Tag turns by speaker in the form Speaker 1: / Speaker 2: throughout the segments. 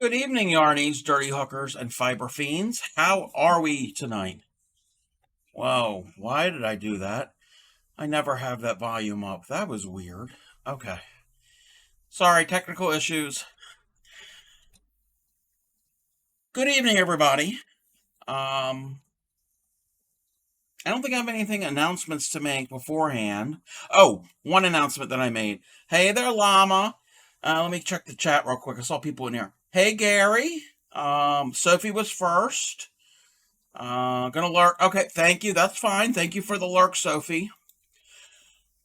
Speaker 1: Good evening, yarnies, dirty hookers, and fiber fiends. How are we tonight? Whoa, why did I do that? I never have that volume up. That was weird. Okay. Sorry, technical issues. Good evening, everybody. I don't think I have anything announcements to make beforehand. Oh, one announcement that I made. Hey there, Llama. Let me check the chat real quick. I saw people in here. Hey, Gary. Sophie was first. Gonna lurk. Okay, thank you. That's fine. Thank you for the lurk, Sophie.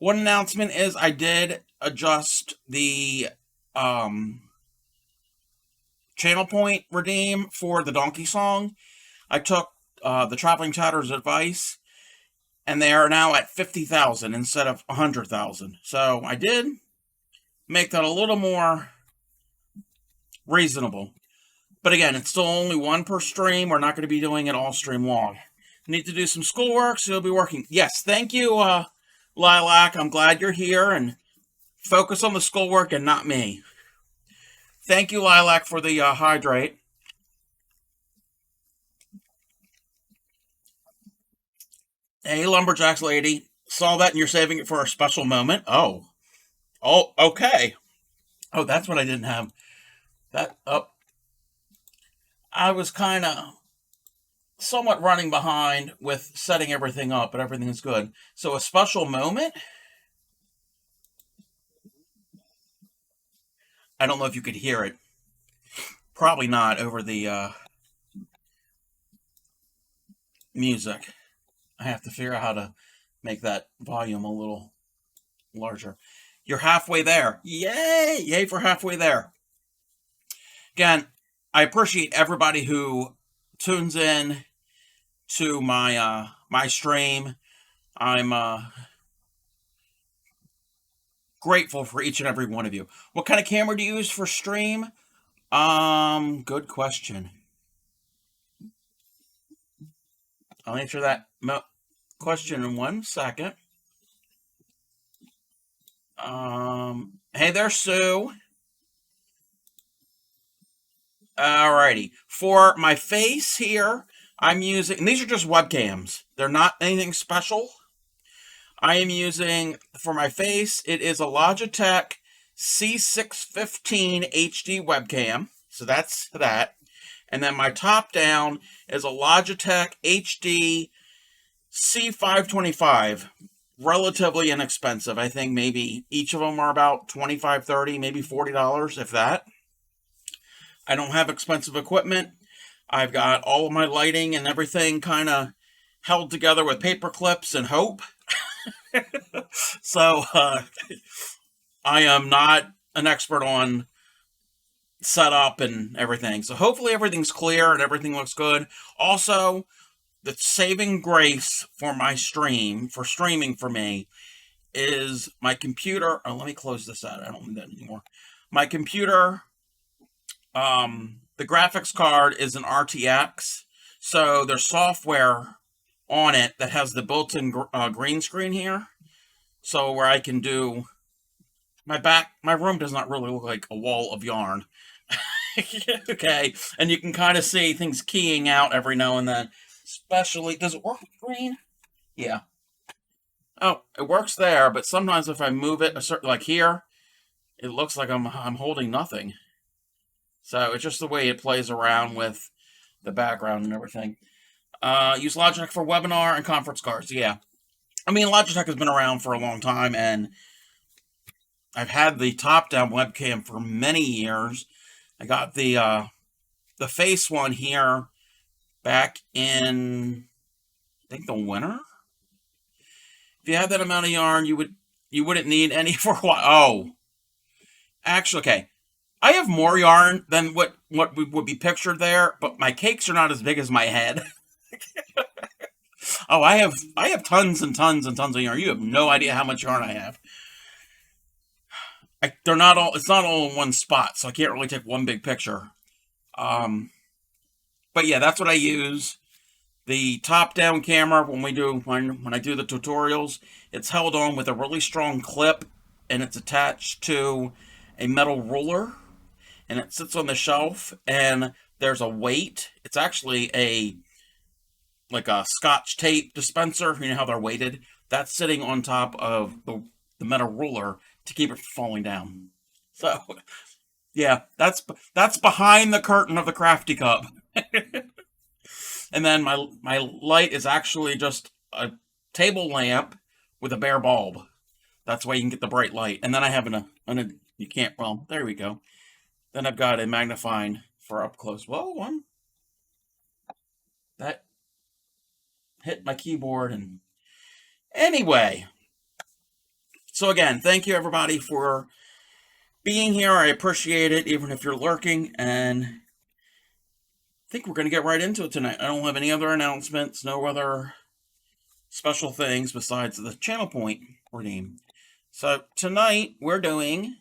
Speaker 1: One announcement is I did adjust the channel point redeem for the donkey song. I took the Traveling Chatter's advice, and they are now at 50,000 instead of 100,000. So I did make that a little more reasonable. But again, it's still only one per stream. We're not going to be doing it all stream long. Need to do some schoolwork, so you'll be working. Yes, thank you, Lilac. I'm glad you're here, and focus on the schoolwork and not me. Thank you, Lilac, for the hydrate. Hey, Lumberjacks lady. Saw that and you're saving it for a special moment. Oh, okay. Oh, that's what I didn't have. That up. I was kind of somewhat running behind with setting everything up, but everything is good. So a special moment. I don't know if you could hear it. Probably not over the music. I have to figure out how to make that volume a little larger. You're halfway there. Yay! Yay for halfway there. Again, I appreciate everybody who tunes in to my stream. I'm grateful for each and every one of you. What kind of camera do you use for stream? Good question. I'll answer that question in 1 second. Hey there, Sue. Alrighty. For my face here, I'm using, and these are just webcams. They're not anything special. I am using, for my face, it is a Logitech C615 HD webcam. So that's that. And then my top down is a Logitech HD C525. Relatively inexpensive. I think maybe each of them are about $25, $30, maybe $40, if that. I don't have expensive equipment. I've got all of my lighting and everything kind of held together with paper clips and hope. So I am not an expert on setup and everything. So hopefully everything's clear and everything looks good. Also, the saving grace for my stream, for streaming for me, is my computer. Oh, let me close this out. I don't need that anymore. My computer, the graphics card is an RTX. So there's software on it that has the built-in green screen here. So where I can do my room does not really look like a wall of yarn. Okay, and you can kind of see things keying out every now and then. Especially, does it work with green? Yeah. Oh, it works there, but sometimes if I move it, like here, it looks like I'm holding nothing. So it's just the way it plays around with the background and everything. Use Logitech for webinar and conference cards. Yeah. I mean, Logitech has been around for a long time, and I've had the top-down webcam for many years. I got the face one here back in, I think, the winter. If you had that amount of yarn, you wouldn't need any for a while. Oh, actually, okay. I have more yarn than what would be pictured there, but my cakes are not as big as my head. Oh, I have tons and tons and tons of yarn. You have no idea how much yarn I have. They're not all. It's not all in one spot, so I can't really take one big picture. But yeah, that's what I use. The top-down camera when I do the tutorials, it's held on with a really strong clip, and it's attached to a metal ruler. and it sits on the shelf, and there's a weight. It's actually like a Scotch tape dispenser. You know how they're weighted? That's sitting on top of the metal ruler to keep it from falling down. So, yeah, that's behind the curtain of the Crafty Cup. And then my light is actually just a table lamp with a bare bulb. That's why you can get the bright light. And then I have you can't, well, there we go. Then I've got a magnifying for up close. Whoa, one. That hit my keyboard. And anyway, so again, thank you everybody for being here. I appreciate it, even if you're lurking. And I think we're going to get right into it tonight. I don't have any other announcements, no other special things besides the channel point redeem. So tonight we're doing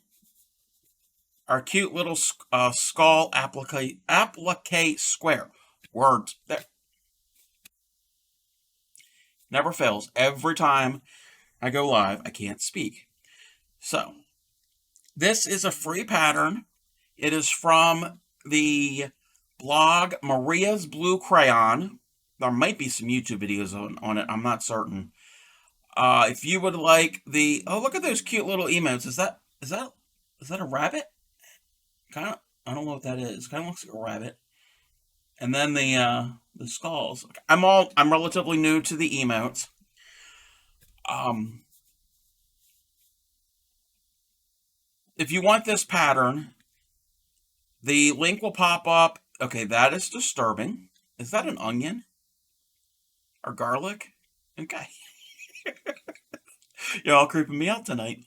Speaker 1: our cute little skull applique square. Words there. Never fails. Every time I go live, I can't speak. So this is a free pattern. It is from the blog Maria's Blue Crayon. There might be some YouTube videos on it. I'm not certain. If you would like oh, look at those cute little emotes. Is that a rabbit? Kind of. I don't know what that is. Kind of looks like a rabbit. And then the skulls. I'm relatively new to the emotes. If you want this pattern, the link will pop up. Okay, that is disturbing. Is that an onion? Or garlic? Okay. You're all creeping me out tonight.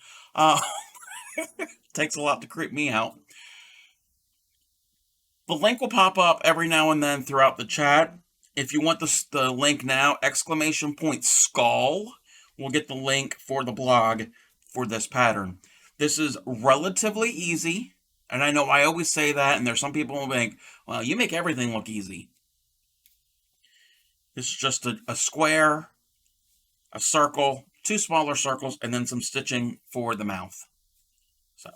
Speaker 1: Takes a lot to creep me out. The link will pop up every now and then throughout the chat. If you want the link now, !skull will get the link for the blog for this pattern. This is relatively easy, and I know I always say that, and there's some people who think, well, you make everything look easy. This is just a square, a circle, 2 smaller circles, and then some stitching for the mouth. So,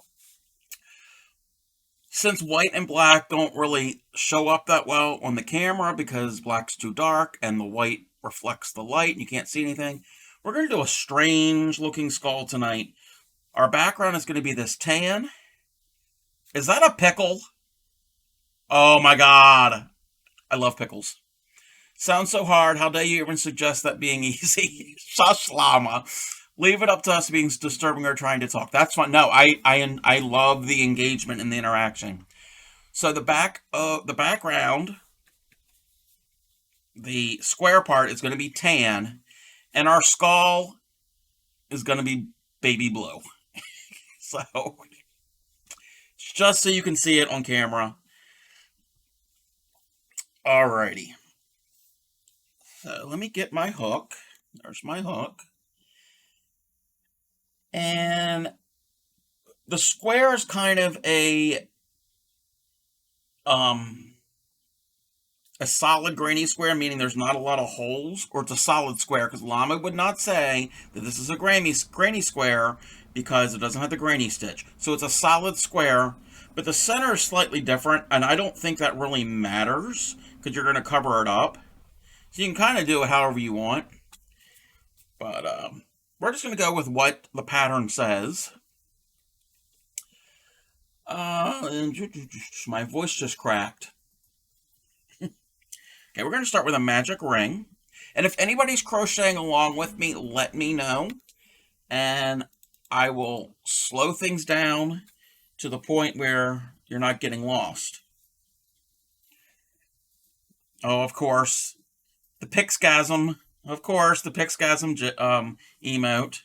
Speaker 1: since white and black don't really show up that well on the camera because black's too dark and the white reflects the light and you can't see anything, we're going to do a strange looking skull tonight. Our background is going to be this tan. Is that a pickle? Oh my god. I love pickles. Sounds so hard. How dare you even suggest that being easy? Shush, llama. Leave it up to us being disturbing or trying to talk. That's fine. No, I love the engagement and the interaction. So the background, the square part is going to be tan, and our skull is going to be baby blue. So, just so you can see it on camera. Alrighty. So let me get my hook. There's my hook. And the square is kind of a solid grainy square, meaning there's not a lot of holes, or it's a solid square, because Llama would not say that this is a grainy square because it doesn't have the grainy stitch. So it's a solid square, but the center is slightly different, and I don't think that really matters because you're going to cover it up. So you can kind of do it however you want. But we're just going to go with what the pattern says. My voice just cracked. Okay, we're going to start with a magic ring. And if anybody's crocheting along with me, let me know. And I will slow things down to the point where you're not getting lost. Oh, of course, the Pixgasm. Of course, the Pixgasm emote.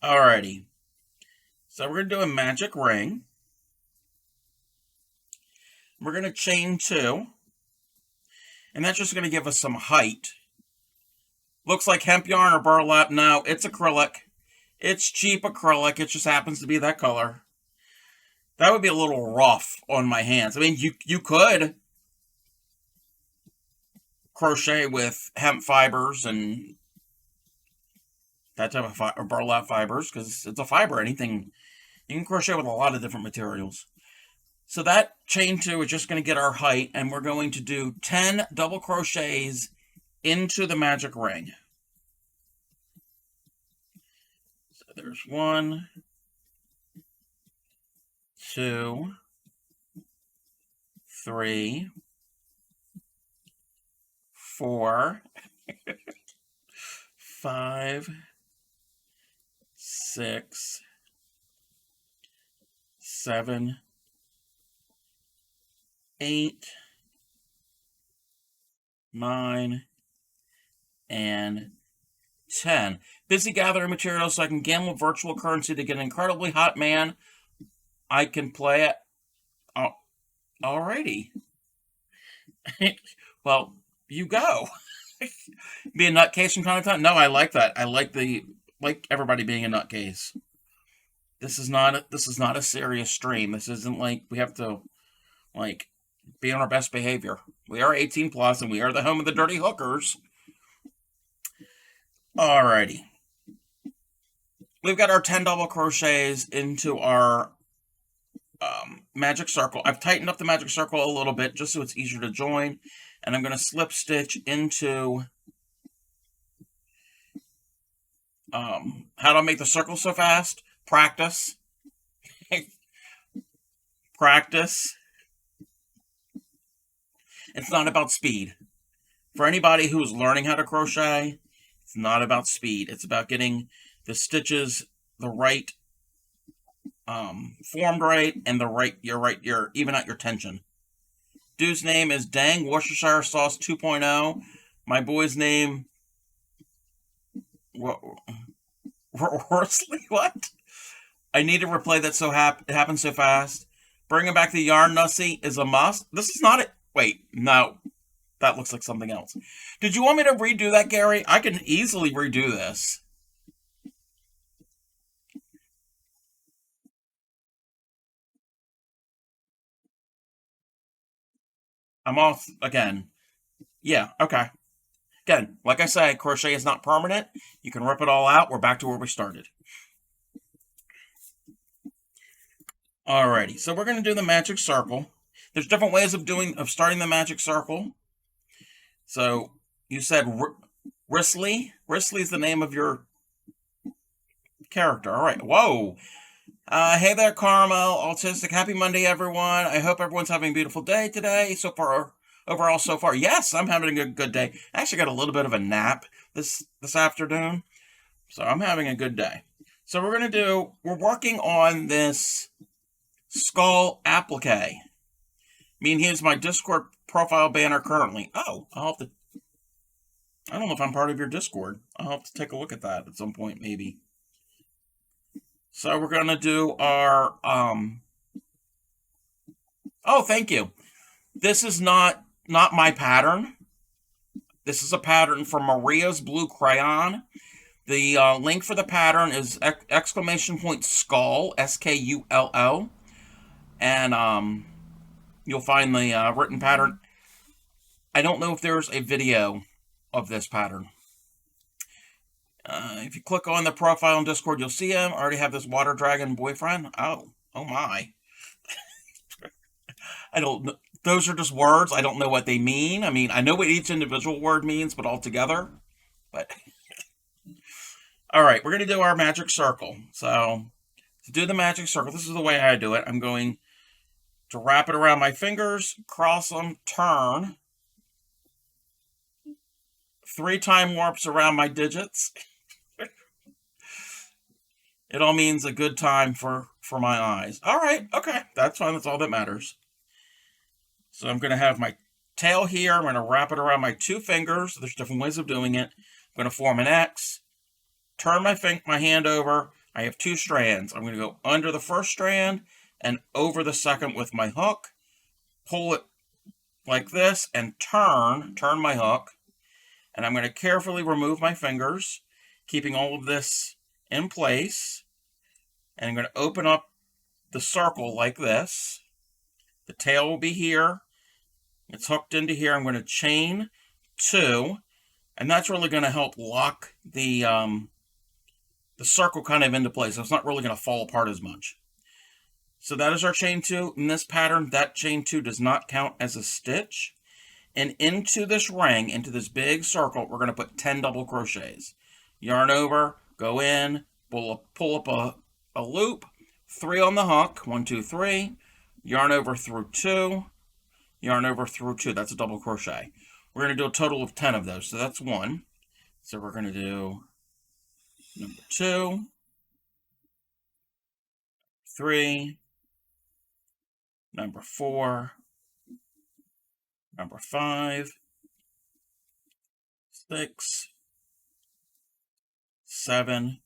Speaker 1: Alrighty. So we're going to do a magic ring. We're going to chain 2. And that's just going to give us some height. Looks like hemp yarn or burlap. No, it's acrylic. It's cheap acrylic. It just happens to be that color. That would be a little rough on my hands. I mean, you could crochet with hemp fibers and that type of burlap fibers, because it's a fiber. Anything, you can crochet with a lot of different materials. So that chain 2 is just going to get our height, and we're going to do 10 double crochets into the magic ring. So there's 1, 2, 3, 4, 5, 6, 7, 8, 9, and 10. Busy gathering materials so I can gamble virtual currency to get an incredibly hot man. I can play it. Oh, alrighty. Well, you go. Be a nutcase from time to time? No, I like that. I like everybody being a nutcase. This is not a serious stream. This isn't like we have to be on our best behavior. We are 18 plus and we are the home of the dirty hookers. Alrighty. We've got our 10 double crochets into our magic circle. I've tightened up the magic circle a little bit just so it's easier to join. And I'm going to slip stitch into how do I make the circle so fast? Practice. Practice. It's not about speed. For anybody who is learning how to crochet, it's not about speed. It's about getting the stitches the right formed right and you're even out your tension. Dude's name is Dang Worcestershire Sauce 2.0. My boy's name Worsley. What? I need to replay that so it happened so fast. Bringing back the yarn nussy is a must. This is not it. Wait, no. That looks like something else. Did you want me to redo that, Gary? I can easily redo this. I'm off again. Yeah, okay. Again, like I say, crochet is not permanent. You can rip it all out. We're back to where we started. Alrighty, so we're going to do the magic circle. There's different ways of starting the magic circle. So you said Risley. Risley is the name of your character. All right. Whoa. Hey there, Carmel. Autistic. Happy Monday, everyone. I hope everyone's having a beautiful day today. So far, overall, so far. Yes, I'm having a good day. I actually got a little bit of a nap this afternoon. So I'm having a good day. So we're working on this skull applique. I mean, here's my Discord profile banner currently. Oh, I don't know if I'm part of your Discord. I'll have to take a look at that at some point, maybe. So we're going to do our, oh, thank you. This is not my pattern. This is a pattern from Maria's Blue Crayon. The link for the pattern is !skull, SKULL. And you'll find the written pattern. I don't know if there's a video of this pattern. If you click on the profile on Discord, you'll see him. I already have this water dragon boyfriend. Oh my. I don't know. Those are just words. I don't know what they mean. I mean, I know what each individual word means, but all together. But all right, we're going to do our magic circle. So to do the magic circle, this is the way I do it. I'm going to wrap it around my fingers, cross them, turn. 3 time warps around my digits. It all means a good time for my eyes. All right, okay, that's fine. That's all that matters. So I'm going to have my tail here. I'm going to wrap it around my 2 fingers. There's different ways of doing it. I'm going to form an X, turn my hand over. I have 2 strands. I'm going to go under the first strand and over the second with my hook. Pull it like this and turn my hook. And I'm going to carefully remove my fingers, keeping all of this in place. And I'm going to open up the circle like this. The tail will be here. It's hooked into here. I'm going to chain 2. And that's really going to help lock the circle kind of into place. So it's not really going to fall apart as much. So that is our chain 2. In this pattern, that chain 2 does not count as a stitch. And into this ring, into this big circle, we're going to put 10 double crochets. Yarn over, go in, pull up a loop, 3 on the hook, 1, 2, 3, yarn over through 2, yarn over through 2. That's a double crochet. We're going to do a total of 10 of those, so that's 1. So we're going to do number 2, 3, number 4, number 5, 6, 7,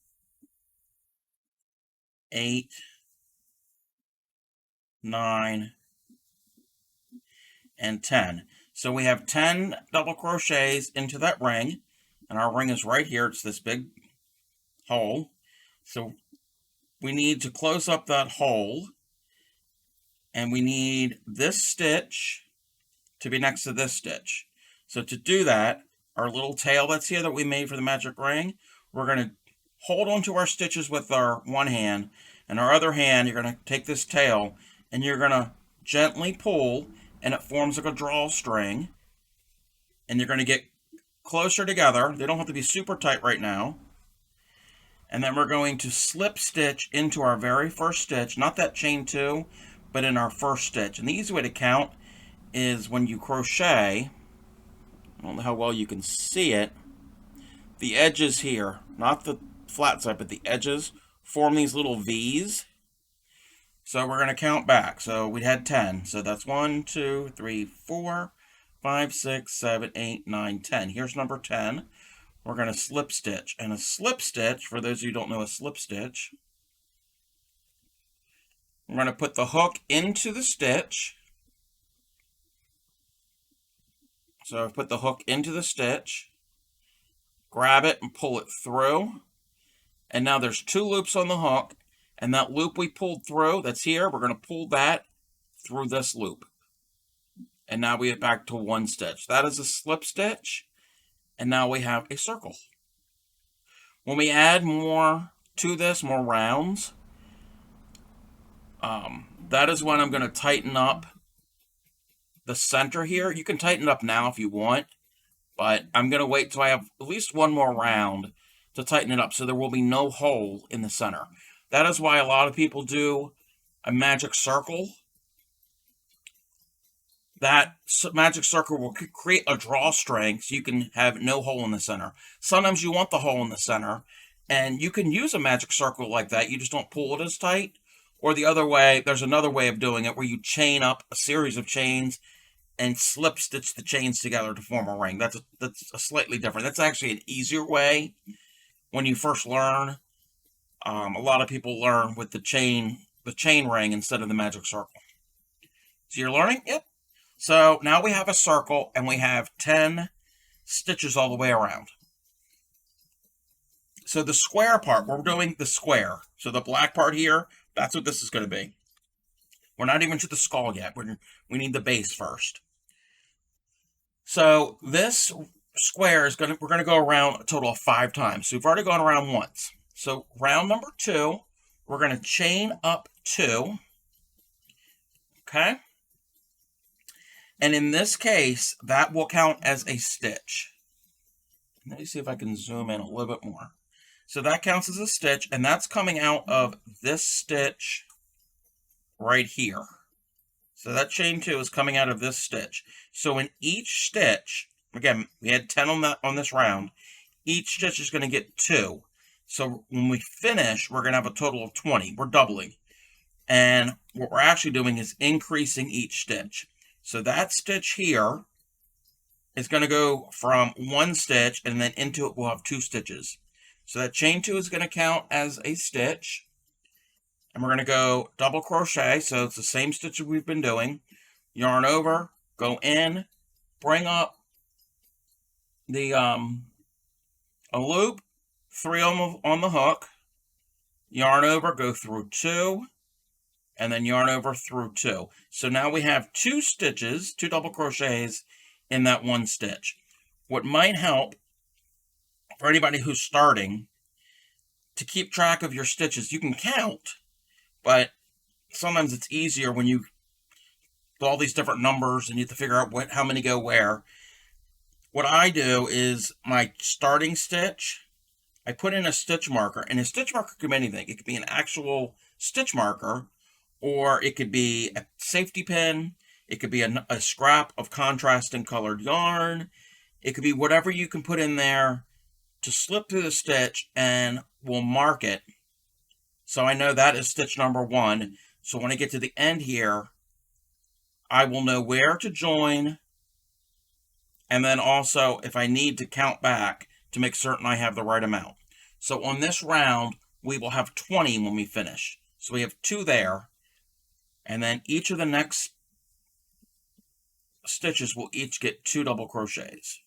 Speaker 1: 8, 9, and 10. So we have 10 double crochets into that ring, and our ring is right here. It's this big hole. So we need to close up that hole, and we need this stitch to be next to this stitch. So to do that, our little tail that's here that we made for the magic ring, we're going to hold onto our stitches with our one hand, and our other hand, you're going to take this tail, and you're going to gently pull, and it forms like a drawstring, and you're going to get closer together. They don't have to be super tight right now. And then we're going to slip stitch into our very first stitch, not that chain 2, but in our first stitch. And the easy way to count is when you crochet, I don't know how well you can see it, the edges here, not the flat side, but the edges form these little V's. So we're going to count back. So we had 10. So that's 1, 2, 3, 4, 5, 6, 7, 8, 9, 10. Here's number 10. We're going to slip stitch. And a slip stitch, for those of you who don't know a slip stitch, we're going to put the hook into the stitch. So I've put the hook into the stitch, grab it and pull it through. And now there's 2 loops on the hook. And that loop we pulled through, that's here, we're going to pull that through this loop. And now we get back to 1 stitch. That is a slip stitch. And now we have a circle. When we add more to this, more rounds, that is when I'm going to tighten up the center here. You can tighten it up now if you want, but I'm going to wait till I have at least 1 more round to tighten it up so there will be no hole in the center. That is why a lot of people do a magic circle. That magic circle will create a drawstring so you can have no hole in the center. Sometimes you want the hole in the center, and you can use a magic circle like that. You just don't pull it as tight. Or the other way, there's another way of doing it where you chain up a series of chains and slip stitch the chains together to form a ring. That's a slightly different. That's actually an easier way when you first learn. A lot of people learn with the chain ring instead of the magic circle. So you're learning? Yep. So now we have a circle and we have 10 stitches all the way around. So the square part, we're doing the square. So the black part here, that's what this is going to be. We're not even to the skull yet. We need the base first. So this square is we're going to go around a total of 5 times. So we've already gone around once. So round number 2, we're going to chain up 2. Okay? And in this case, that will count as a stitch. Let me see if I can zoom in a little bit more. So that counts as a stitch, and that's coming out of this stitch right here. So that chain 2 is coming out of this stitch. So in each stitch, again, we had 10 on this round, each stitch is going to get 2. So when we finish, we're going to have a total of 20. We're doubling. And what we're actually doing is increasing each stitch. So that stitch here is going to go from 1 stitch, and then into it we'll have 2 stitches. So that chain 2 is going to count as a stitch. And we're going to go double crochet. So it's the same stitch that we've been doing. Yarn over, go in, bring up the a loop, 3 on the hook, yarn over, go through 2, and then yarn over through 2. So now we have 2 stitches, 2 double crochets in that 1 stitch. What might help for anybody who's starting to keep track of your stitches, you can count, but sometimes it's easier when you do all these different numbers and you have to figure out how many go where. What I do is my starting stitch, I put in a stitch marker, and a stitch marker could be anything. It could be an actual stitch marker, or it could be a safety pin. It could be a scrap of contrasting colored yarn. It could be whatever you can put in there to slip through the stitch, and we'll mark it. So I know that is stitch number 1. So when I get to the end here, I will know where to join. And then also, if I need to count back to make certain I have the right amount. So on this round, we will have 20 when we finish. So we have 2 there. And then each of the next stitches will each get 2 double crochets.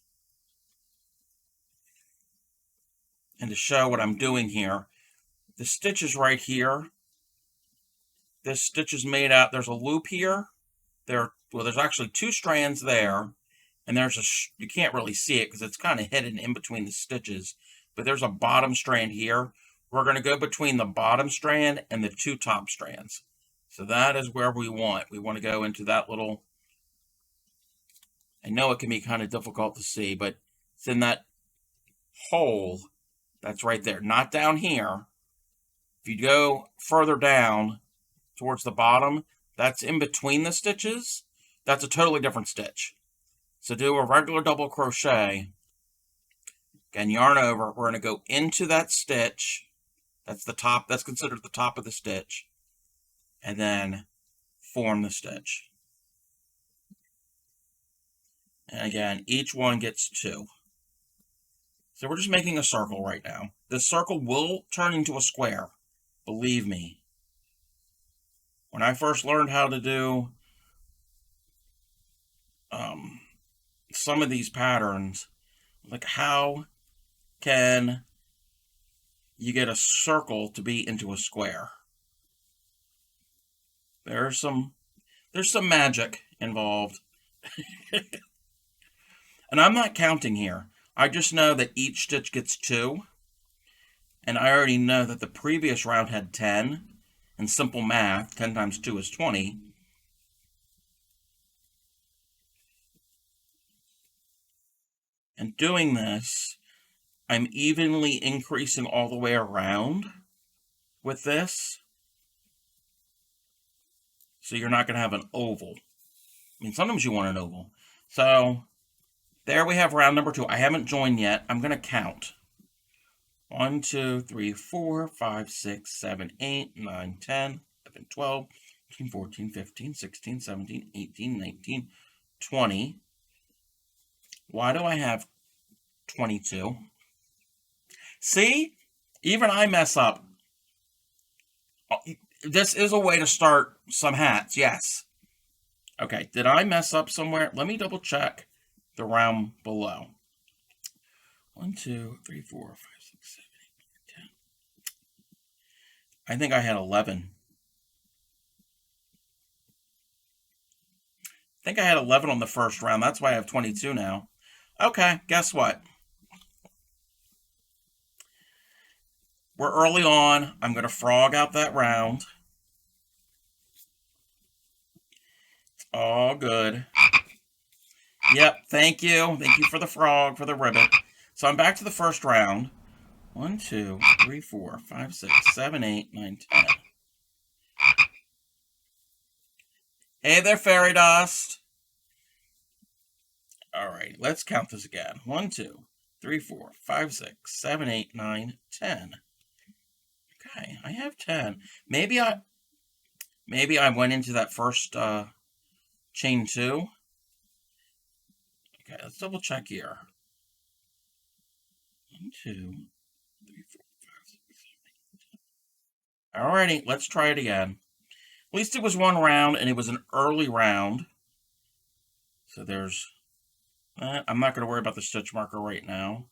Speaker 1: And to show what I'm doing here, the stitch is right here. This stitch is made out, there's a loop here. There's actually 2 strands there. And you can't really see it because it's kind of hidden in between the stitches. But there's a bottom strand here. We're going to go between the bottom strand and the 2 top strands. So that is where we want. We want to go into that little, I know it can be kind of difficult to see, but it's in that hole that's right there. Not down here. If you go further down towards the bottom, that's in between the stitches. That's a totally different stitch. So do a regular double crochet, again, yarn over, we're going to go into that stitch, that's the top, that's considered the top of the stitch, and then form the stitch. And again, each one gets 2. So we're just making a circle right now. This circle will turn into a square, believe me. When I first learned how to do some of these patterns, like how can you get a circle to be into a square? There's some magic involved. And I'm not counting here. I just know that each stitch gets 2. And I already know that the previous round had 10. And simple math, 10 times 2 is 20. And doing this, I'm evenly increasing all the way around with this. So you're not going to have an oval. I mean, sometimes you want an oval. So there we have round number 2. I haven't joined yet. I'm going to count. 1, 2, 3, 4, 5, 6, 7, 8, 9, 10, 11, 12, 13, 14, 15, 16, 17, 18, 19, 20. Why do I have 22? See? Even I mess up. This is a way to start some hats, yes. Okay, did I mess up somewhere? Let me double check the round below. 1, 2, 3, 4, 5, 6, 7, 8, 9, 10. I think I had 11. I think I had 11 on the first round. That's why I have 22 now. Okay, guess what? We're early on. I'm going to frog out that round. It's all good. Yep, thank you. Thank you for the frog, for the ribbit. So I'm back to the first round. 1, 2, 3, 4, 5, 6, 7, 8, 9, 10. Hey there, fairy dust. All right, let's count this again. 1, 2, 3, 4, 5, 6, 7, 8, 9, 10. Okay, I have 10. Maybe I went into that first chain 2. Okay, let's double check here. 1, 2, 3, 4, 5, 6, 7, 8, 10. Alrighty, let's try it again. At least it was one round, and it was an early round. So there's that. I'm not going to worry about the stitch marker right now.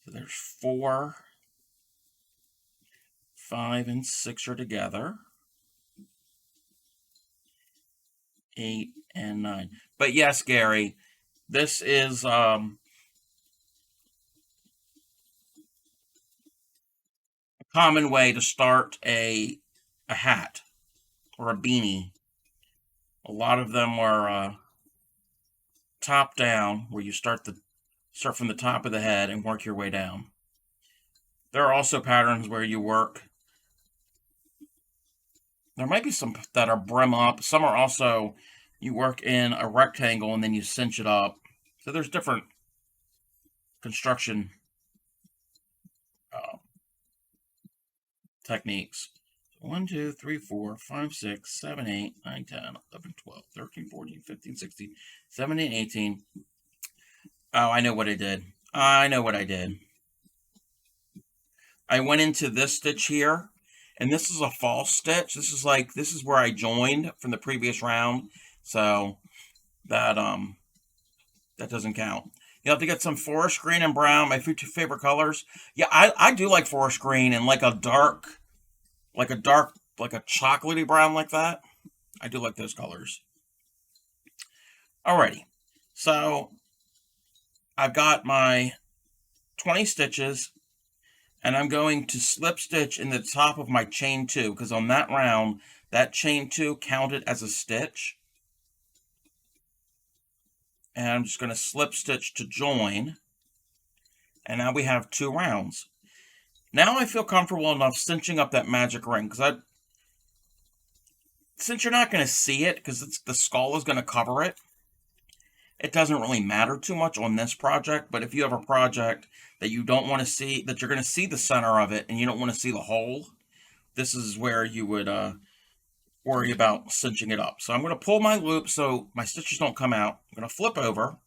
Speaker 1: So there's 4, 5, and 6 are together. 8 and 9. But yes, Gary, this is a common way to start a a hat or a beanie. A lot of them were top down, where you start from the top of the head and work your way down. There are also patterns where you work. There might be some that are brim up. Some are also you work in a rectangle and then you cinch it up. So there's different construction uh, techniques. 1, 2, 3, 4, 5, 6, 7, 8, 9, 10, 11, 12, 13, 14, 15, 16, 17, 18. Oh, I know what I did. I know what I did. I went into this stitch here, and this is a false stitch. This is where I joined from the previous round. So that that doesn't count. You have to get some forest green and brown, my two favorite colors. Yeah, I do like forest green and like a chocolatey brown like that. I do like those colors. Alrighty, so I've got my 20 stitches, and I'm going to slip stitch in the top of my chain 2, because on that round, that chain 2 counted as a stitch. And I'm just going to slip stitch to join. And now we have 2 rounds. Now I feel comfortable enough cinching up that magic ring, because since you're not going to see it, because the skull is going to cover it, it doesn't really matter too much on this project. But if you have a project that you don't want to see, that you're going to see the center of it and you don't want to see the hole, this is where you would worry about cinching it up. So I'm going to pull my loop so my stitches don't come out. I'm going to flip over. I'm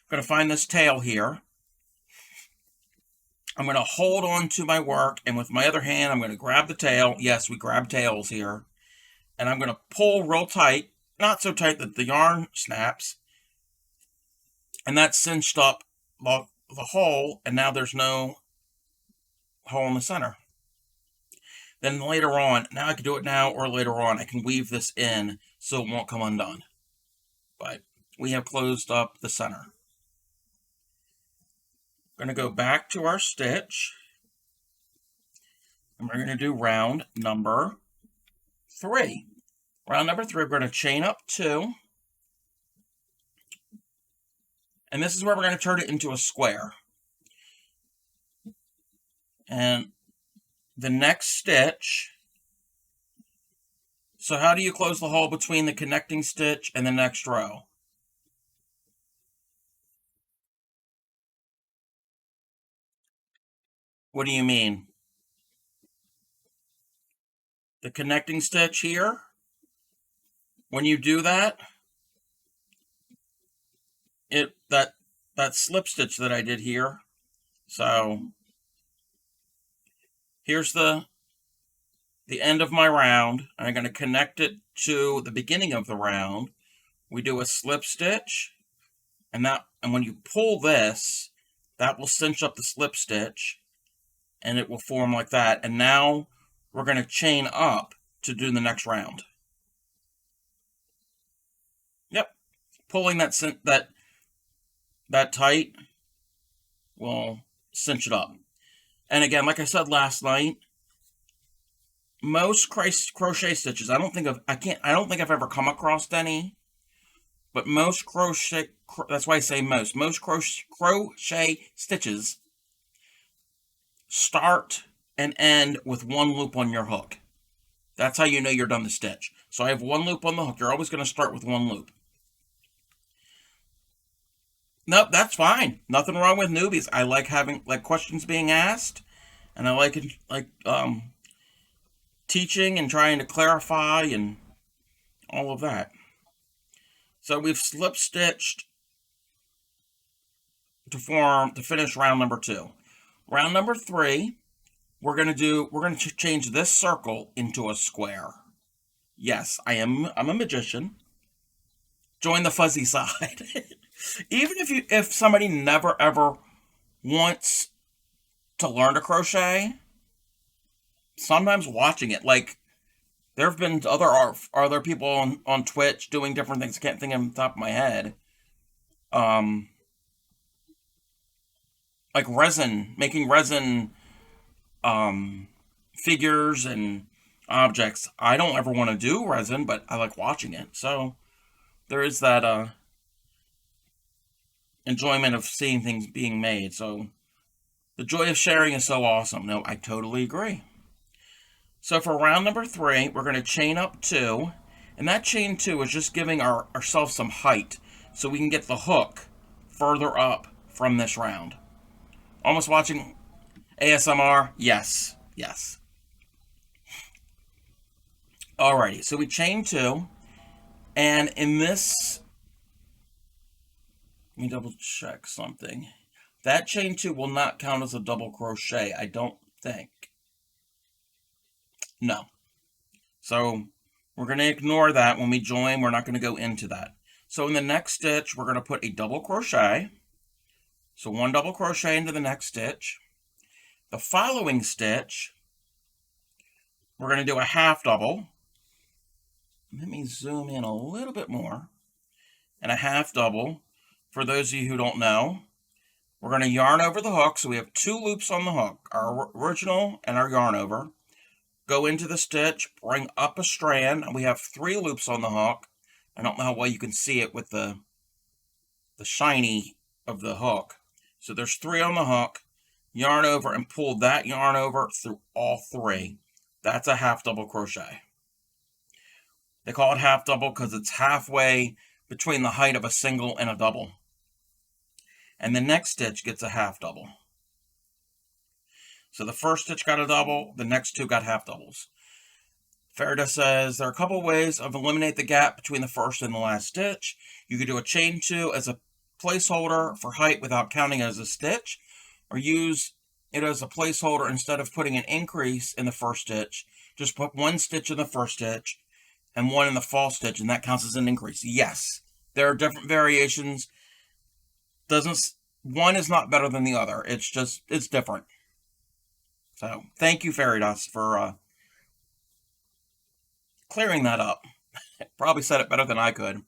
Speaker 1: going to find this tail here. I'm going to hold on to my work, and with my other hand, I'm going to grab the tail. Yes, we grab tails here. And I'm going to pull real tight, not so tight that the yarn snaps. And that's cinched up the hole, and now there's no hole in the center. Then later on, now I can do it now or later on, I can weave this in so it won't come undone. But we have closed up the center. We're going to go back to our stitch, and we're going to do round number 3. Round number 3, we're going to chain up 2, and this is where we're going to turn it into a square. And the next stitch, so how do you close the hole between the connecting stitch and the next row? What do you mean? The connecting stitch here, when you do that, that slip stitch that I did here. So here's the end of my round. I'm going to connect it to the beginning of the round. We do a slip stitch, and when you pull this, that will cinch up the slip stitch, and it will form like that. And now we're going to chain up to do the next round. Yep, pulling that tight will cinch it up. And again, like I said last night, most crochet stitches, I don't think I've ever come across any, but most crochet, that's why I say most crochet stitches start and end with 1 loop on your hook. That's how you know you're done the stitch. So I have 1 loop on the hook. You're always going to start with 1 loop. Nope, that's fine. Nothing wrong with newbies. I like having questions being asked, and I like teaching and trying to clarify and all of that. So we've slip stitched to finish round number 2. Round number 3, we're going to change this circle into a square. Yes, I'm a magician. Join the fuzzy side. Even if somebody never ever wants to learn to crochet, sometimes watching it, like there have been other people on Twitch doing different things. I can't think of the top of my head. Like making resin figures and objects. I don't ever want to do resin, but I like watching it. So there is that enjoyment of seeing things being made. So the joy of sharing is so awesome. No, I totally agree. So for round number 3, we're going to chain up 2. And that chain 2 is just giving ourselves some height so we can get the hook further up from this round. Almost watching ASMR? Yes. Yes. Alrighty, so we chain 2. And in this, let me double check something. That chain 2 will not count as a double crochet, I don't think. No. So we're going to ignore that when we join. We're not going to go into that. So in the next stitch, we're going to put a double crochet. So 1 double crochet into the next stitch. The following stitch, we're going to do a half double. Let me zoom in a little bit more. And a half double. For those of you who don't know, we're going to yarn over the hook. So we have 2 loops on the hook, our original and our yarn over. Go into the stitch, bring up a strand, and we have 3 loops on the hook. I don't know how well you can see it with the shiny of the hook. So there's 3 on the hook. Yarn over and pull that yarn over through all 3. That's a half double crochet. They call it half double because it's halfway between the height of a single and a double. And the next stitch gets a half double. So the first stitch got a double, the next 2 got half doubles. Farida says, there are a couple ways of eliminate the gap between the first and the last stitch. You could do a chain 2 as a placeholder for height without counting as a stitch, or use it as a placeholder instead of putting an increase in the first stitch. Just put 1 stitch in the first stitch and 1 in the false stitch, and that counts as an increase. Yes, there are different variations. One is not better than the other. It's different. So thank you, Fairydas, for clearing that up. Probably said it better than I could.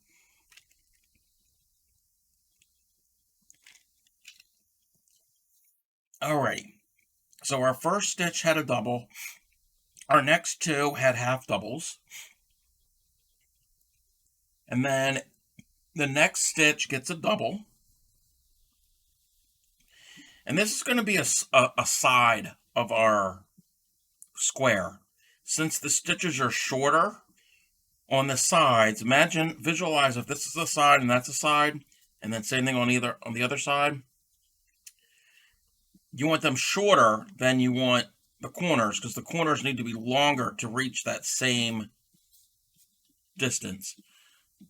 Speaker 1: Alrighty. So our first stitch had a double. Our next 2 had half doubles. And then the next stitch gets a double. And this is going to be a side of our square. Since the stitches are shorter on the sides, visualize if this is a side and that's a side, and then same thing on the other side. You want them shorter than you want the corners, because the corners need to be longer to reach that same distance.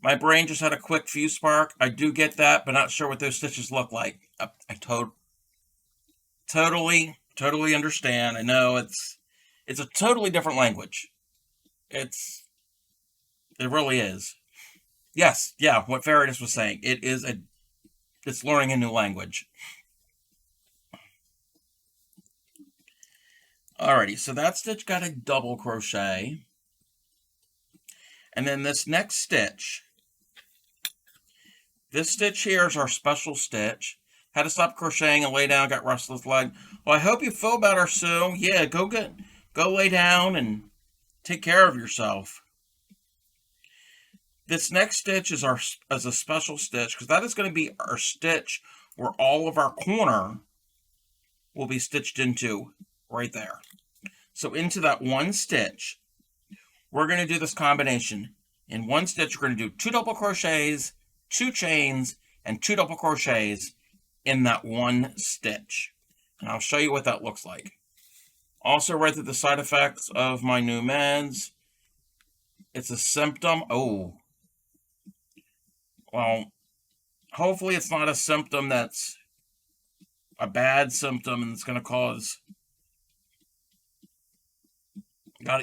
Speaker 1: My brain just had a quick fuse spark. I do get that, but not sure what those stitches look like. I totally understand. I know it's a totally different language. It really is. Yes, yeah, what Faridas was saying. It's learning a new language. Alrighty, so that stitch got a double crochet. And then this next stitch, this stitch here is our special stitch. Had to stop crocheting and lay down, got restless leg. Well, I hope you feel better, Sue. Yeah, go lay down and take care of yourself. This next stitch is as a special stitch, because that is going to be our stitch where all of our corner will be stitched into right there. So into that 1 stitch, we're going to do this combination. In 1 stitch, we're going to do 2 double crochets, 2 chains, and 2 double crochets in that 1 stitch. And I'll show you what that looks like. Also read through the side effects of my new meds. It's a symptom. Oh. Well, hopefully it's not a symptom that's a bad symptom and it's going to cause...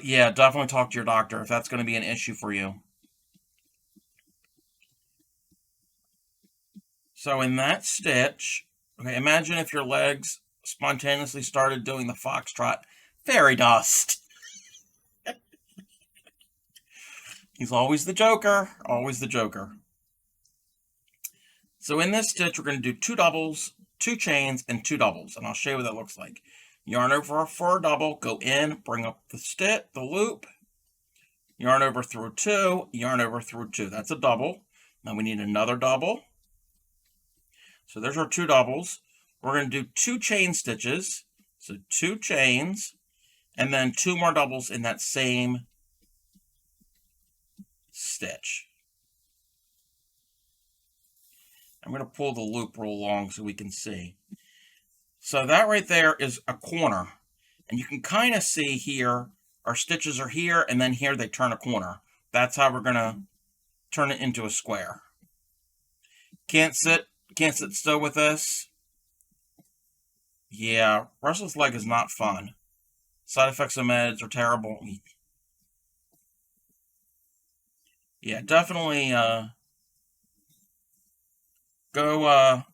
Speaker 1: Yeah, definitely talk to your doctor if that's going to be an issue for you. So in that stitch, okay, imagine if your legs spontaneously started doing the foxtrot. Fairy dust. He's always the joker, always the joker. So in this stitch, we're going to do 2 doubles, 2 chains, and 2 doubles, and I'll show you what that looks like. yarn over for a double, go in, bring up the loop, yarn over through 2, yarn over through 2. That's a double. Now we need another double. So there's our 2 doubles. We're going to do 2 chain stitches. So 2 chains, and then 2 more doubles in that same stitch. I'm going to pull the loop real long so we can see. So that right there is a corner. And you can kind of see here, our stitches are here, and then here they turn a corner. That's how we're going to turn it into a square. Can't sit still with this. Yeah, restless leg is not fun. Side effects of meds are terrible. Yeah, definitely go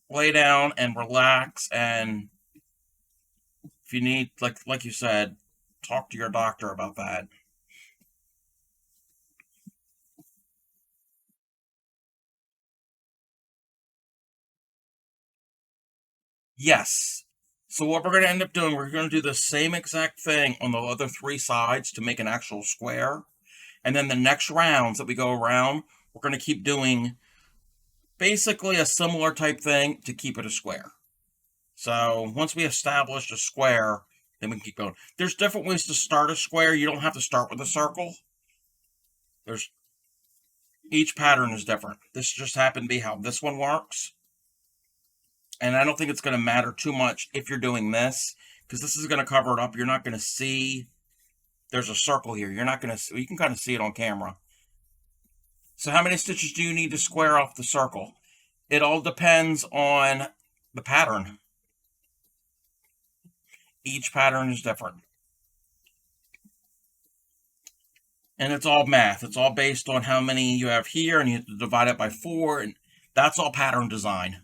Speaker 1: lay down and relax, and if you need, like you said, talk to your doctor about that. Yes. So what we're going to end up doing, we're going to do the same exact thing on the other 3 sides to make an actual square. And then the next rounds that we go around, we're going to keep doing basically a similar type thing to keep it a square. So once we establish a square, then we can keep going. There's different ways to start a square. You don't have to start with a circle. Each pattern is different. This just happened to be how this one works. And I don't think it's going to matter too much if you're doing this, because this is going to cover it up. You're not going to see there's a circle here. You're not going to, you can kind of see it on camera. So how many stitches do you need to square off the circle? It all depends on the pattern. Each pattern is different. And it's all math. It's all based on how many you have here, and you have to divide it by 4, and that's all pattern design.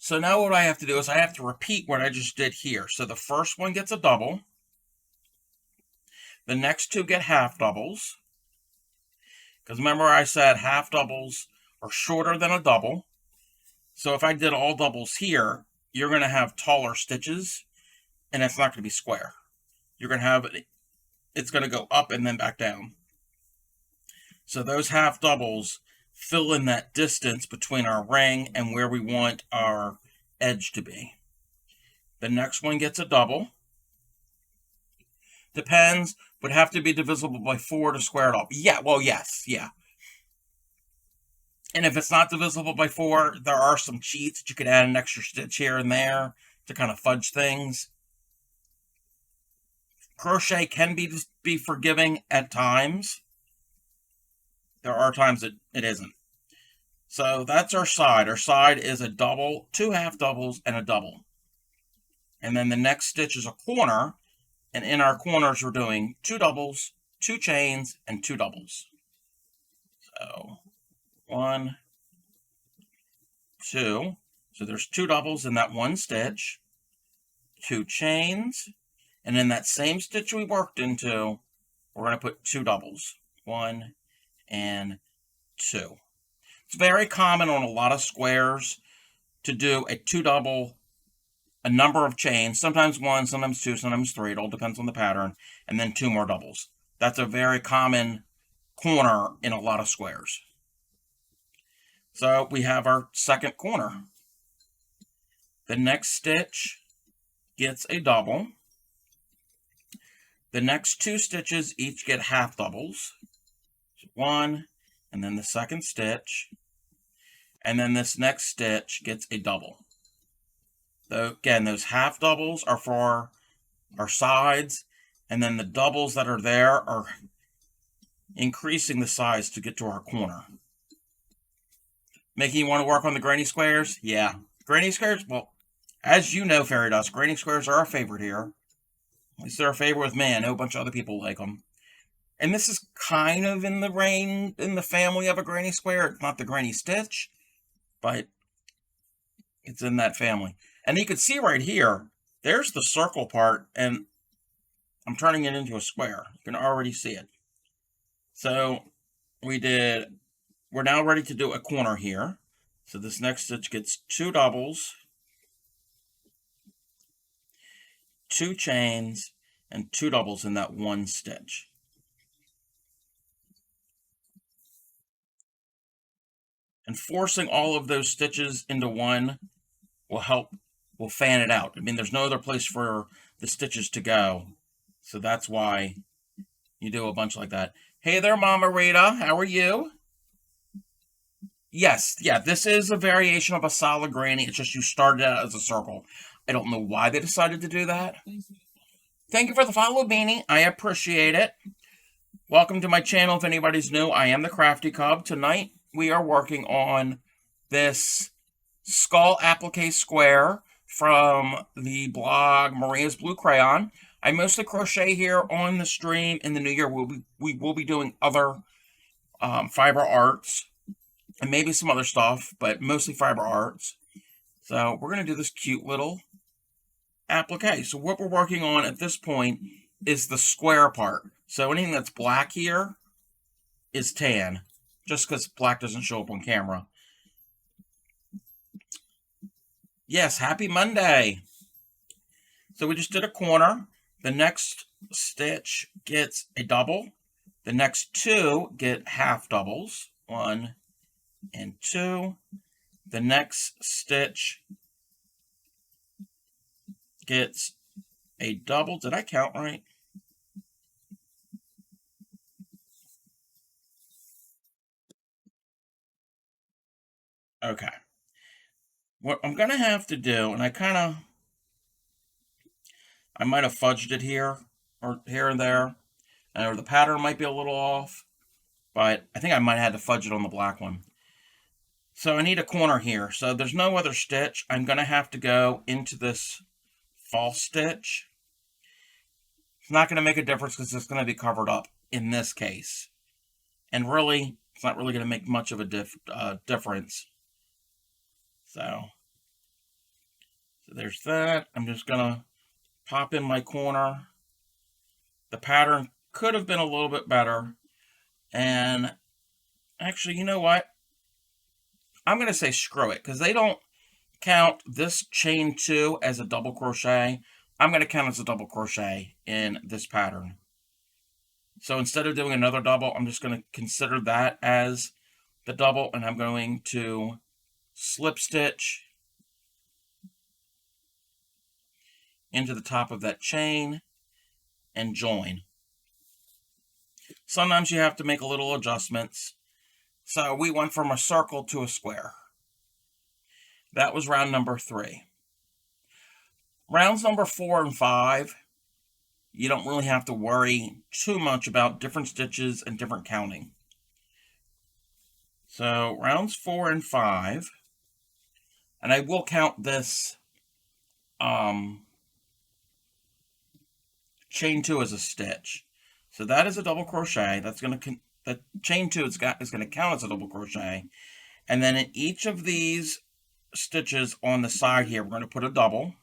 Speaker 1: So now what I have to do is I have to repeat what I just did here. So the first one gets a double. The next 2 get half doubles. Because remember I said half doubles are shorter than a double. So if I did all doubles here, you're going to have taller stitches, and it's not going to be square. You're going to have it's going to go up and then back down. So those half doubles fill in that distance between our ring and where we want our edge to be. The next one gets a double. Depends, would have to be divisible by 4 to square it off. Yeah, well, yes, yeah. And if it's not divisible by 4, there are some cheats that you could add an extra stitch here and there to kind of fudge things. Crochet can be forgiving at times. There are times that it isn't. So that's our side. Our side is a double, 2 half doubles, and a double. And then the next stitch is a corner. And in our corners, we're doing 2 doubles, 2 chains, and 2 doubles. So 1, 2. So there's 2 doubles in that one stitch, 2 chains, and in that same stitch we worked into, we're going to put 2 doubles, 1 and 2. It's very common on a lot of squares to do a 2 double, a number of chains, sometimes 1, sometimes 2, sometimes 3, it all depends on the pattern, and then 2 more doubles. That's a very common corner in a lot of squares. So we have our second corner. The next stitch gets a double. The next 2 stitches each get half doubles. 1, and then the second stitch, and then this next stitch gets a double. So again, those half doubles are for our sides, and then the doubles that are there are increasing the size to get to our corner. Making you want to work on the granny squares? Yeah. Granny squares, well, as you know, Fairy Dust, granny squares are our favorite here. At least they're a favorite with me. I know a bunch of other people like them. And this is kind of in the family of a granny square. It's not the granny stitch, but it's in that family. And you can see right here, there's the circle part, and I'm turning it into a square. You can already see it. So we're now ready to do a corner here. So this next stitch gets 2 doubles, 2 chains, and 2 doubles in that one stitch. And forcing all of those stitches into one will fan it out. I mean, there's no other place for the stitches to go. So that's why you do a bunch like that. Hey there, Mama Rita. How are you? Yes, yeah, this is a variation of a solid granny. It's just you started out as a circle. I don't know why they decided to do that. Thank you for the follow, Beanie. I appreciate it. Welcome to my channel. If anybody's new, I am the Crafty Cub. Tonight, we are working on this skull applique square from the blog Maria's Blue Crayon. I mostly crochet here on the stream. In the new year, we will be doing other fiber arts and maybe some other stuff, but mostly fiber arts. So we're going to do this cute little applique. So what we're working on at this point is the square part. So anything that's black here is tan, just because black doesn't show up on camera. Yes, happy Monday. So we just did a corner. The next stitch gets a double. The next 2 get half doubles. 1 and 2. The next stitch gets a double. Did I count right? Okay. What I'm going to have to do, and I might have fudged it here or here and there, or the pattern might be a little off, but I think I might have had to fudge it on the black one. So I need a corner here. So there's no other stitch. I'm going to have to go into this false stitch. It's not going to make a difference because it's going to be covered up in this case. And really, it's not really going to make much of a difference. So there's that. I'm just going to pop in my corner. The pattern could have been a little bit better. And actually, you know what? I'm going to say screw it, because they don't count this chain 2 as a double crochet. I'm going to count as a double crochet in this pattern. So instead of doing another double, I'm just going to consider that as the double, and I'm going to slip stitch into the top of that chain and join. Sometimes you have to make a little adjustments. So we went from a circle to a square. That was round number 3. Rounds number 4 and 5, you don't really have to worry too much about different stitches and different counting. So rounds 4 and 5, and I will count this chain 2 as a stitch. So that is a double crochet. That's going to that chain 2 is going to count as a double crochet. And then in each of these stitches on the side here, we're going to put a double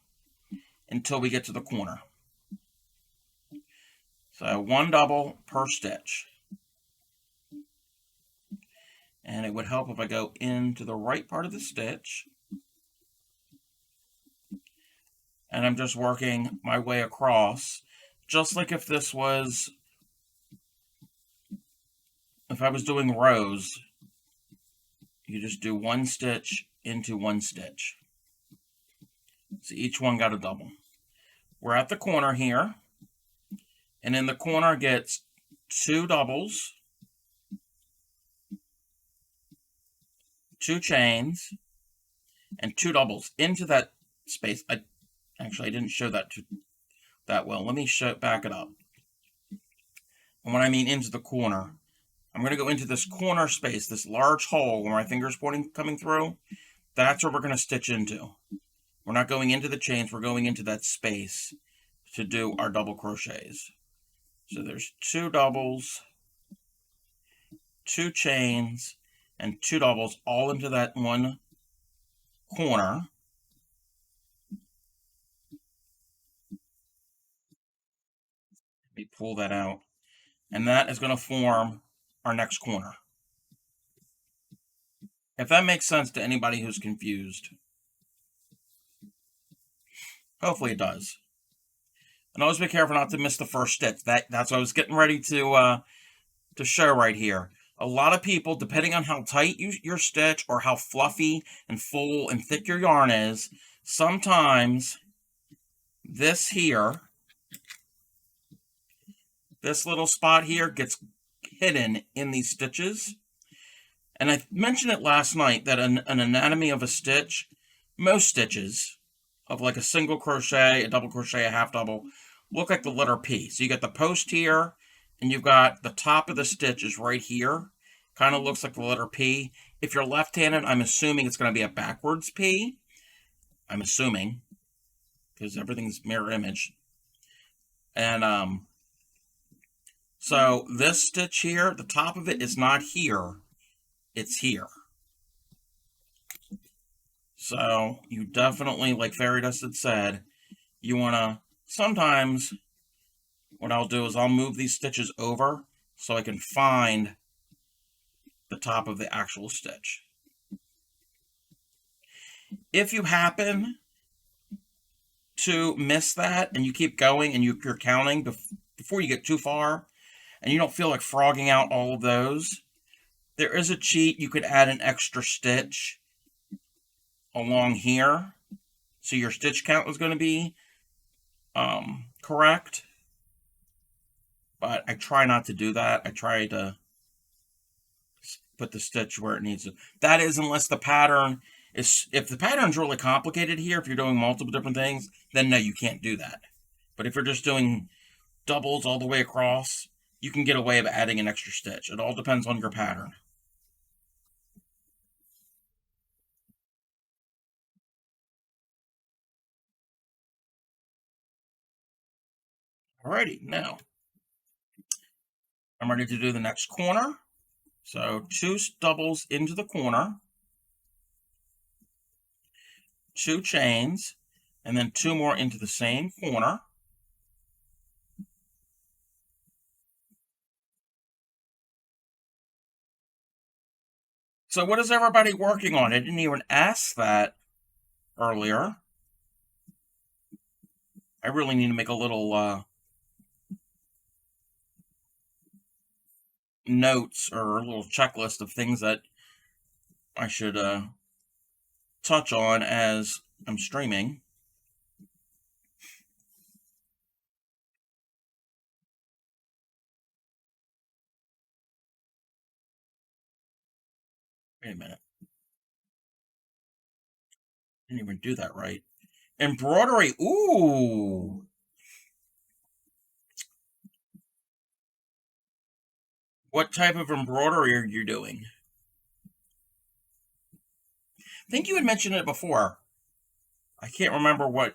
Speaker 1: until we get to the corner. So 1 double per stitch. And it would help if I go into the right part of the stitch. And I'm just working my way across, just like if I was doing rows, you just do 1 stitch into 1 stitch. So each one got a double. We're at the corner here, and in the corner gets 2 doubles, 2 chains, and 2 doubles into that space. I didn't show that that well. Let me back it up. And when I mean into the corner, I'm going to go into this corner space, this large hole where my finger's coming through. That's where we're going to stitch into. We're not going into the chains, we're going into that space to do our double crochets. So there's 2 doubles, 2 chains, and 2 doubles all into that one corner. Let me pull that out. And that is going to form our next corner. If that makes sense to anybody who's confused. Hopefully it does. And always be careful not to miss the first stitch. That's what I was getting ready to show right here. A lot of people, depending on how tight your stitch or how fluffy and full and thick your yarn is, sometimes this here, this little spot here gets hidden in these stitches. And I mentioned it last night that an anatomy of a stitch, most stitches of like a single crochet, a double crochet, a half double, look like the letter P. So you got the post here, and you've got the top of the stitch is right here. Kind of looks like the letter P. If you're left-handed, I'm assuming it's going to be a backwards P. I'm assuming, because everything's mirror image. And so this stitch here, the top of it is not here. It's here. So you definitely, like Fairy Dust had said, you want to, sometimes what I'll do is I'll move these stitches over so I can find the top of the actual stitch. If you happen to miss that and you keep going and you're counting before you get too far and you don't feel like frogging out all of those, there is a cheat. You could add an extra stitch along here, so your stitch count is going to be correct. But I try not to do that. I try to put the stitch where it needs to. That is, unless the pattern is, if the pattern's really complicated here, if you're doing multiple different things, then no, you can't do that. But if you're just doing doubles all the way across, you can get away with adding an extra stitch. It all depends on your pattern. Alrighty, now I'm ready to do the next corner. So 2 doubles into the corner, 2 chains, and then 2 more into the same corner. So what is everybody working on? I didn't even ask that earlier. I really need to make a little notes or a little checklist of things that I should touch on as I'm streaming. Wait a minute. I didn't even do that right. Embroidery. Ooh. What type of embroidery are you doing? I think you had mentioned it before. I can't remember what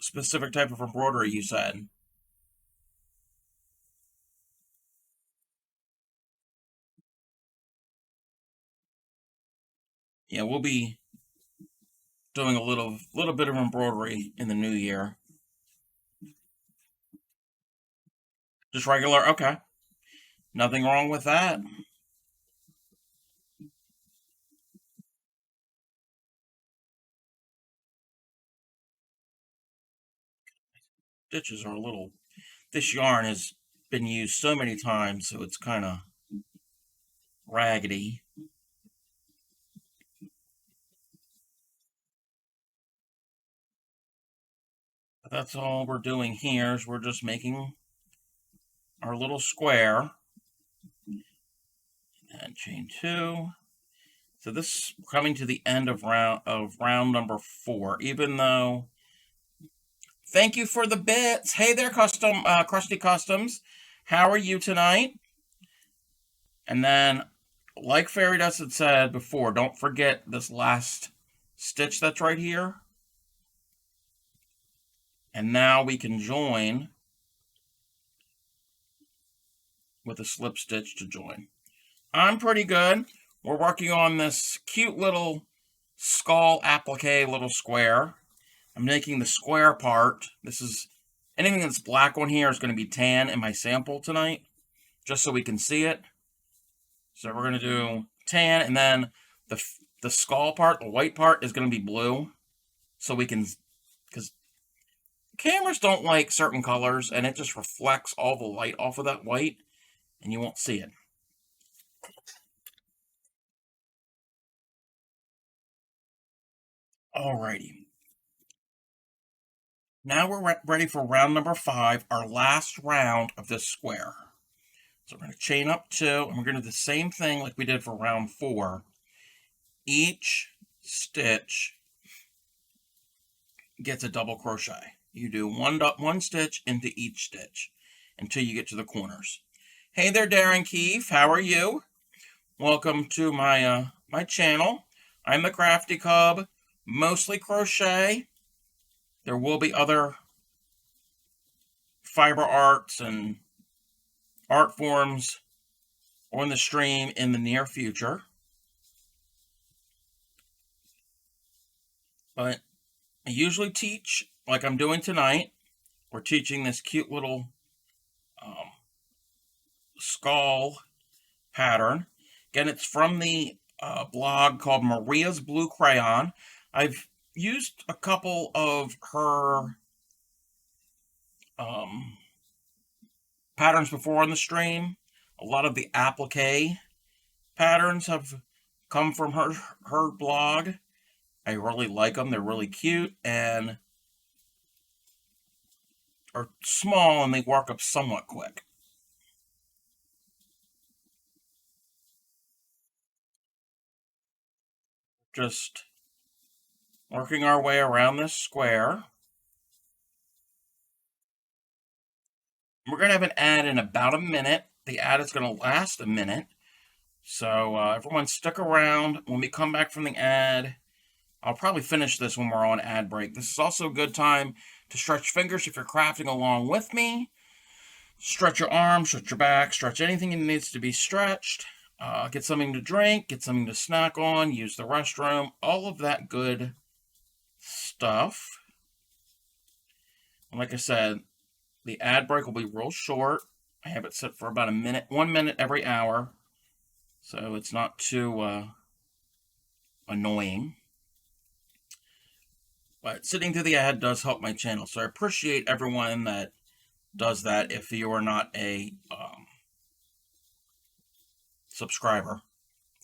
Speaker 1: specific type of embroidery you said. Yeah, we'll be doing a little bit of embroidery in the new year. Just regular, okay. Nothing wrong with that. Stitches are a little, this yarn has been used so many times, so it's kind of raggedy. But that's all we're doing here is we're just making our little square. And chain 2. So this is coming to the end of round number 4, even though, thank you for the bits. Hey there, Krusty Customs. How are you tonight? And then, like Fairy Dust had said before, don't forget this last stitch that's right here. And now we can join with a slip stitch to join. I'm pretty good. We're working on this cute little skull applique little square. I'm making the square part. This is, anything that's black on here is going to be tan in my sample tonight, just so we can see it. So we're going to do tan, and then the skull part, the white part, is going to be blue, so we can, because cameras don't like certain colors, and it just reflects all the light off of that white, and you won't see it. Alrighty. Now we're ready for round number 5, our last round of this square. So we're going to chain up 2, and we're going to do the same thing like we did for round 4. Each stitch gets a double crochet. You do one stitch into each stitch until you get to the corners. Hey there, Darren Keefe. How are you? Welcome to my my channel. I'm the Crafty Cub, mostly crochet. There will be other fiber arts and art forms on the stream in the near future. But I usually teach, like I'm doing tonight, we're teaching this cute little skull pattern. Again, it's from the blog called Maria's Blue Crayon. I've used a couple of her patterns before on the stream. A lot of the applique patterns have come from her blog. I really like them. They're really cute and are small, and they work up somewhat quick. Just working our way around this square. We're going to have an ad in about a minute. The ad is going to last a minute. So everyone stick around. When we come back from the ad, I'll probably finish this when we're on ad break. This is also a good time to stretch fingers if you're crafting along with me. Stretch your arms, stretch your back, stretch anything that needs to be stretched. Get something to drink, get something to snack on, use the restroom, all of that good stuff. And like I said, the ad break will be real short. I have it set for about a minute, 1 minute every hour, so it's not too annoying. But sitting through the ad does help my channel, so I appreciate everyone that does that if you are not a subscriber.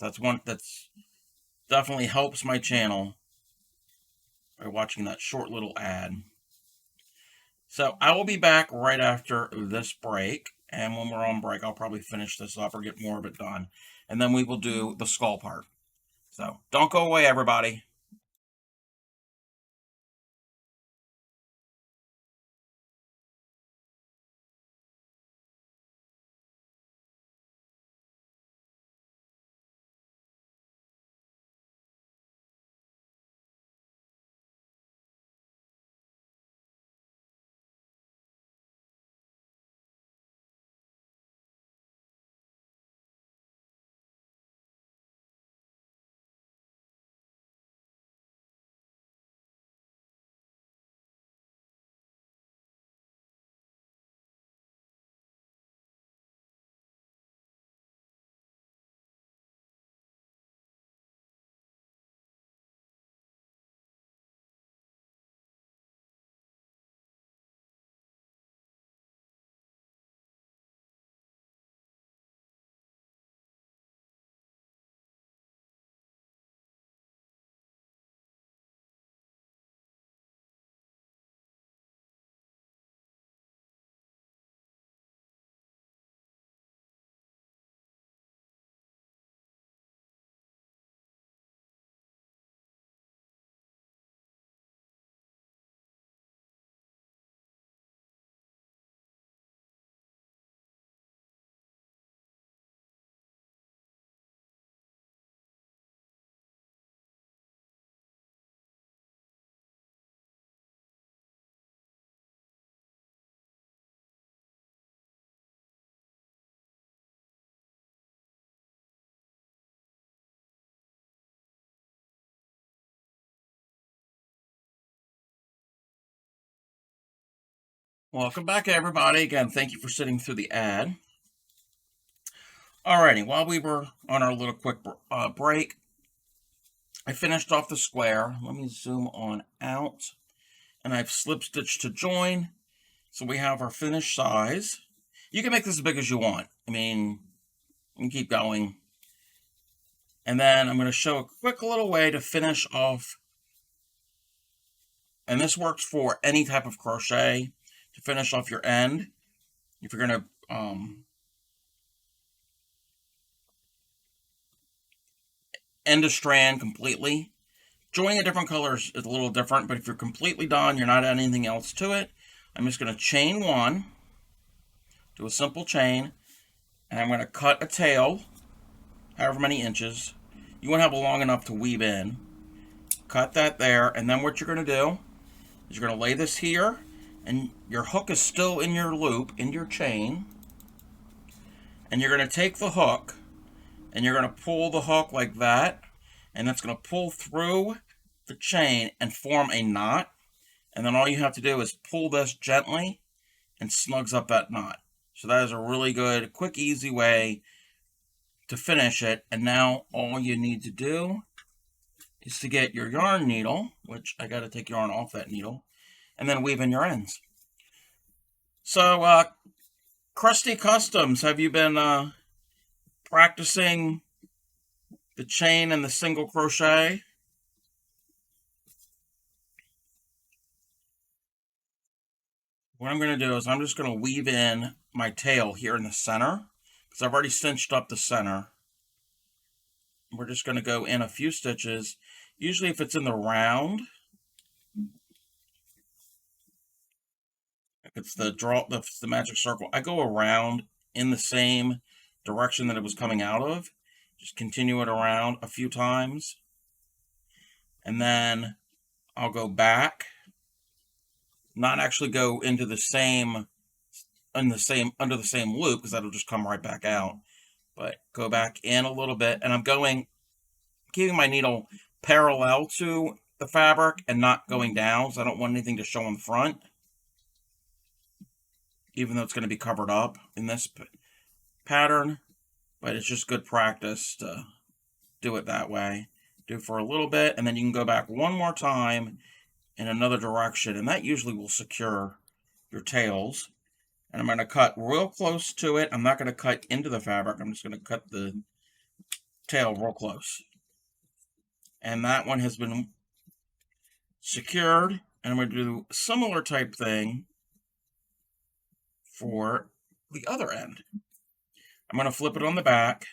Speaker 1: That's definitely helps my channel by watching that short little ad. So I will be back right after this break, and when we're on break, I'll probably finish this up or get more of it done, and then we will do the skull part. So don't go away, everybody. Welcome back, everybody. Again, thank you for sitting through the ad. Alrighty, while we were on our little quick break, I finished off the square. Let me zoom on out. And I've slip stitched to join. So we have our finished size. You can make this as big as you want. I mean, you can keep going. And then I'm going to show a quick little way to finish off. And this works for any type of crochet to finish off your end. If you're going to end a strand completely, joining a different colors is a little different, but if you're completely done, you're not adding anything else to it, I'm just going to chain one, do a simple chain, and I'm going to cut a tail, however many inches. You want to have it long enough to weave in. Cut that there, and then what you're going to do is you're going to lay this here, and your hook is still in your loop, in your chain, and you're going to take the hook, and you're going to pull the hook like that, and that's going to pull through the chain and form a knot. And then all you have to do is pull this gently and snugs up that knot. So that is a really good, quick, easy way to finish it. And now all you need to do is to get your yarn needle, which I got to take yarn off that needle, and then weave in your ends. So, Krusty Customs, have you been practicing the chain and the single crochet? What I'm going to do is I'm just going to weave in my tail here in the center, because I've already cinched up the center. We're just going to go in a few stitches. Usually if it's in the round, if it's the magic circle, I go around in the same direction that it was coming out of. Just continue it around a few times, and then I'll go back, not actually go into the same under the same loop, because that'll just come right back out, but go back in a little bit, and I'm keeping my needle parallel to the fabric and not going down, so I don't want anything to show on the front, even though it's going to be covered up in this pattern. But it's just good practice to do it that way. Do it for a little bit, and then you can go back one more time in another direction, and that usually will secure your tails. And I'm going to cut real close to it. I'm not going to cut into the fabric. I'm just going to cut the tail real close. And that one has been secured, and I'm going to do a similar type thing for the other end. I'm going to flip it on the back.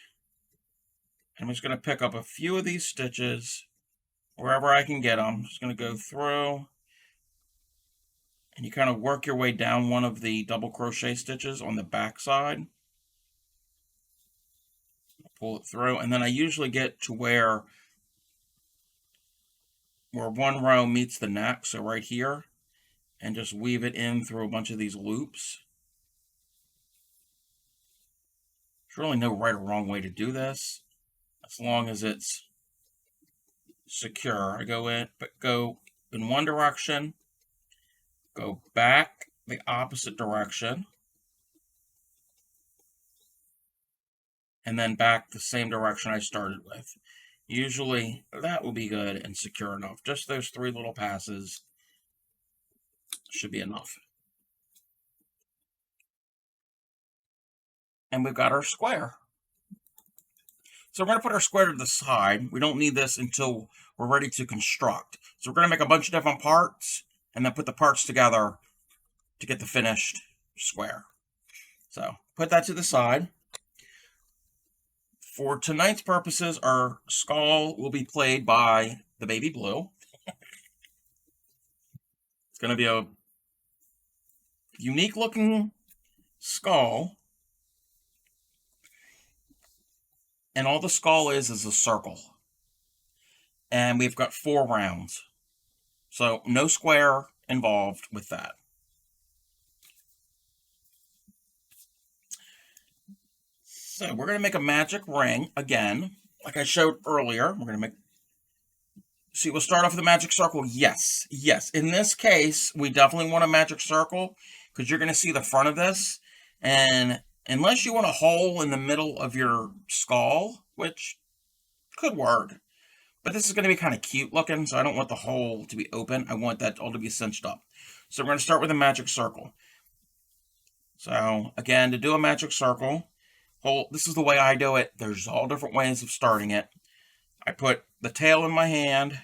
Speaker 1: I'm just going to pick up a few of these stitches wherever I can get them. I'm just going to go through, and you kind of work your way down one of the double crochet stitches on the back side. Pull it through, and then I usually get to where one row meets the neck, so right here, and just weave it in through a bunch of these loops. There's really no right or wrong way to do this, as long as it's secure. I go in one direction, go back the opposite direction, and then back the same direction I started with. Usually that will be good and secure enough. Just those 3 little passes should be enough. And we've got our square. So we're going to put our square to the side. We don't need this until we're ready to construct. So we're going to make a bunch of different parts and then put the parts together to get the finished square. So put that to the side. For tonight's purposes, our skull will be played by the baby blue. It's going to be a unique looking skull. And all the skull is a circle. And we've got 4 rounds. So no square involved with that. So we're going to make a magic ring again, like I showed earlier. We're going to see, we'll start off with a magic circle. Yes. In this case, we definitely want a magic circle, because you're going to see the front of this. And unless you want a hole in the middle of your skull, which could work, But this is going to be kind of cute looking, so I don't want the hole to be open. I want that all to be cinched up. So we're going to start with a magic circle. So again, to do a magic circle, this is the way I do it. There's all different ways of starting it. I put the tail in my hand.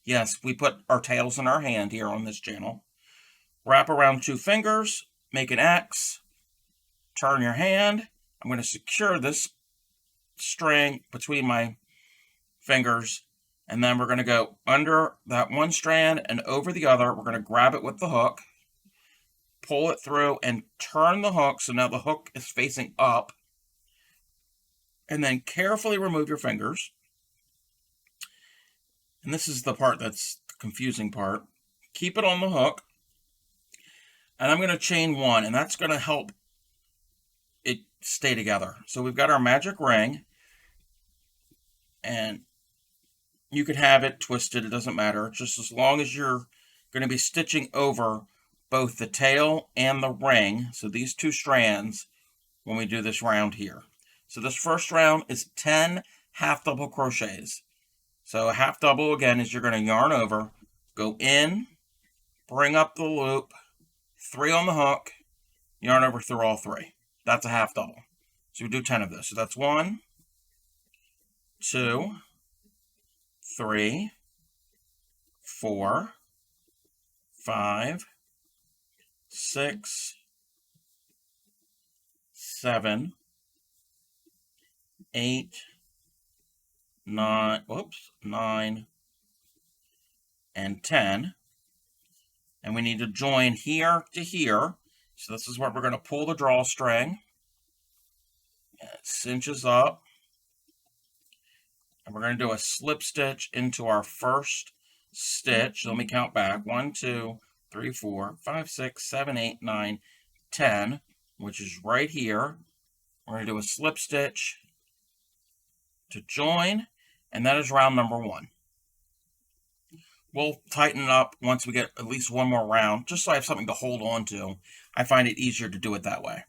Speaker 1: Yes, we put our tails in our hand here on this channel. Wrap around 2 fingers, make an X, turn your hand. I'm going to secure this string between my fingers, and then we're going to go under that one strand and over the other. We're going to grab it with the hook, pull it through, and turn the hook so now the hook is facing up, and then carefully remove your fingers. And this is the part that's the confusing part. Keep it on the hook, and I'm going to chain 1, and that's going to help it stay together. So we've got our magic ring, and you could have it twisted, it doesn't matter. Just as long as you're going to be stitching over both the tail and the ring, so these 2 strands, when we do this round here. So this first round is 10 half double crochets. So a half double, again, is you're going to yarn over, go in, bring up the loop, 3 on the hook, yarn over through all 3. That's a half double. So we do 10 of those. So that's 1, 2, 3, 4, 5, 6, 7, 8, 9, and 10. And we need to join here to here. So this is where we're going to pull the drawstring. It cinches up. And we're going to do a slip stitch into our first stitch. Let me count back. 1, 2, 3, 4, 5, 6, 7, 8, 9, 10, which is right here. We're going to do a slip stitch to join, and that is round number 1. We'll tighten it up once we get at least one more round, just so I have something to hold on to. I find it easier to do it that way.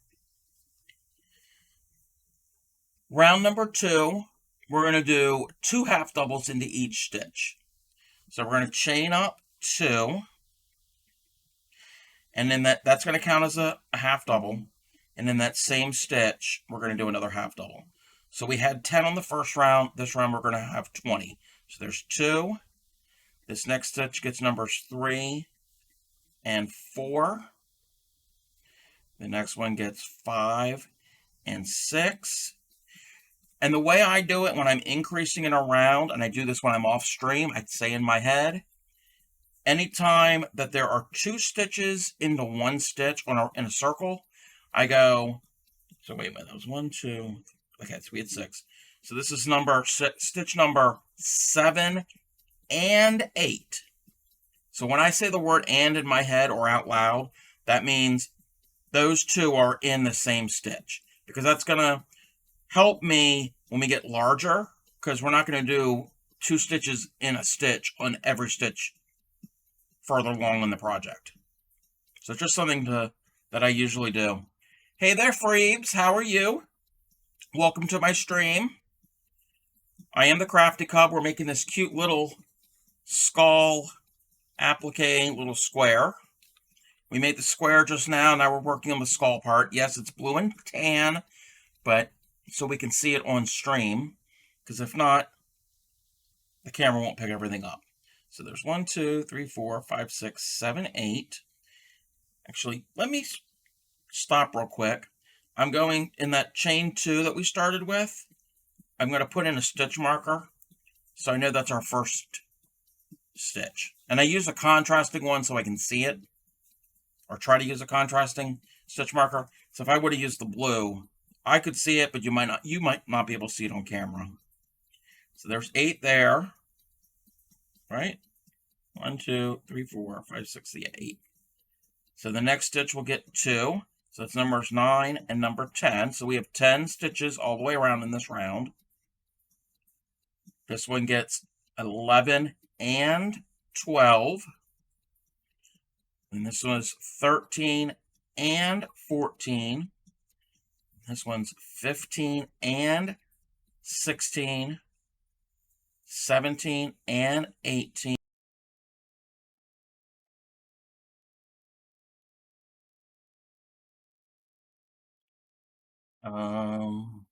Speaker 1: Round number 2, we're going to do 2 half doubles into each stitch. So we're going to chain up 2, and then that's going to count as a half double. And in that same stitch, we're going to do another half double. So we had 10 on the first round. This round we're going to have 20. So there's 2. This next stitch gets numbers 3 and 4. The next one gets 5 and 6. And the way I do it when I'm increasing it around, and I do this when I'm off stream, I'd say in my head, anytime that there are 2 stitches into 1 stitch in a circle, I go, so wait a minute, that was 1, 2, okay, so we had 6. So this is stitch number 7 and 8. So when I say the word "and" in my head or out loud, that means those 2 are in the same stitch, because that's going to help me when we get larger, because we're not going to do 2 stitches in a stitch on every stitch further along in the project. So just something that I usually do. Hey there, Freebs, how are you? Welcome to my stream. I am the Crafty Cub. We're making this cute little skull applique little square. We made the square just now. Now we're working on the skull part. Yes, it's blue and tan, but so we can see it on stream, because if not, the camera won't pick everything up. So there's 1, 2, 3, 4, 5, 6, 7, 8. Actually, let me stop real quick. I'm going in that chain 2 that we started with. I'm going to put in a stitch marker, so I know that's our first stitch. And I use a contrasting one so I can see it, or try to use a contrasting stitch marker. So if I would have used the blue, I could see it, but you might not be able to see it on camera. So there's 8 there, right? 1, 2, 3, 4, 5, 6, 8. So the next stitch will get 2. So it's numbers 9 and number 10. So we have 10 stitches all the way around in this round. This one gets 11 and 12. And this one is 13 and 14. This one's 15 and 16. 17 and 18. Um,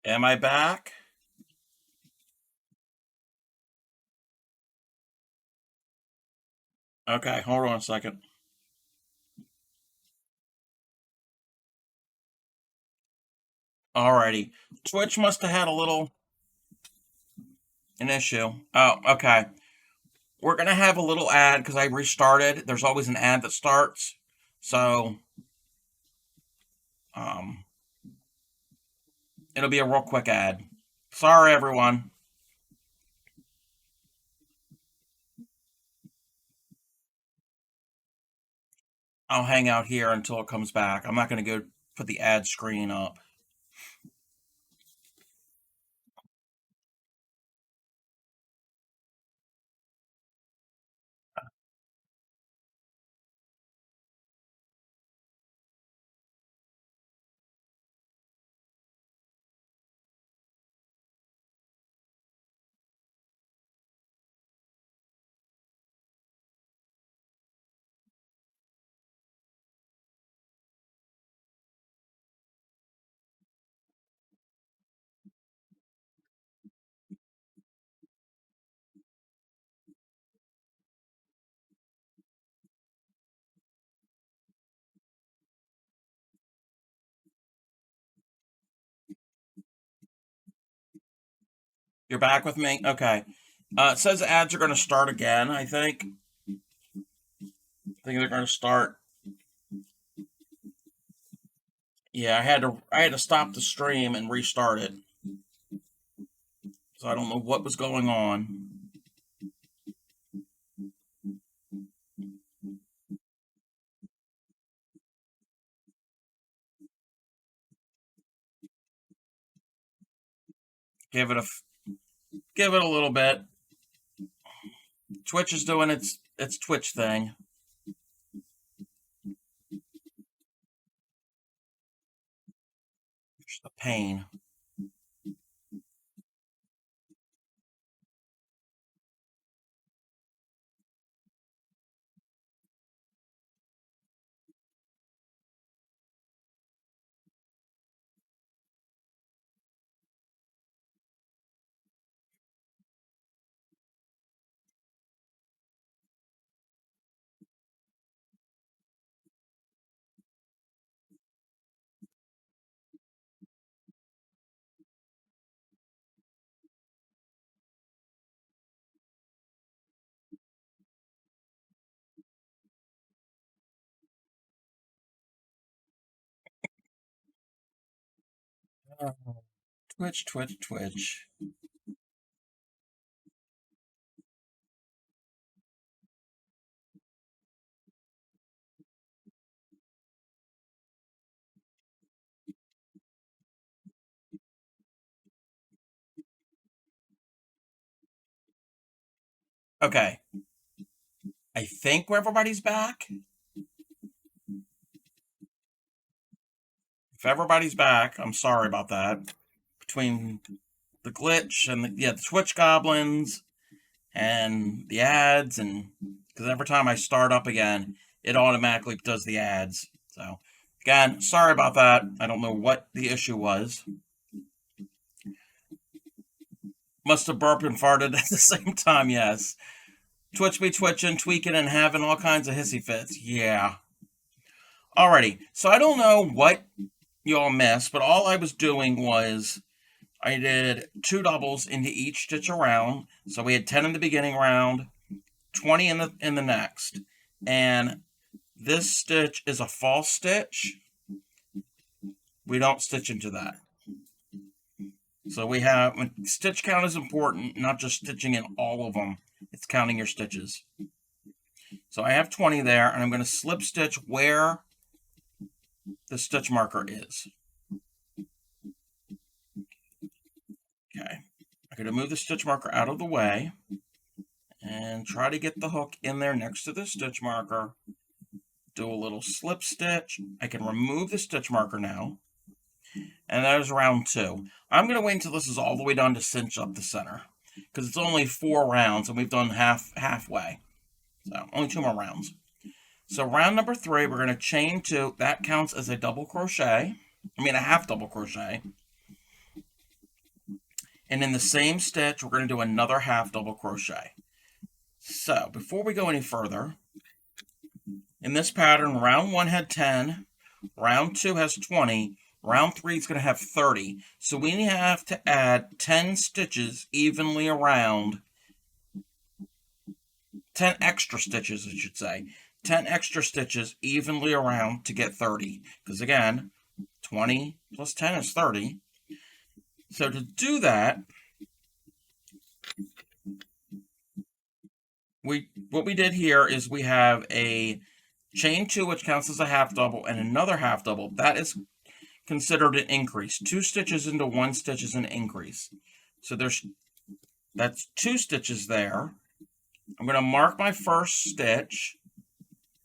Speaker 1: am I back? Okay, hold on a second. Alrighty. Twitch must have had a little an issue. Oh, okay. We're gonna have a little ad because I restarted. There's always an ad that starts. So um it'll be a real quick ad. Sorry everyone. I'll hang out here until it comes back. I'm not gonna go put the ad screen up. You're back with me? Okay. It says ads are gonna start again, I think. I think they're gonna start. Yeah, I had to stop the stream and restart it. So I don't know what was going on. Give it a give it a little bit. Twitch is doing its Twitch thing. It's a pain. Twitch, Twitch, Twitch. Okay. I think everybody's back. If everybody's back, I'm sorry about that. Between the glitch and the Twitch goblins and the ads, and because every time I start up again, it automatically does the ads. So again, sorry about that. I don't know what the issue was. Must have burped and farted at the same time. Yes. Twitch be twitching, tweaking, and having all kinds of hissy fits. Yeah. Alrighty. So I don't know what y'all missed, but all I was doing was I did 2 doubles into each stitch around. So we had 10 in the beginning round, 20 in the next. And this stitch is a false stitch. We don't stitch into that. So we have stitch count is important, not just stitching in all of them. It's counting your stitches. So I have 20 there, and I'm going to slip stitch where the stitch marker is. Okay. I'm going to move the stitch marker out of the way and try to get the hook in there next to the stitch marker. do a little slip stitch. I can remove the stitch marker now. And that is round 2. I'm going to wait until this is all the way done to cinch up the center, because it's only 4 rounds and we've done halfway. So only 2 more rounds. So round number 3, we're going to chain 2. That counts as a double crochet. I mean a half double crochet. And in the same stitch, we're going to do another half double crochet. So before we go any further, in this pattern, round 1 had 10, round 2 has 20, round 3 is going to have 30. So we have to add 10 stitches evenly around, 10 extra stitches, I should say. 10 extra stitches evenly around to get 30. Because again, 20 plus 10 is 30. So to do that, what we did here is we have a chain 2, which counts as a half double, and another half double. That is considered an increase. 2 stitches into 1 stitch is an increase. So that's 2 stitches there. I'm going to mark my first stitch.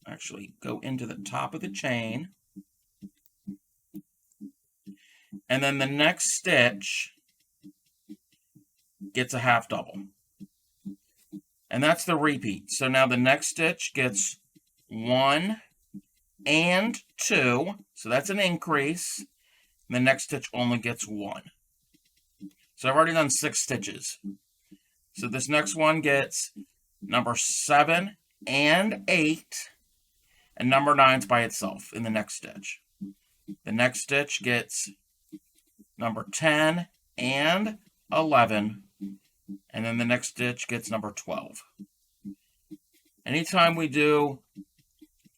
Speaker 1: Actually, go into the top of the chain. And then the next stitch gets a half double. And that's the repeat. So now the next stitch gets 1 and 2. So that's an increase. And the next stitch only gets 1. So I've already done 6 stitches. So this next one gets number 7 and 8. And number 9's by itself in the next stitch. The next stitch gets number 10 and 11. And then the next stitch gets number 12. Anytime we do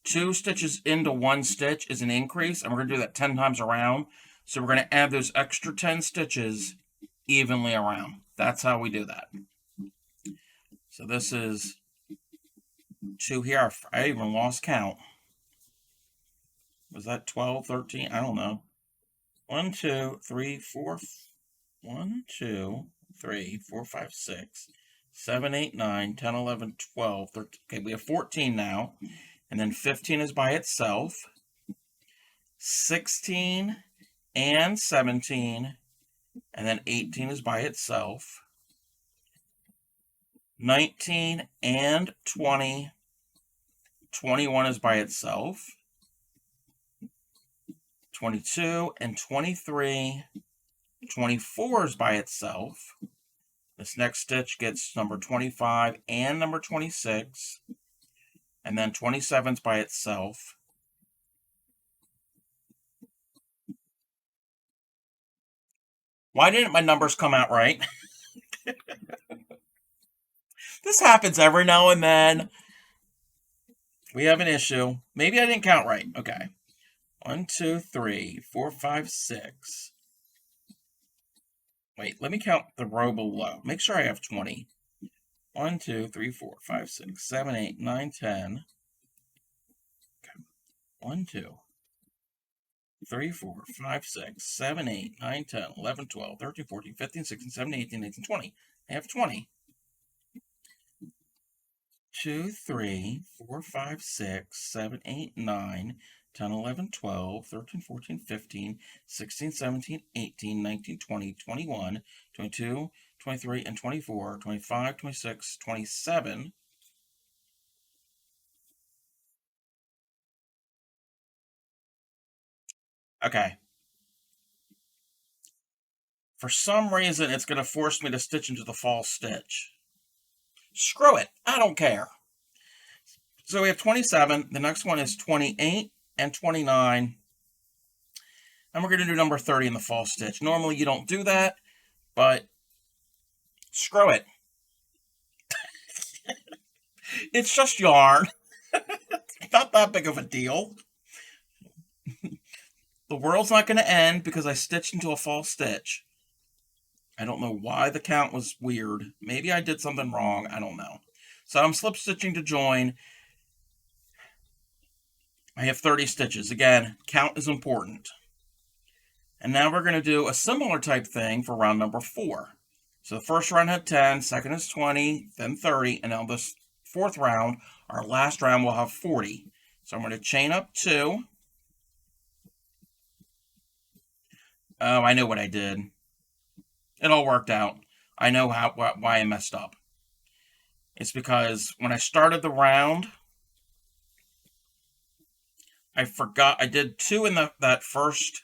Speaker 1: 2 stitches into 1 stitch is an increase, and we're going to do that 10 times around. So we're going to add those extra 10 stitches evenly around. That's how we do that. So this is 2 here. I even lost count. Was that 12, 13? I don't know. 1, 2, 3, 4. 1, 2, 3, 4, 5, 6, 7, 8, 9, 10, 11, 12, 13. Okay, we have 14 now. And then 15 is by itself. 16 and 17. And then 18 is by itself. 19 and 20. 21 is by itself. 22 and 23. 24 is by itself. This next stitch gets number 25 and number 26. And then 27 is by itself. Why didn't my numbers come out right? This happens every now and then. We have an issue. Maybe I didn't count right. Okay. 1, 2, 3, 4, 5, 6. Wait, let me count the row below. Make sure I have 20. 1, 2, 3, 4, 5, 6, 7, 8, 9, 10. Okay. 1, 2, 3, 4, 5, 6, 7, 8, 9, 10, 11, 12, 13, 14, 15, 16, 17, 18, 19, 20. I have 20. 2, 3, 4, 5, 6, 7, 8, 9, 10, 11, 12, 13, 14, 15, 16, 17, 18, 19, 20, 21, 22, 23, and 24, 25, 26, 27. Okay. For some reason, it's going to force me to stitch into the false stitch. Screw it. I don't care. So we have 27. The next one is 28 and 29. And we're going to do number 30 in the false stitch. Normally you don't do that, but screw it. It's just yarn. It's not that big of a deal. The world's not going to end because I stitched into a false stitch. I don't know why the count was weird. Maybe I did something wrong. I don't know. So I'm slip stitching to join. I have 30 stitches. Again, count is important. And now we're going to do a similar type thing for round number 4. So the first round had 10, second is 20, then 30, and now this fourth round, our last round, will have 40. So I'm going to chain up 2. Oh, I know what I did. It all worked out. I know why I messed up. It's because when I started the round, I forgot I did 2 in that first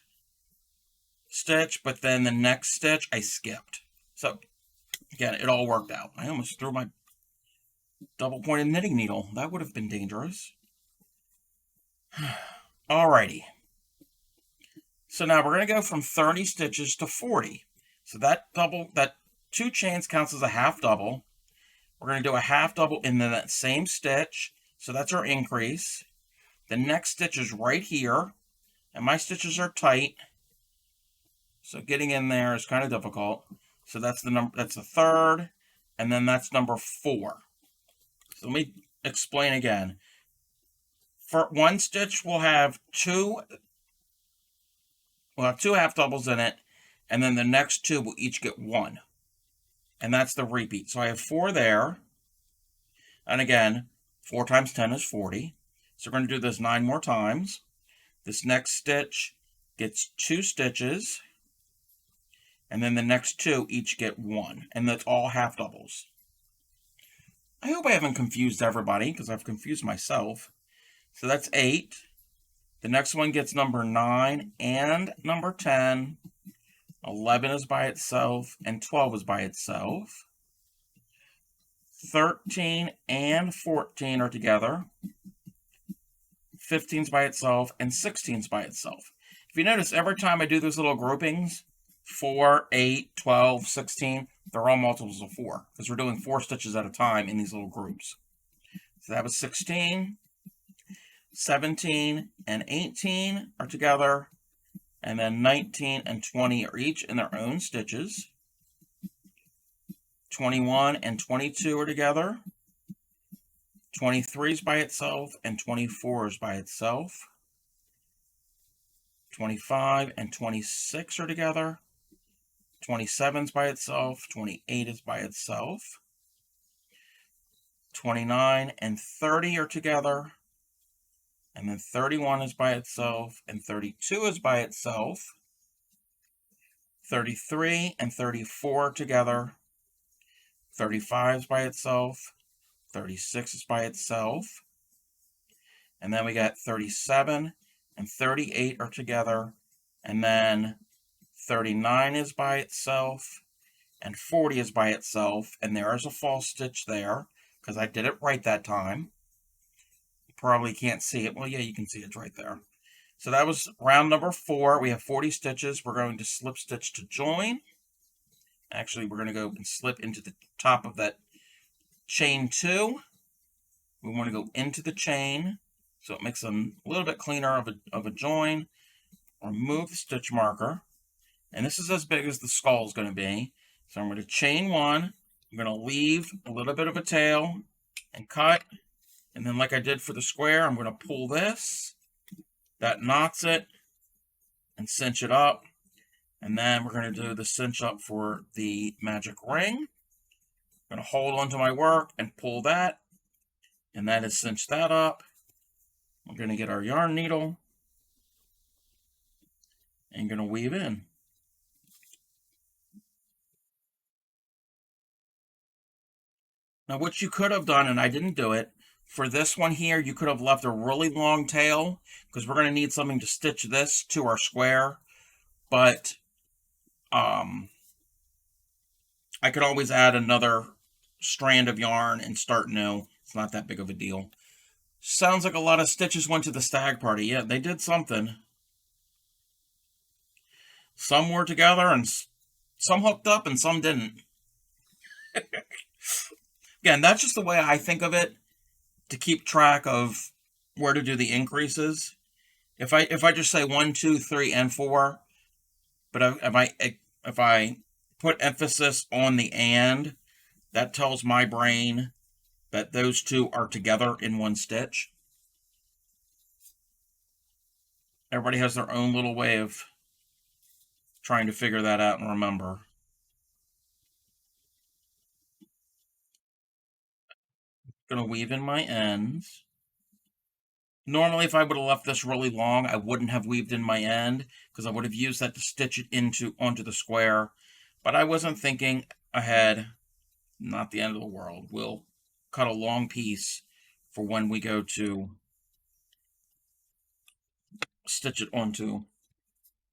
Speaker 1: stitch, but then the next stitch I skipped. So again, it all worked out. I almost threw my double-pointed knitting needle. That would have been dangerous. Alrighty. So now we're going to go from 30 stitches to 40. So that 2 chains counts as a half double. We're going to do a half double in that same stitch. So that's our increase. The next stitch is right here. And my stitches are tight. So getting in there is kind of difficult. So that's the third. And then that's number 4. So let me explain again. For one stitch, we'll have 2 half doubles in it, and then the next 2 will each get 1. And that's the repeat. So I have 4 there. And again, 4 times 10 is 40. So we're going to do this 9 more times. This next stitch gets 2 stitches, and then the next 2 each get 1. And that's all half doubles. I hope I haven't confused everybody, because I've confused myself. So that's 8. The next one gets number 9 and number 10. 11 is by itself, and 12 is by itself. 13 and 14 are together. 15 is by itself, and 16 is by itself. If you notice, every time I do those little groupings, 4, 8, 12, 16, they're all multiples of 4, because we're doing 4 stitches at a time in these little groups. So that was 16. 17 and 18 are together, and then 19 and 20 are each in their own stitches. 21 and 22 are together. 23 is by itself, and 24 is by itself. 25 and 26 are together. 27 is by itself. 28 is by itself. 29 and 30 are together. And then 31 is by itself, and 32 is by itself. 33 and 34 together. 35 is by itself. 36 is by itself. And then we got 37 and 38 are together. And then 39 is by itself. And 40 is by itself. And there is a false stitch there, because I did it right that time. Probably can't see it. Well, yeah, you can see it's right there. So that was round number 4. We have 40 stitches. We're going to slip stitch to join. Actually, we're going to go and slip into the top of that chain 2. We want to go into the chain, so it makes a little bit cleaner of a join. Remove the stitch marker. And this is as big as the skull is going to be. So I'm going to chain 1. I'm going to leave a little bit of a tail and cut. And then like I did for the square, I'm going to pull this. That knots it and cinch it up. And then we're going to do the cinch up for the magic ring. I'm going to hold onto my work and pull that. And that has cinched that up. We're going to get our yarn needle and going to weave in. Now what you could have done, and I didn't do it, for this one here, you could have left a really long tail, because we're going to need something to stitch this to our square. But I could always add another strand of yarn and start new. It's not that big of a deal. Sounds like a lot of stitches went to the stag party. Yeah, they did something. Some were together, and some hooked up, and some didn't. Again, that's just the way I think of it, to keep track of where to do the increases. If I just say 1, 2, 3, and 4, but if I put emphasis on the and, that tells my brain that those 2 are together in one stitch. Everybody has their own little way of trying to figure that out and remember. Going to weave in my ends. Normally, if I would have left this really long, I wouldn't have weaved in my end because I would have used that to stitch it onto the square. But I wasn't thinking ahead. Not the end of the world. We'll cut a long piece for when we go to stitch it onto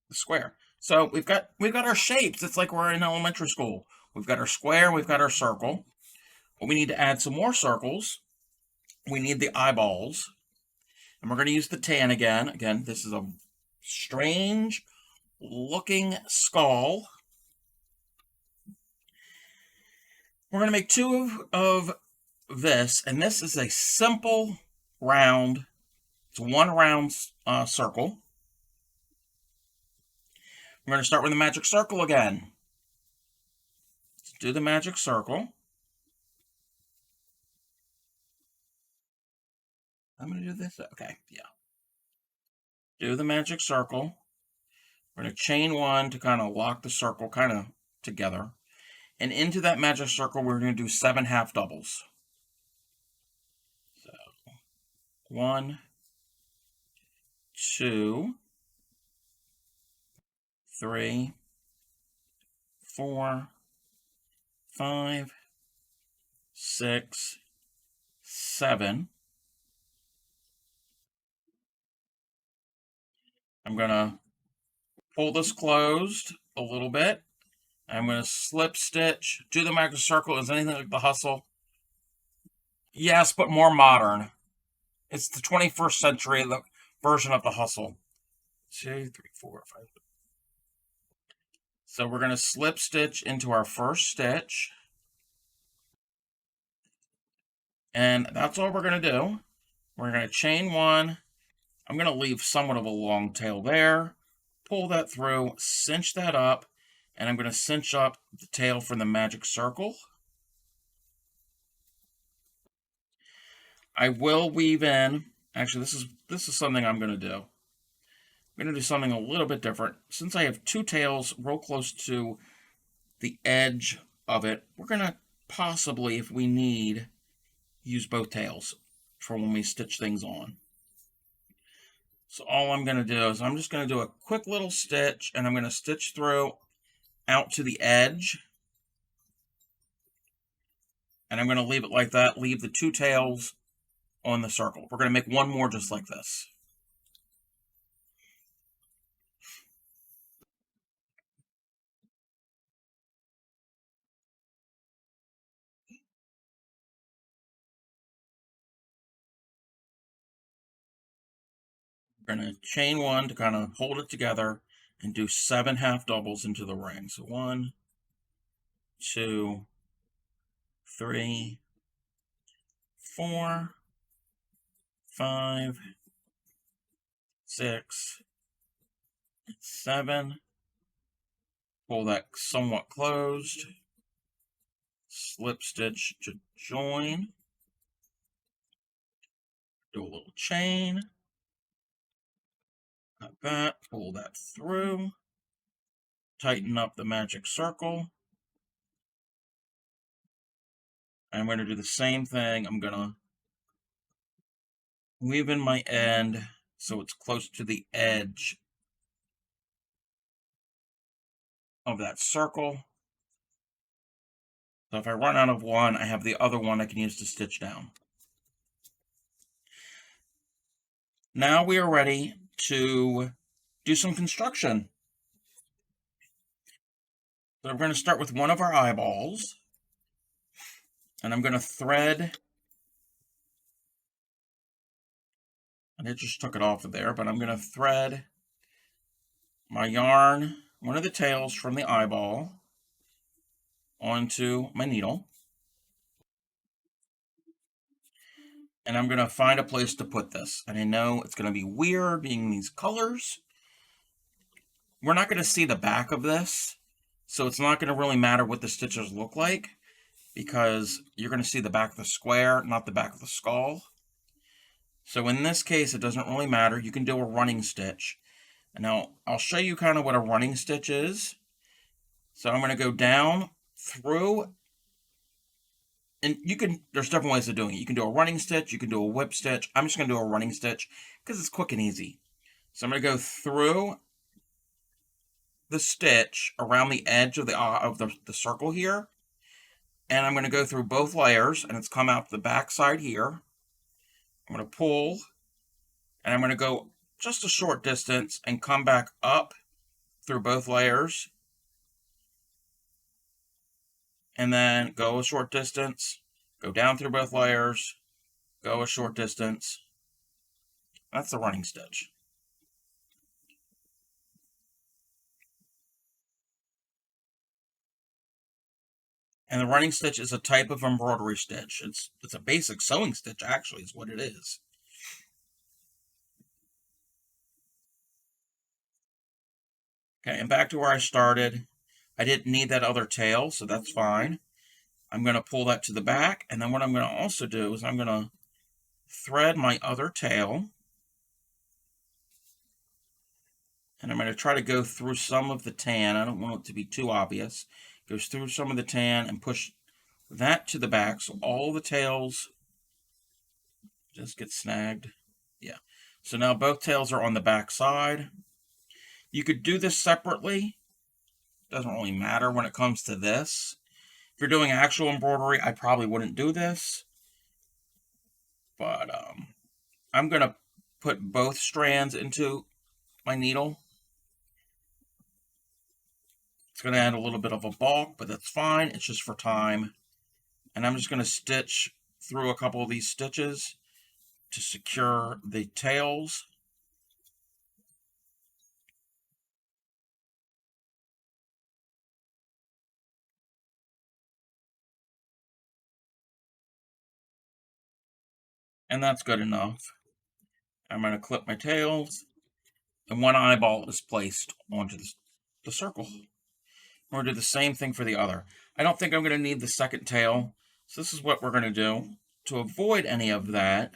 Speaker 1: the square. So we've got our shapes. It's like we're in elementary school. We've got our square, we've got our circle. But we need to add some more circles. We need the eyeballs. And we're going to use the tan again. Again, this is a strange looking skull. We're going to make two of this, and this is a simple round. It's one round circle. We're going to start with the magic circle again. Let's do the magic circle. I'm going to do this. Okay, yeah. Do the magic circle. We're going to chain one to kind of lock the circle kind of together. And into that magic circle, we're going to do 7 half doubles. So 1, 2, 3, 4, 5, 6, 7. I'm going to pull this closed a little bit. I'm going to slip stitch, do the magic circle. Is anything like the hustle? Yes, but more modern. It's the 21st century version of the hustle. 2, 3, 4, 5. So we're going to slip stitch into our first stitch. And that's all we're going to do. We're going to chain one. I'm going to leave somewhat of a long tail there. Pull that through, cinch that up, and I'm going to cinch up the tail for the magic circle. I will weave in, actually this is something I'm going to do. I'm going to do something a little bit different. Since I have two tails real close to the edge of it, we're going to possibly, if we need, use both tails for when we stitch things on. So all I'm going to do is I'm just going to do a quick little stitch, and I'm going to stitch through out to the edge. And I'm going to leave it like that, leave the two tails on the circle. We're going to make one more just like this. We're going to chain one to kind of hold it together and do 7 half doubles into the ring. So 1, 2, 3, 4, 5, 6, 7. Pull that somewhat closed. Slip stitch to join. Do a little chain. Like that. Pull that through. Tighten up the magic circle. I'm going to do the same thing. I'm going to weave in my end so it's close to the edge of that circle. So if I run out of one, I have the other one I can use to stitch down. Now we are ready to do some construction. So we're going to start with one of our eyeballs. And I'm going to thread, and it just took it off of there, but I'm going to thread my yarn, one of the tails from the eyeball, onto my needle. And I'm going to find a place to put this. And I know it's going to be weird being these colors. We're not going to see the back of this, so it's not going to really matter what the stitches look like, because you're going to see the back of the square, not the back of the skull. So in this case, it doesn't really matter. You can do a running stitch. And now I'll show you kind of what a running stitch is. So I'm going to go down through and there's different ways of doing it. You can do a running stitch, you can do a whip stitch. I'm just going to do a running stitch because it's quick and easy. So I'm going to go through the stitch around the edge of the circle here, and I'm going to go through both layers, and it's come out the back side here. I'm going to pull, and I'm going to go just a short distance and come back up through both layers, and then go a short distance, go down through both layers, go a short distance. That's the running stitch. And the running stitch is a type of embroidery stitch. It's a basic sewing stitch, actually, is what it is. Okay, and back to where I started. I didn't need that other tail, so that's fine. I'm going to pull that to the back, and then what I'm going to also do is I'm going to thread my other tail, and I'm going to try to go through some of the tan. I don't want it to be too obvious. Goes through some of the tan and push that to the back, so all the tails just get snagged. Yeah. So now both tails are on the back side. You could do this separately. Doesn't really matter when it comes to this. If you're doing actual embroidery, I probably wouldn't do this. But I'm going to put both strands into my needle. It's going to add a little bit of a bulk, but that's fine. It's just for time. And I'm just going to stitch through a couple of these stitches to secure the tails. And that's good enough. I'm going to clip my tails, and one eyeball is placed onto the circle. We're going to do the same thing for the other. I don't think I'm going to need the second tail, so this is what we're going to do. To avoid any of that,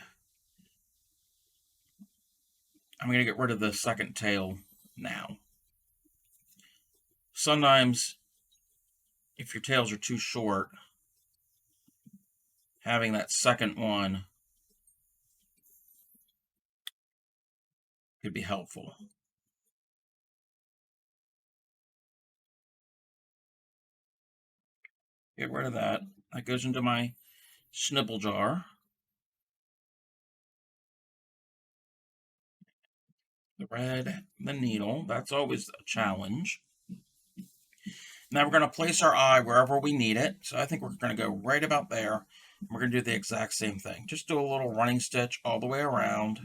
Speaker 1: I'm going to get rid of the second tail now. Sometimes, if your tails are too short, having that second one could be helpful. Get rid of that. That goes into my snibble jar. Thread the needle. That's always a challenge. Now we're going to place our eye wherever we need it. So I think we're going to go right about there. We're going to do the exact same thing. Just do a little running stitch all the way around.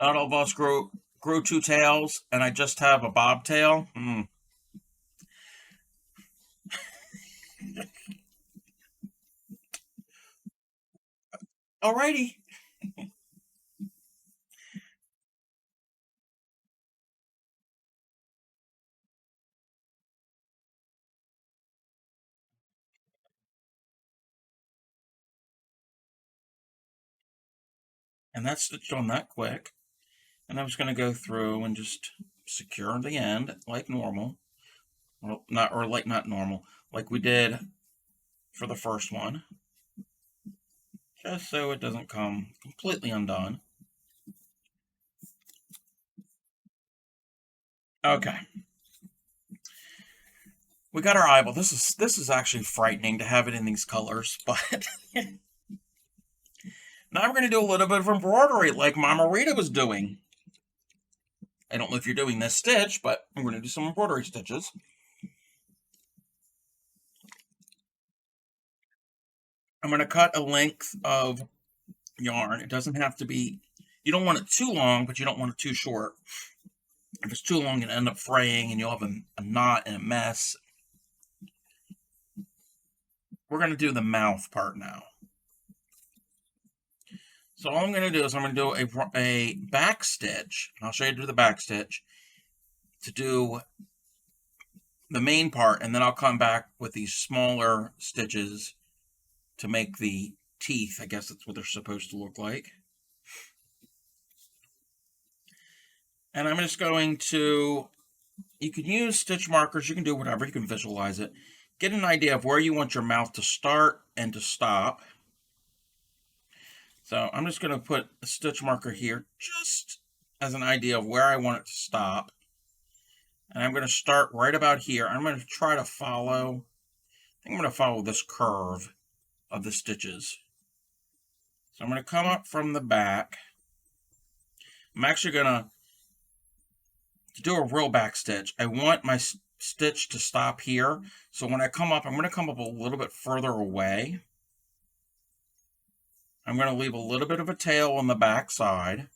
Speaker 1: Not all of us grew two tails, and I just have a bobtail. Alrighty. And that's stitched on that quick. And I'm just going to go through and just secure the end like normal. Well, not normal, like we did for the first one. Just so it doesn't come completely undone. Okay. We got our eyeball. This is actually frightening to have it in these colors, but now we're going to do a little bit of embroidery like Mama Rita was doing. I don't know if you're doing this stitch, but I'm going to do some embroidery stitches. I'm going to cut a length of yarn. It doesn't have to be, you don't want it too long, but you don't want it too short. If it's too long, it'll end up fraying and you'll have a knot and a mess. We're going to do the mouth part now. So all I'm going to do is I'm going to do a back stitch. I'll show you to do the back stitch to do the main part, and then I'll come back with these smaller stitches to make the teeth. I guess that's what they're supposed to look like. And I'm just going to, you can use stitch markers, you can do whatever, you can visualize it. Get an idea of where you want your mouth to start and to stop. So I'm just going to put a stitch marker here just as an idea of where I want it to stop. And I'm going to start right about here. I'm going to try to follow, I think I'm going to follow this curve of the stitches. So I'm going to come up from the back. I'm actually going to do a real back stitch. I want my stitch to stop here. So when I come up, I'm going to come up a little bit further away. I'm going to leave a little bit of a tail on the back side.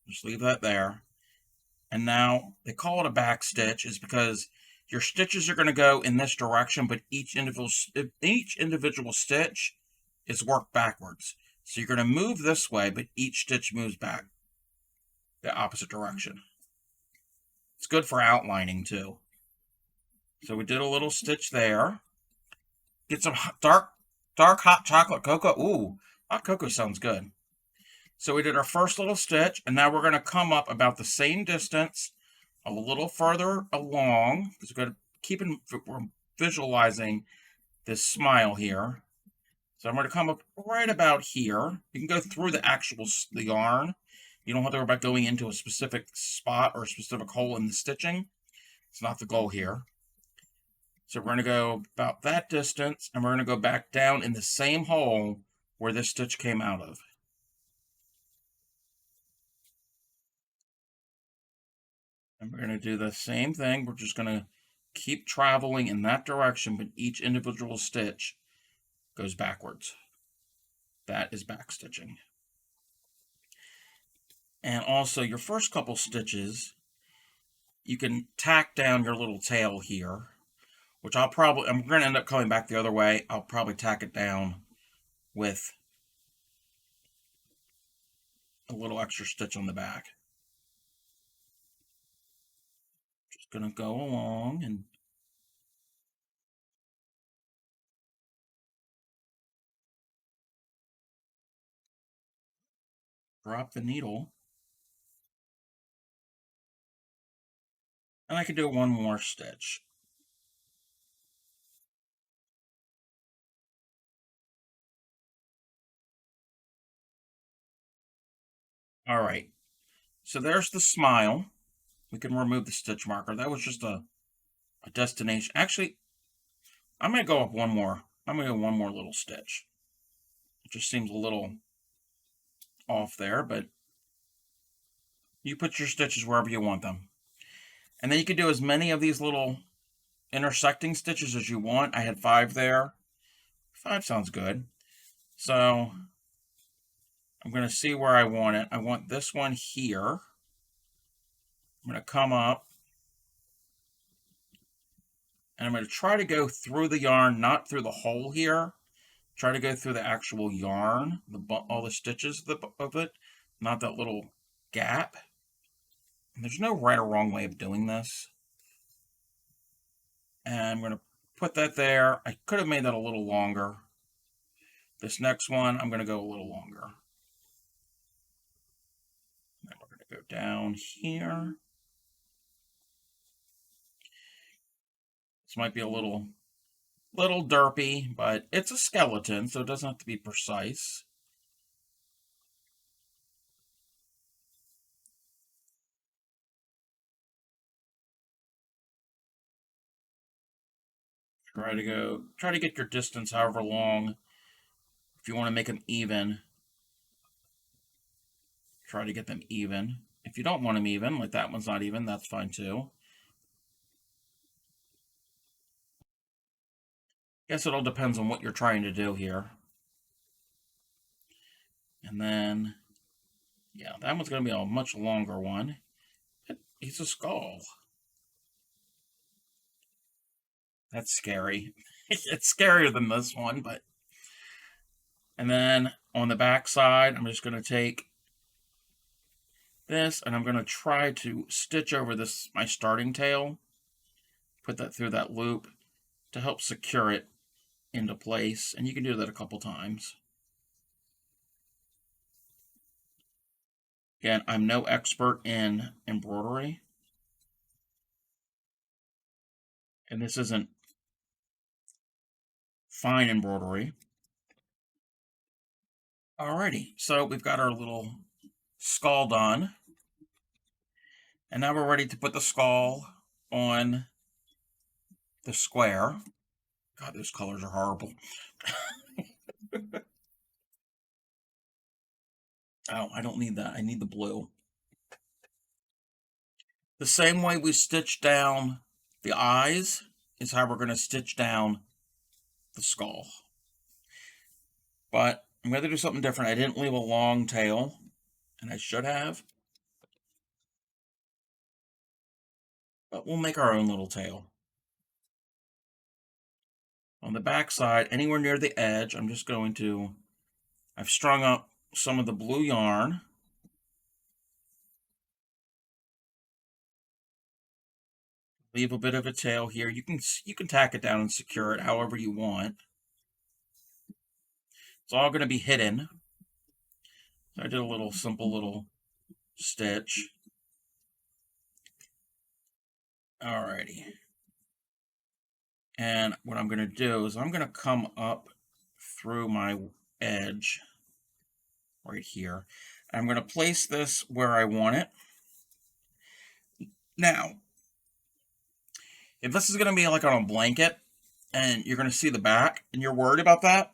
Speaker 1: Just leave that there. And now they call it a back stitch is because your stitches are going to go in this direction, but each individual stitch is worked backwards. So you're going to move this way, but each stitch moves back the opposite direction. It's good for outlining too. So we did a little stitch there. Get some dark hot chocolate cocoa. Ooh, hot cocoa sounds good. So we did our first little stitch, and now we're going to come up about the same distance, a little further along, because we're going to keep visualizing this smile here. So I'm going to come up right about here. You can go through the yarn. You don't have to worry about going into a specific spot or a specific hole in the stitching. It's not the goal here. So we're going to go about that distance, and we're going to go back down in the same hole where this stitch came out of. And we're going to do the same thing. We're just going to keep traveling in that direction, but each individual stitch goes backwards. That is back stitching. And also your first couple stitches, you can tack down your little tail here, which I'm going to end up coming back the other way. I'll probably tack it down with a little extra stitch on the back. Just going to go along and drop the needle. And I can do one more stitch. All right, so there's the smile. We can remove the stitch marker. That was just a destination. Actually, I'm going to go up one more. I'm going to go one more little stitch. It just seems a little off there, but you put your stitches wherever you want them. And then you can do as many of these little intersecting stitches as you want. I had 5 there. 5 sounds good. So I'm going to see where I want it. I want this one here. I'm going to come up. And I'm going to try to go through the yarn, not through the hole here. Try to go through the actual yarn, all the stitches of it, not that little gap. And there's no right or wrong way of doing this. And I'm going to put that there. I could have made that a little longer. This next one, I'm going to go a little longer. Then we're going to go down here. This might be a little derpy, but it's a skeleton, so it doesn't have to be precise. Try to get your distance however long. If you want to make them even, try to get them even. If you don't want them even, like that one's not even, that's fine too. Guess it all depends on what you're trying to do here. And then, yeah, that one's going to be a much longer one. He's a skull. That's scary. It's scarier than this one, but... And then on the back side, I'm just going to take this, and I'm going to try to stitch over this, my starting tail. Put that through that loop to help secure it into place. And you can do that a couple times. Again, I'm no expert in embroidery, and this isn't fine embroidery. Alrighty, so we've got our little skull done, and now we're ready to put the skull on the square. God, those colors are horrible. Oh, I don't need that. I need the blue. The same way we stitch down the eyes is how we're going to stitch down the skull. But I'm going to do something different. I didn't leave a long tail, and I should have. But we'll make our own little tail. On the back side, anywhere near the edge, I'm just going to, I've strung up some of the blue yarn. Leave a bit of a tail here. You can tack it down and secure it however you want. It's all going to be hidden. So I did a little simple little stitch. Alrighty. And what I'm going to do is I'm going to come up through my edge right here. I'm going to place this where I want it. Now, if this is going to be like on a blanket and you're going to see the back and you're worried about that,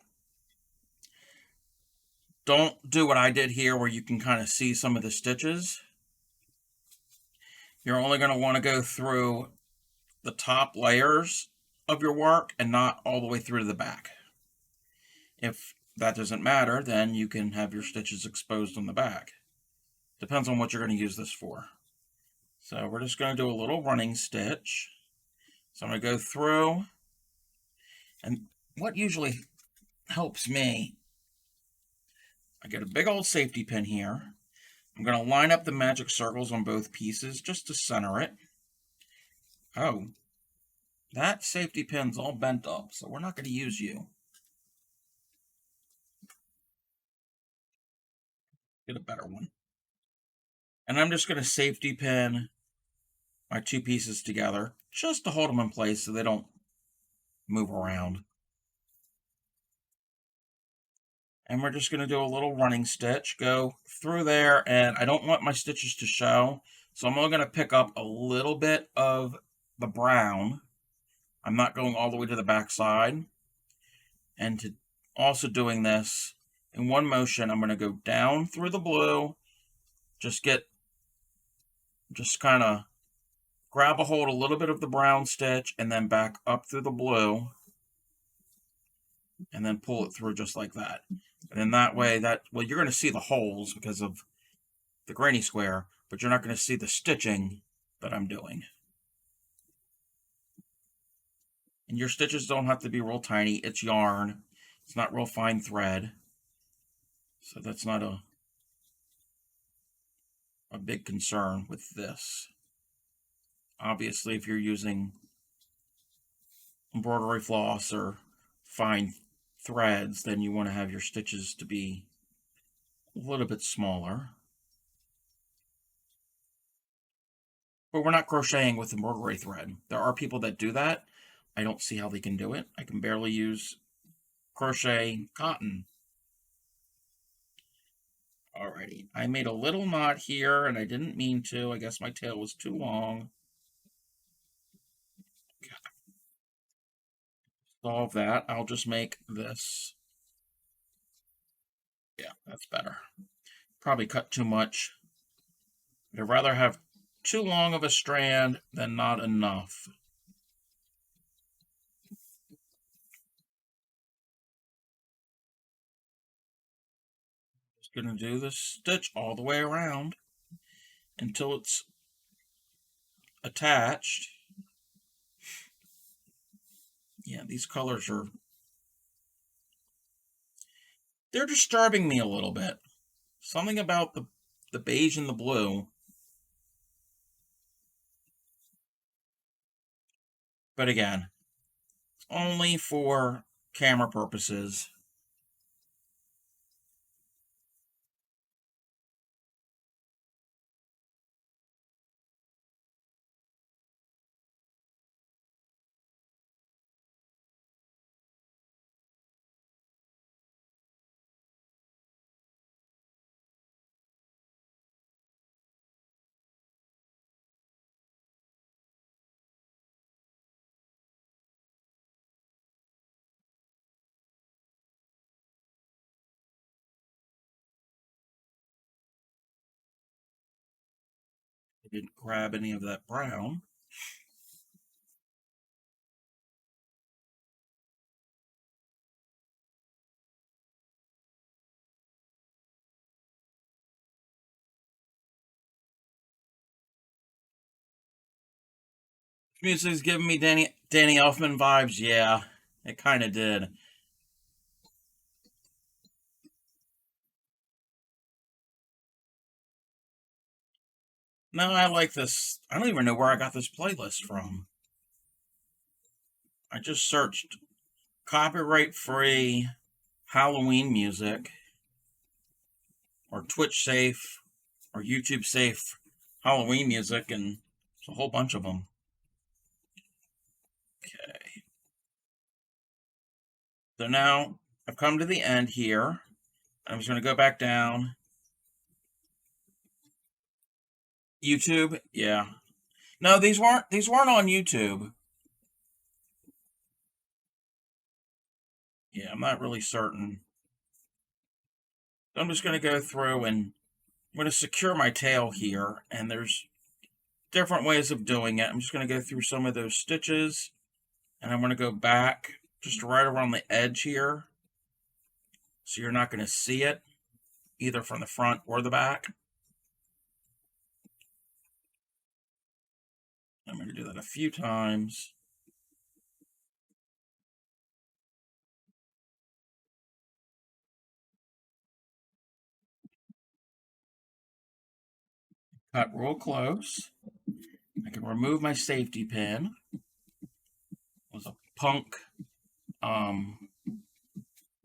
Speaker 1: don't do what I did here where you can kind of see some of the stitches. You're only going to want to go through the top layers of your work and not all the way through to the back. If that doesn't matter, then you can have your stitches exposed on the back. Depends on what you're going to use this for. So we're just going to do a little running stitch. So I'm going to go through, and what usually helps me, I get a big old safety pin here. I'm going to line up the magic circles on both pieces just to center it. Oh, that safety pin's all bent up, so we're not going to use you. Get a better one. And I'm just going to safety pin my two pieces together just to hold them in place so they don't move around. And we're just going to do a little running stitch, go through there, and I don't want my stitches to show, so I'm only going to pick up a little bit of the brown. I'm not going all the way to the back side. And to also doing this in one motion, I'm going to go down through the blue, just kind of grab a hold a little bit of the brown stitch, and then back up through the blue, and then pull it through just like that. And then that way, well, you're going to see the holes because of the granny square, but you're not going to see the stitching that I'm doing. And your stitches don't have to be real tiny. It's yarn. It's not real fine thread. So that's not a big concern with this. Obviously, if you're using embroidery floss or fine threads, then you want to have your stitches to be a little bit smaller. But we're not crocheting with embroidery thread. There are people that do that. I don't see how they can do it. I can barely use crochet cotton. Alrighty, I made a little knot here and I didn't mean to. I guess my tail was too long. Solve that. I'll just make this. Yeah, that's better. Probably cut too much. I'd rather have too long of a strand than not enough. Just gonna do this stitch all the way around until it's attached. Yeah, these colors they're disturbing me a little bit. Something about the beige and the blue. But again, it's only for camera purposes. Didn't grab any of that brown. Music's giving me Danny Elfman vibes. Yeah, it kind of did. No, I like this. I don't even know where I got this playlist from. I just searched copyright free Halloween music or Twitch safe or YouTube safe Halloween music, and there's a whole bunch of them. Okay. So now I've come to the end here. I'm just going to go back down. YouTube, yeah. No, these weren't on YouTube. Yeah, I'm not really certain. I'm just going to go through and I'm going to secure my tail here, and there's different ways of doing it. I'm just going to go through some of those stitches, and I'm going to go back just right around the edge here, so you're not going to see it either from the front or the back. I'm going to do that a few times. Cut real close. I can remove my safety pin. It was a punk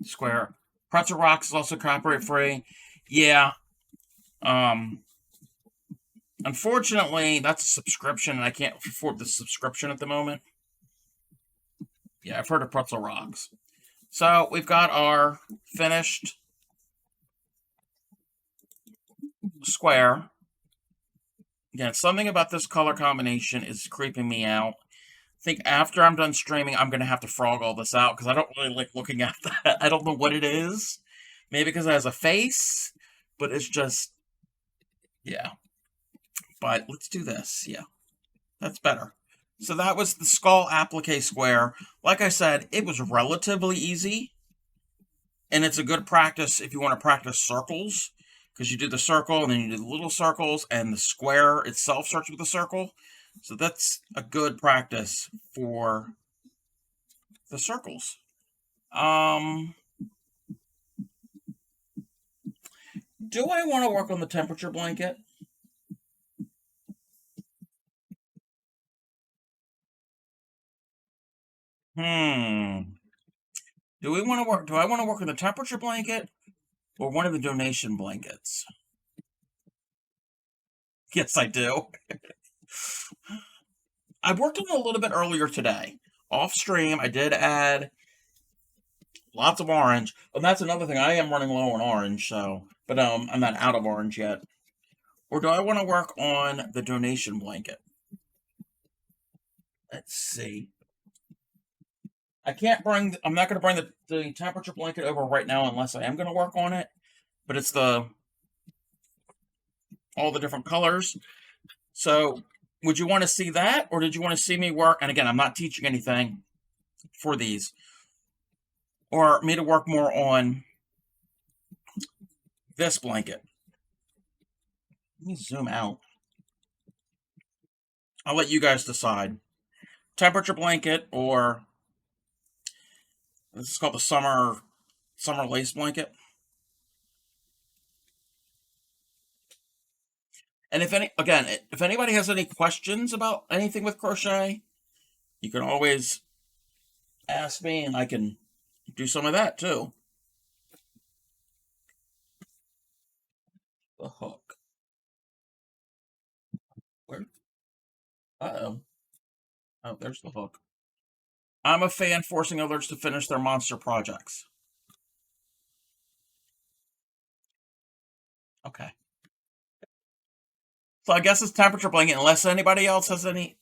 Speaker 1: square. Pretzel Rocks is also copyright free. Yeah. Unfortunately, that's a subscription, and I can't afford the subscription at the moment. Yeah, I've heard of Pretzel Rocks. So we've got our finished square. Again, something about this color combination is creeping me out. I think after I'm done streaming, I'm going to have to frog all this out because I don't really like looking at that. I don't know what it is. Maybe because it has a face, but it's just, yeah. But let's do this. Yeah, that's better. So that was the skull applique square. Like I said, it was relatively easy. And it's a good practice if you want to practice circles. Because you do the circle, and then you do the little circles, and the square itself starts with a circle. So that's a good practice for the circles. Do I want to work on the temperature blanket? Do we want to work? Do I want to work on the temperature blanket or one of the donation blankets? Yes, I do. I worked on it a little bit earlier today. Off stream, I did add lots of orange. And that's another thing. I am running low on orange, but I'm not out of orange yet. Or do I want to work on the donation blanket? Let's see. I'm not going to bring the temperature blanket over right now unless I am going to work on it. But it's all the different colors. So would you want to see that, or did you want to see me work? And again, I'm not teaching anything for these. Or me to work more on this blanket. Let me zoom out. I'll let you guys decide. Temperature blanket, or this is called the summer lace blanket. And if anybody has any questions about anything with crochet, you can always ask me, and I can do some of that too. The hook. Where? Uh-oh. Oh, there's the hook. I'm a fan forcing others to finish their monster projects. Okay. So I guess it's temperature blanket, unless anybody else has any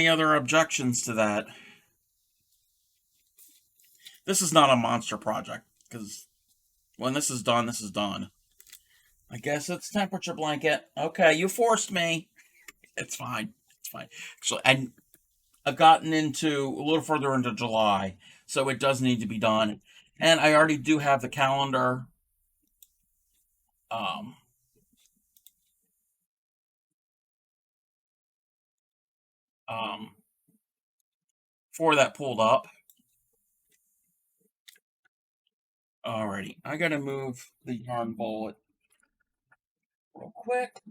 Speaker 1: other objections to that. This is not a monster project, because when this is done, this is done. I guess it's temperature blanket. Okay, you forced me. It's fine. It's fine. So, and I've gotten into a little further into July, so it does need to be done. And I already do have the calendar um, um, for that pulled up. Alrighty, I gotta move the yarn bullet real quick.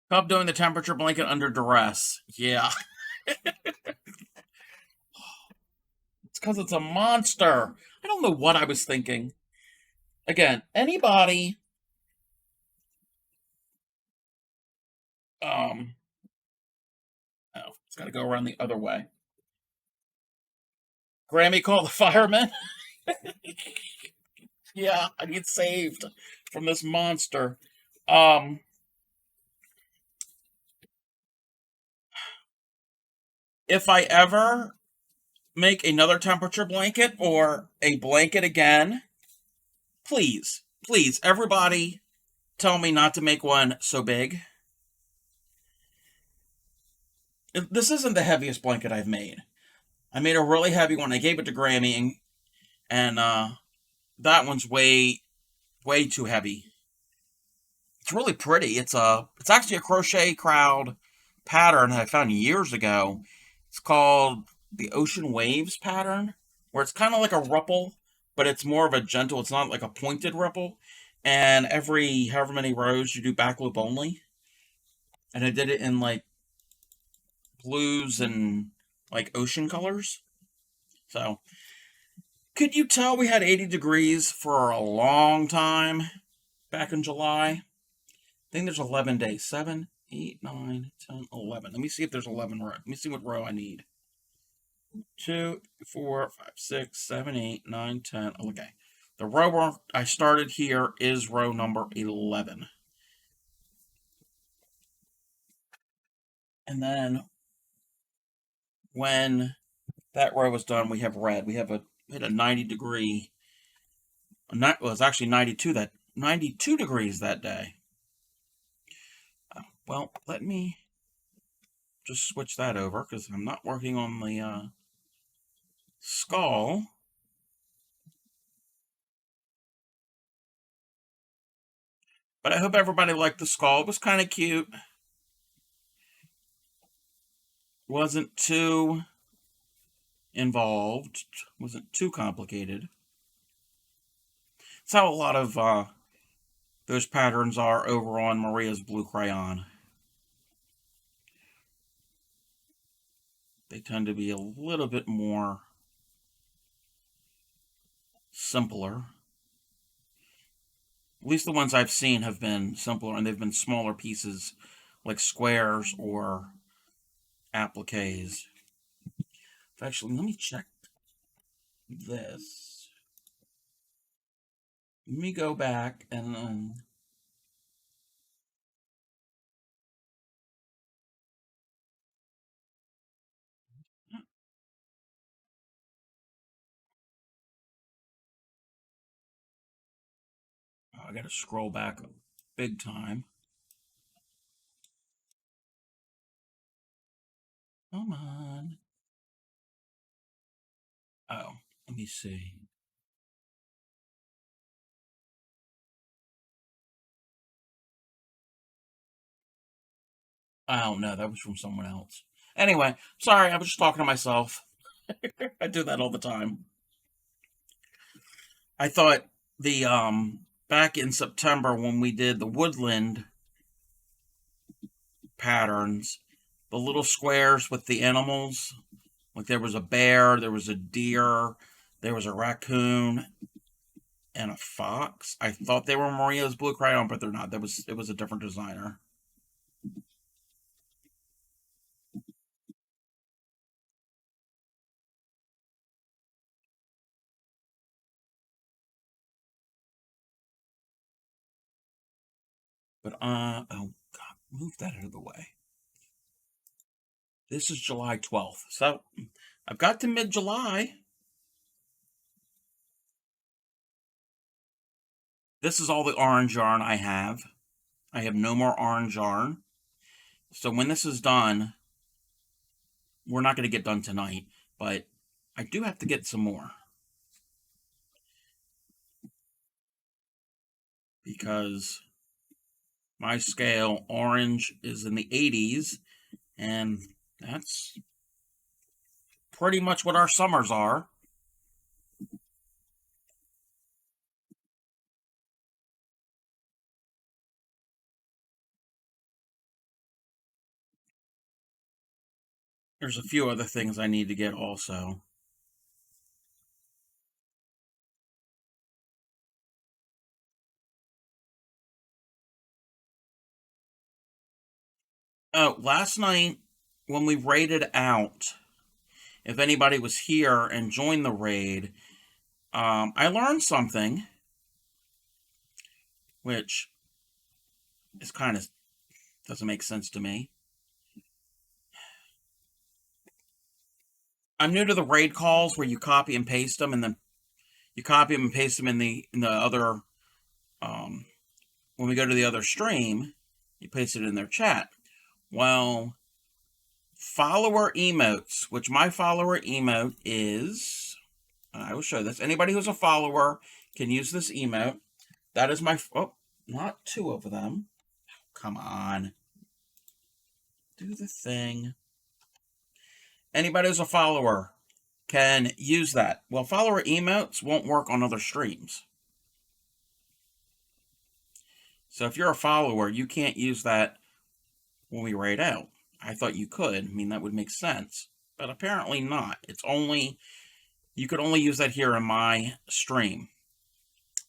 Speaker 1: Stop doing the temperature blanket under duress. Yeah, it's because it's a monster. I don't know what I was thinking. Again, anybody um oh, it's gotta go around the other way. Grammy call the firemen. Yeah, I get saved from this monster. Um, if I ever make another temperature blanket or a blanket again, please, please, everybody tell me not to make one so big. This isn't the heaviest blanket I've made. I made a really heavy one. I gave it to Grammy, and that one's way too heavy. It's really pretty. It's actually a crochet crowd pattern that I found years ago. It's called the Ocean Waves pattern, where it's kind of like a ripple, but it's more of a gentle. It's not like a pointed ripple. And every however many rows you do back loop only. And I did it in like blues and like ocean colors. So could you tell we had 80 degrees for a long time back in July? I think there's 11 days. 7, 8, 9, 10, 11. Let me see if there's 11 rows. Let me see what row I need. 2, 4, 5, 6, 7, 8, 9, 10. Okay. The row I started here is row number 11. And then when that row is done, we have red. We had a 90 degree, well, it's actually 92 degrees that day. Well, let me just switch that over because I'm not working on the skull. But I hope everybody liked the skull. It was kind of cute. Wasn't too involved. Wasn't too complicated. It's how a lot of those patterns are over on Maria's Blue Crayon. They tend to be a little bit more simpler. At least the ones I've seen have been simpler, and they've been smaller pieces like squares or appliques. Actually, let me check this. Let me go back and I gotta scroll back big time. Come on. Oh, let me see. I don't know. That was from someone else. Anyway, sorry, I was just talking to myself. I do that all the time. I thought the back in September when we did the woodland patterns, the little squares with the animals, like there was a bear, there was a deer, there was a raccoon, and a fox. I thought they were Maria's Blue Crayon, but they're not. It was a different designer. But oh god, move that out of the way. This is July 12th. So I've got to mid July. This is all the orange yarn I have. I have no more orange yarn. So when this is done, we're not going to get done tonight, but I do have to get some more. Because my scale orange is in the 80s, and that's pretty much what our summers are. There's a few other things I need to get also. Oh, last night when we raided out, if anybody was here and joined the raid, I learned something, which is kind of doesn't make sense to me. I'm new to the raid calls where you copy and paste them, and then you copy them and paste them in the other. Um, when we go to the other stream, you paste it in their chat. Well, follower emotes, which my follower emote is. I will show this. Anybody who's a follower can use this emote. That is my. Oh, not two of them. Come on. Do the thing. Anybody who's a follower can use that. Well, follower emotes won't work on other streams. So if you're a follower, you can't use that when we raid out. I thought you could. I mean, that would make sense. But apparently not. It's only, you could only use that here in my stream.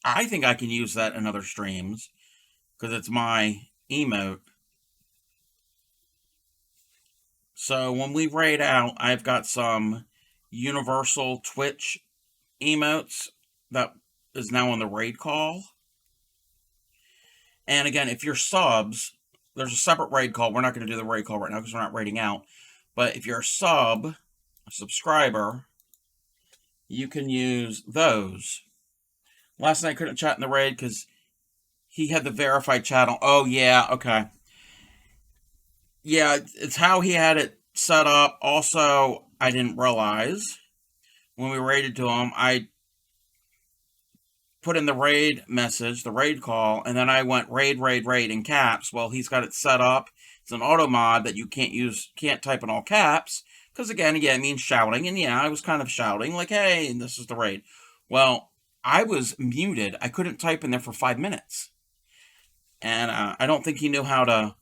Speaker 1: I think I can use that in other streams because it's my emote. So when we raid out, I've got some universal Twitch emotes that is now on the raid call. And again, if you're subs, there's a separate raid call. We're not going to do the raid call right now because we're not raiding out. But if you're a subscriber, you can use those. Last night I couldn't chat in the raid because he had the verified channel. Oh, yeah, okay. Yeah, it's how he had it set up. Also, I didn't realize when we raided to him, I put in the raid message, the raid call, and then I went raid in caps. Well, he's got it set up. It's an auto mod that you can't type in all caps. Because again, it means shouting. And yeah, I was kind of shouting, like, hey, this is the raid. Well, I was muted. I couldn't type in there for 5 minutes. And I don't think he knew how to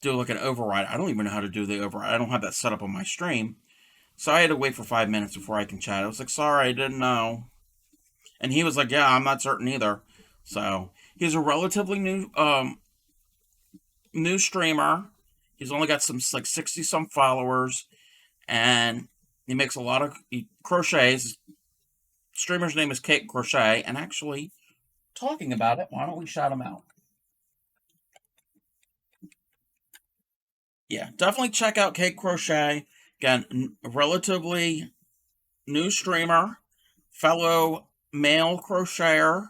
Speaker 1: do like an override. I don't even know how to do the override. I don't have that set up on my stream. So I had to wait for 5 minutes before I can chat. I was like, sorry, I didn't know. And he was like, yeah, I'm not certain either. So he's a relatively new streamer. He's only got some like 60 some followers, and he makes a lot of he crochets. Streamer's name is Cake Crochet, and actually, talking about it, why don't we shout him out? Yeah, definitely check out Cake Crochet. Again, relatively new streamer, fellow male crocheter.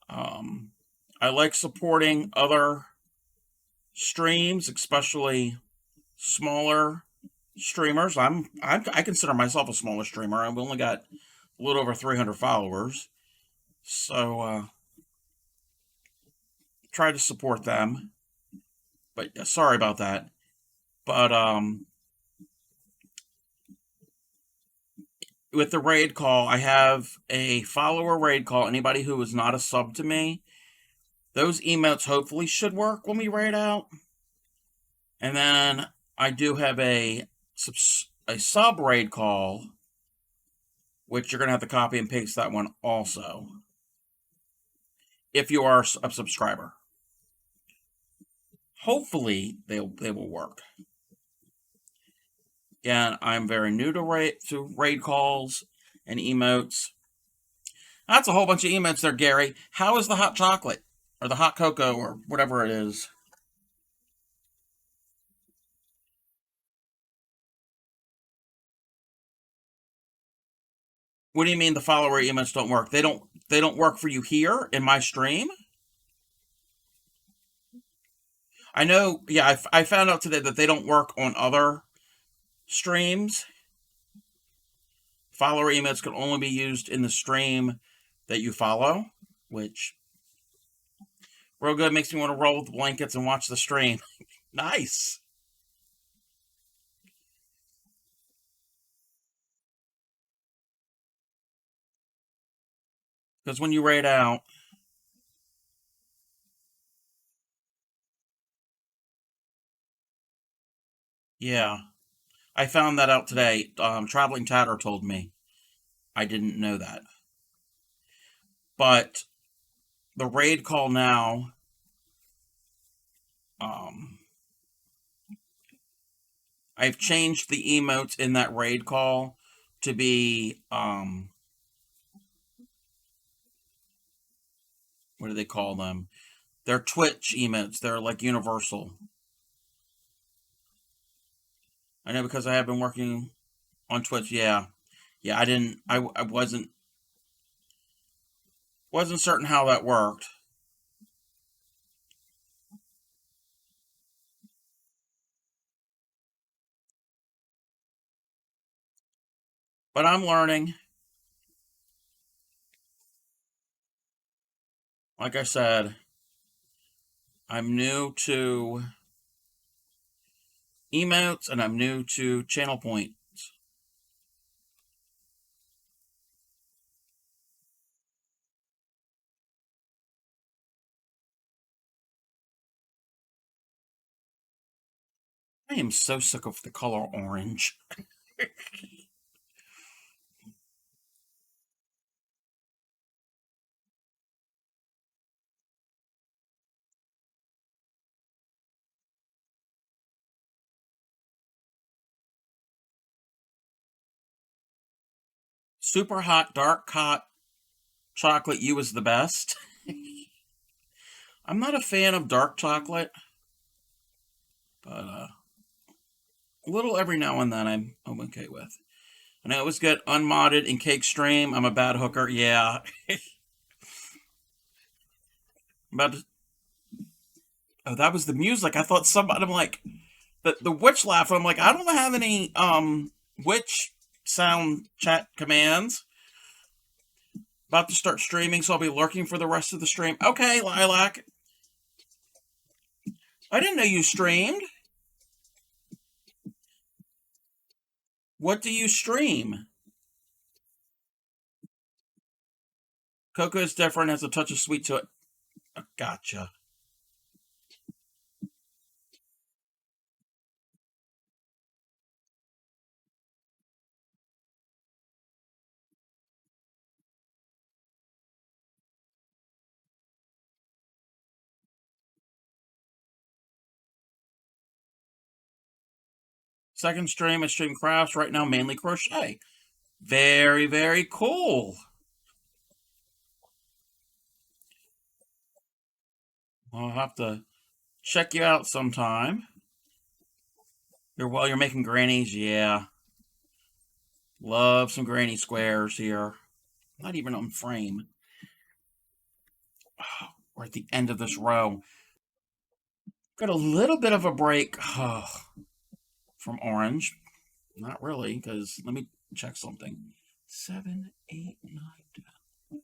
Speaker 1: I like supporting other streams, especially smaller streamers. I consider myself a smaller streamer. I've only got a little over 300 followers, so try to support them. But sorry about that. But with the raid call, I have a follower raid call. Anybody who is not a sub to me, those emotes hopefully should work when we raid out. And then I do have a sub raid call, which you're going to have to copy and paste that one also, if you are a subscriber. Hopefully, they will work. Again, I'm very new to raid calls and emotes. That's a whole bunch of emotes there, Gary. How is the hot chocolate? Or the hot cocoa, or whatever it is? What do you mean the follower emotes don't work? They don't work for you here in my stream? I know, yeah, I found out today that they don't work on other streams. Follower emotes can only be used in the stream that you follow, which real good, makes me want to roll with the blankets and watch the stream. Nice. Because when you raid out, yeah, I found that out today. Traveling Tatter told me. I didn't know that. But the raid call now, um, I've changed the emotes in that raid call to be, what do they call them? They're Twitch emotes. They're like universal. I know because I have been working on Twitch. Yeah, yeah. I didn't. I wasn't certain how that worked, but I'm learning. Like I said, I'm new to emotes and I'm new to channel point. I am so sick of the color orange. Super hot, dark hot chocolate you is the best. I'm not a fan of dark chocolate, but a little every now and then I'm okay with. And I always get unmodded in Cake Stream. I'm a bad hooker. Yeah. About to, oh, that was the music. I thought somebody. I'm like the witch laugh. I'm like, I don't have any witch sound chat commands. About to start streaming, so I'll be lurking for the rest of the stream. Okay, Lilac. I didn't know you streamed. What do you stream? Cocoa is different, has a touch of sweet to it. Oh, gotcha. Second stream, I stream crafts. Right now, mainly crochet. Very, very cool. I'll have to check you out sometime. While you're making grannies, yeah. Love some granny squares here. Not even on frame. Oh, we're at the end of this row. Got a little bit of a break from orange. Not really, because let me check something. 7, 8, 9, 10.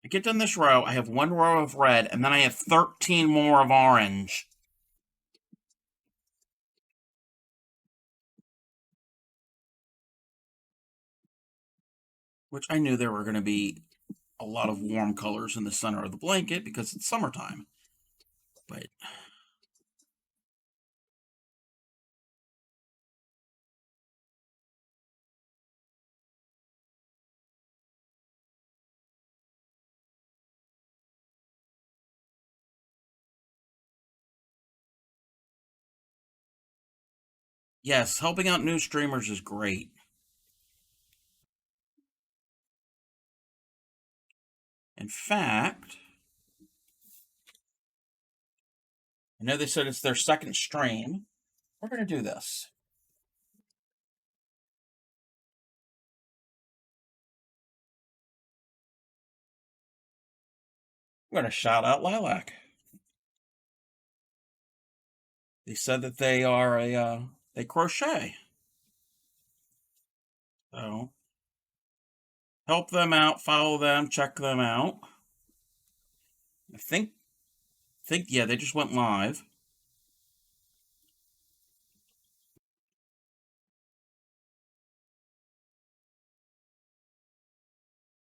Speaker 1: I get done this row, I have one row of red, and then I have 13 more of orange. Which I knew there were going to be a lot of warm colors in the center of the blanket because it's summertime. But yes, helping out new streamers is great. In fact, I know they said it's their second stream. We're going to do this. I'm going to shout out Lilac. They said that they are they crochet. So help them out, follow them, check them out. I think yeah, they just went live.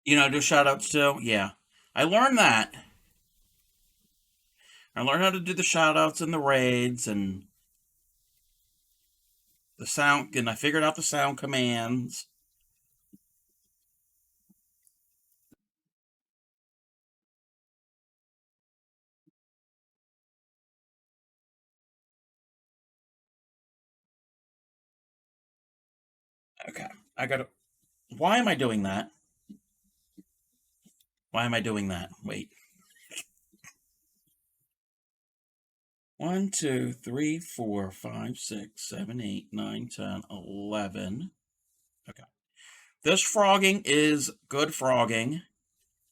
Speaker 1: Do shout outs too. Yeah. I learned that. I learned how to do the shout outs and the raids and the sound, and I figured out the sound commands. Okay. I gotta. Why am I doing that? Why am I doing that? Wait. 1, 2, 3, 4, 5, 6, 7, 8, 9, 10, 11. Okay. This frogging is good frogging.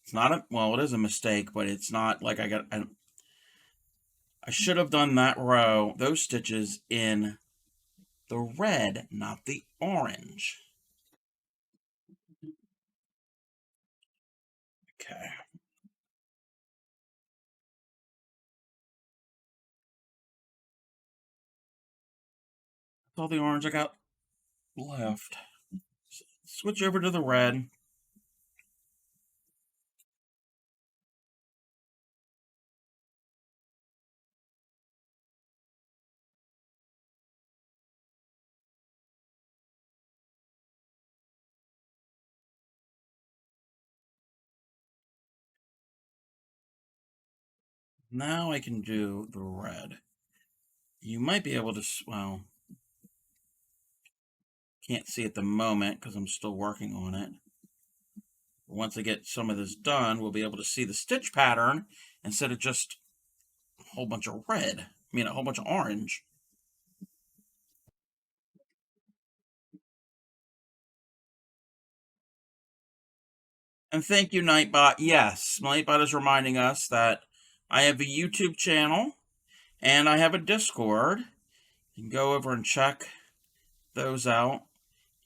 Speaker 1: It's not it is a mistake, but it's not like I should have done that row, those stitches in the red, not the orange. Okay. That's all the orange I got left. Switch over to the red. Now I can do the red. You might be able to, well, can't see at the moment because I'm still working on it. Once I get some of this done, we'll be able to see the stitch pattern instead of just a whole bunch of red. A whole bunch of orange. And thank you, Nightbot. Yes, Nightbot is reminding us that I have a YouTube channel and I have a Discord. You can go over and check those out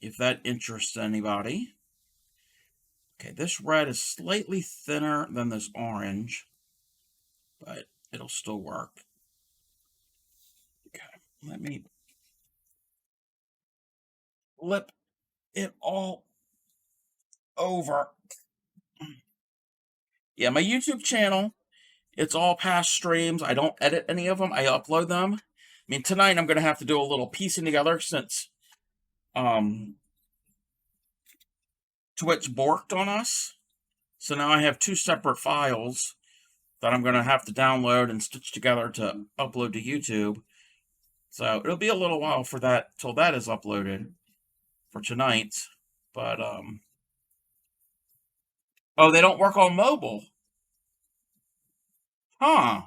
Speaker 1: if that interests anybody. Okay, this red is slightly thinner than this orange, but it'll still work. Okay, let me flip it all over. Yeah, my YouTube channel, it's all past streams. I don't edit any of them. I upload them. Tonight I'm going to have to do a little piecing together since Twitch borked on us. So now I have two separate files that I'm going to have to download and stitch together to upload to YouTube. So it'll be a little while for that till that is uploaded for tonight. But oh, they don't work on mobile. Huh.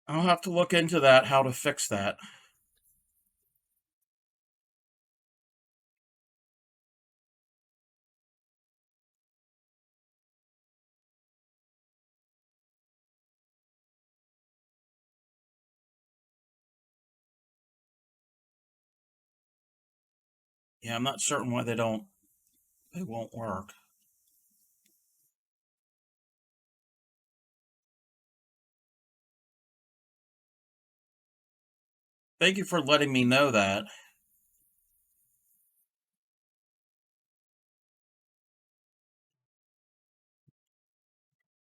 Speaker 1: I'll have to look into that, how to fix that. Yeah, I'm not certain why they won't work. Thank you for letting me know that.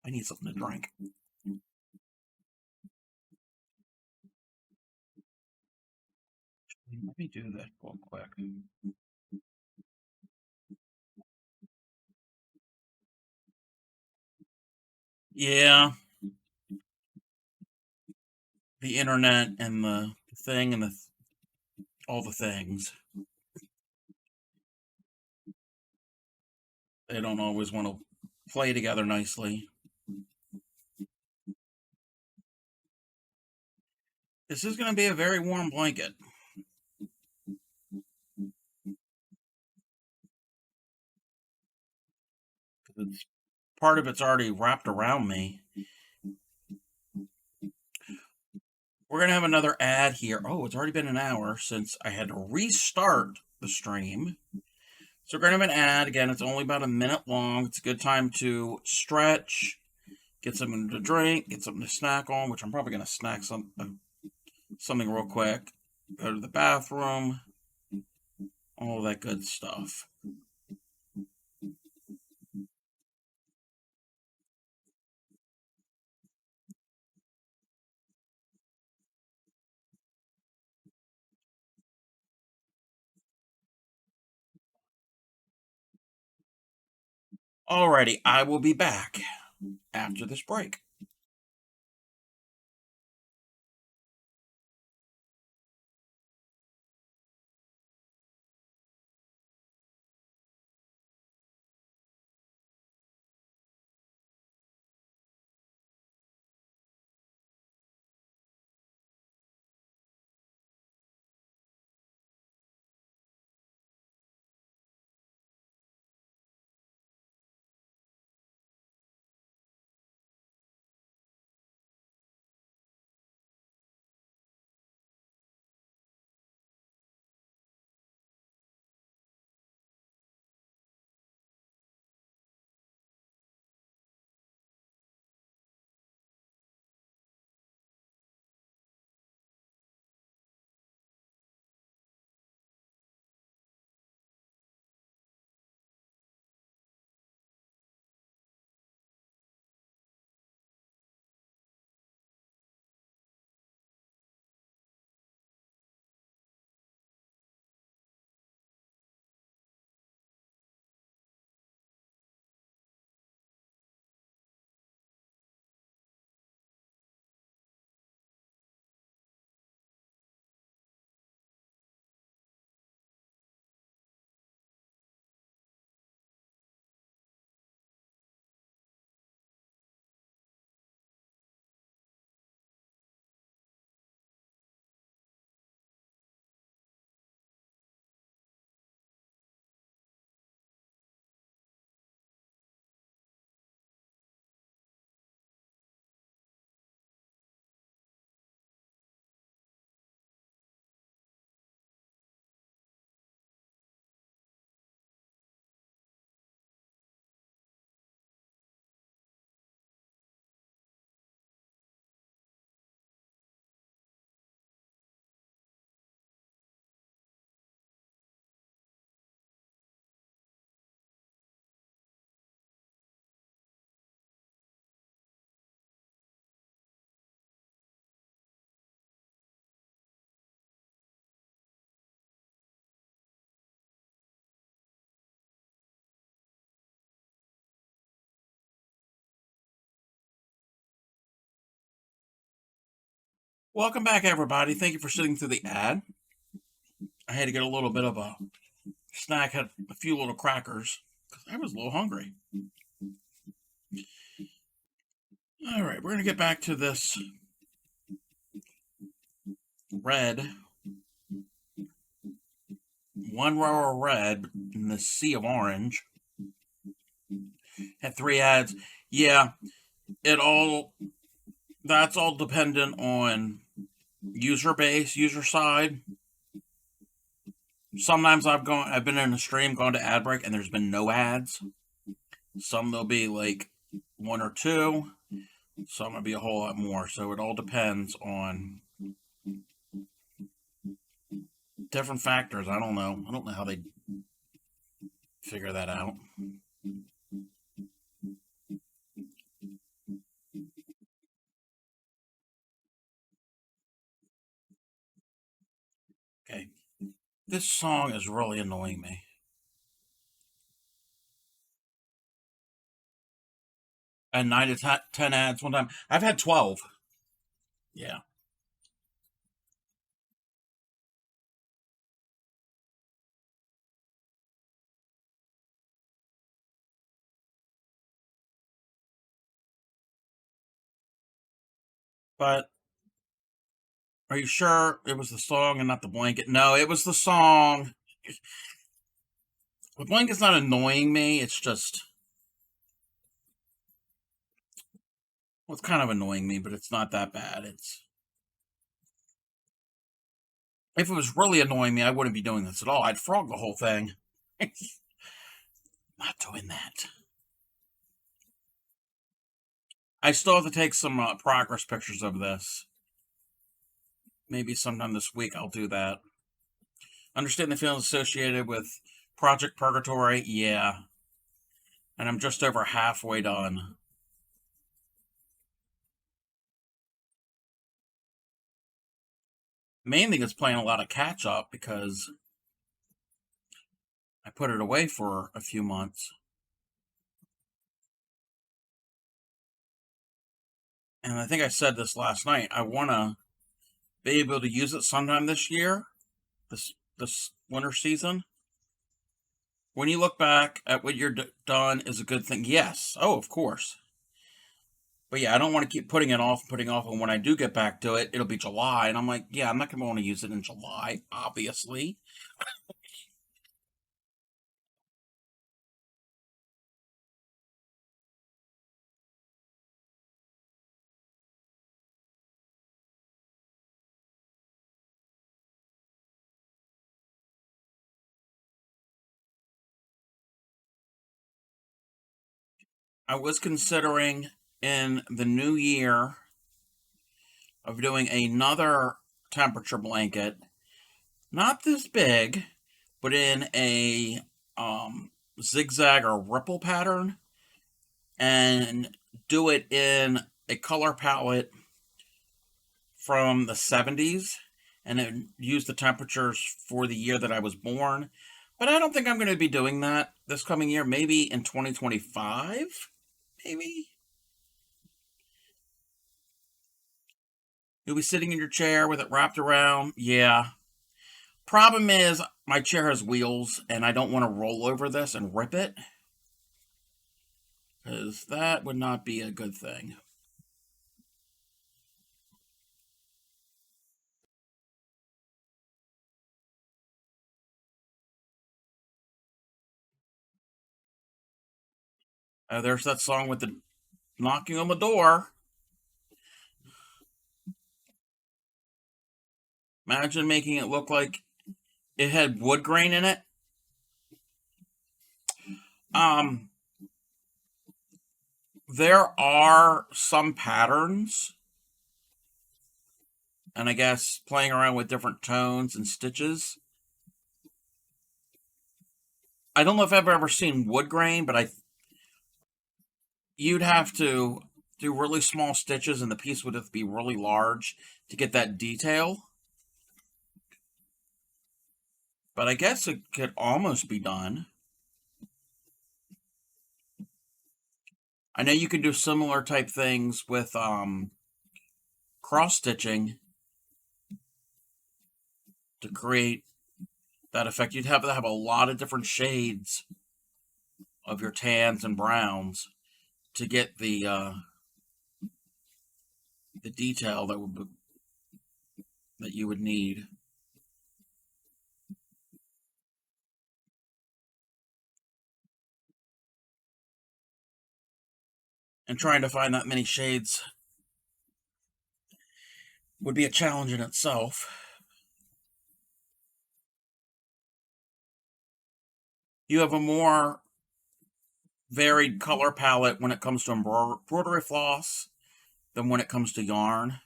Speaker 1: I need something to drink. Let me do that real quick. Yeah, the internet and the thing and all the things. They don't always want to play together nicely. This is going to be a very warm blanket. It's, part of it's already wrapped around me. We're going to have another ad here. Oh, it's already been an hour since I had to restart the stream. So we're going to have an ad. Again, it's only about a minute long. It's a good time to stretch, get something to drink, get something to snack on, which I'm probably going to snack something real quick. Go to the bathroom, all that good stuff. Alrighty, I will be back after this break. Welcome back, everybody. Thank you for sitting through the ad. I had to get a little bit of a snack, had a few little crackers because I was a little hungry. All right, we're going to get back to this red, one row of red in the sea of orange. Had 3 ads. Yeah, that's all dependent on user base, user side. Sometimes I've been in a stream, gone to ad break, and there's been no ads. Some there'll be like 1 or 2. Some will be a whole lot more. So it all depends on different factors. I don't know. I don't know how they figure that out. Okay. This song is really annoying me. And 9 to 10 ads one time. I've had 12. Yeah. But are you sure it was the song and not the blanket? No, it was the song. The blanket's not annoying me. It's just, well, it's kind of annoying me, but it's not that bad. It's If it was really annoying me, I wouldn't be doing this at all. I'd frog the whole thing. Not doing that. I still have to take some progress pictures of this. Maybe sometime this week I'll do that. Understand the feelings associated with Project Purgatory? Yeah. And I'm just over halfway done. Main thing is playing a lot of catch up because I put it away for a few months. And I think I said this last night. I want to be able to use it sometime this year, this winter season. When you look back at what you're done is a good thing. Yes. Oh, of course. But yeah, I don't want to keep putting it off, and when I do get back to it, it'll be July, and I'm like, yeah, I'm not going to want to use it in July, obviously. I was considering in the new year of doing another temperature blanket, not this big, but in a zigzag or ripple pattern, and do it in a color palette from the 70s and then use the temperatures for the year that I was born. But I don't think I'm going to be doing that this coming year. Maybe in 2025? Maybe? You'll be sitting in your chair with it wrapped around. Yeah. Problem is, my chair has wheels, and I don't want to roll over this and rip it, because that would not be a good thing. There's that song with the knocking on the door. Imagine making it look like it had wood grain in it. Um, there are some patterns, and I guess playing around with different tones and stitches. I don't know if I've ever seen wood grain, but you'd have to do really small stitches, and the piece would have to be really large to get that detail. But I guess it could almost be done. I know you can do similar type things with cross stitching to create that effect. You'd have to have a lot of different shades of your tans and browns to get the detail that you would need. And trying to find that many shades would be a challenge in itself. You have a more varied color palette when it comes to embroidery floss than when it comes to yarn.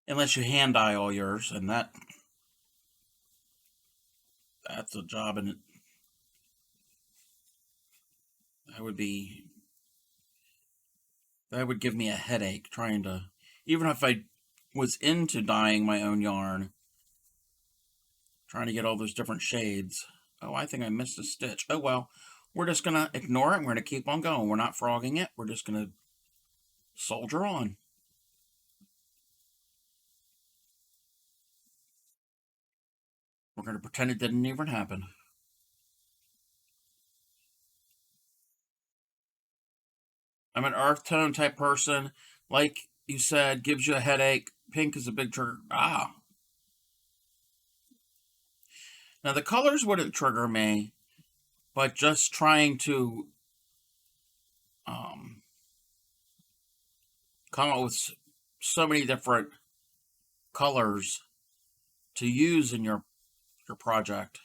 Speaker 1: Unless you hand dye all yours, and that's a job, and that would be that would give me a headache trying to, even if I was into dyeing my own yarn, trying to get all those different shades. Oh, I think I missed a stitch. Oh well, we're just going to ignore it. We're going to keep on going. We're not frogging it. We're just going to soldier on. We're going to pretend it didn't even happen. I'm an earth tone type person. Like you said, gives you a headache. Pink is a big trigger. Ah. Now the colors wouldn't trigger me, but just trying to come up with so many different colors to use in your project.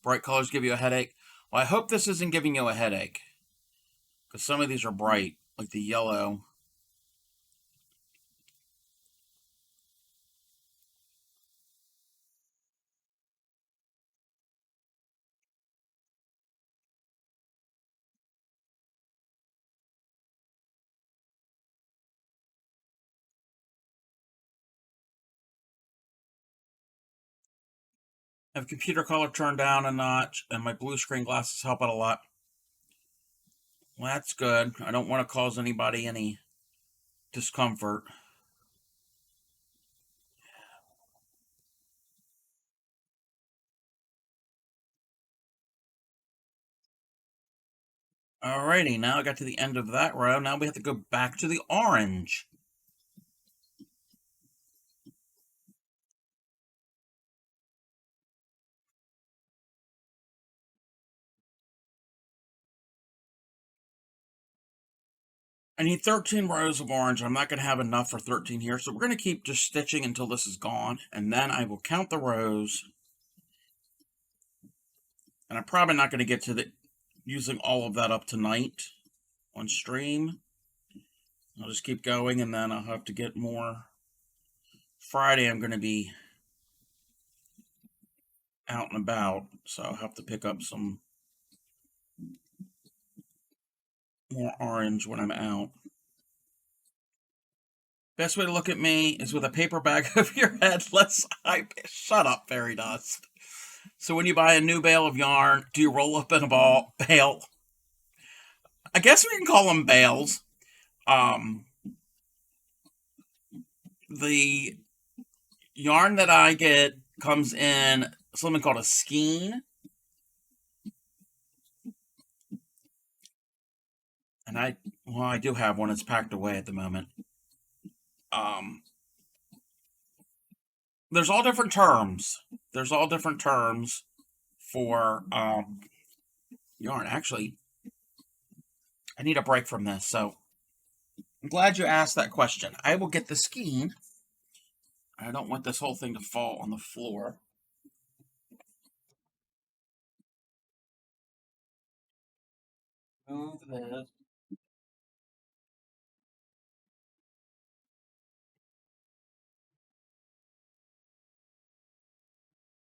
Speaker 1: Bright colors give you a headache. Well, I hope this isn't giving you a headache, because some of these are bright, like the yellow. I have computer color turned down a notch, and my blue screen glasses help it a lot. Well, that's good. I don't want to cause anybody any discomfort. Alrighty, now I got to the end of that row. Now we have to go back to the orange. I need 13 rows of orange. I'm not going to have enough for 13 here, so we're going to keep just stitching until this is gone, and then I will count the rows. And I'm probably not going to get to using all of that up tonight on stream. I'll just keep going, and then I'll have to get more. Friday I'm going to be out and about, so I'll have to pick up some more orange when I'm out. Best way to look at me is with a paper bag over your head. Shut up, fairy dust. So when you buy a new bale of yarn, do you roll up in a bale? I guess we can call them bales. The yarn that I get comes in something called a skein. And I do have one. It's packed away at the moment. There's all different terms. There's all different terms for yarn. Actually, I need a break from this, so I'm glad you asked that question. I will get the skein. I don't want this whole thing to fall on the floor. Move this.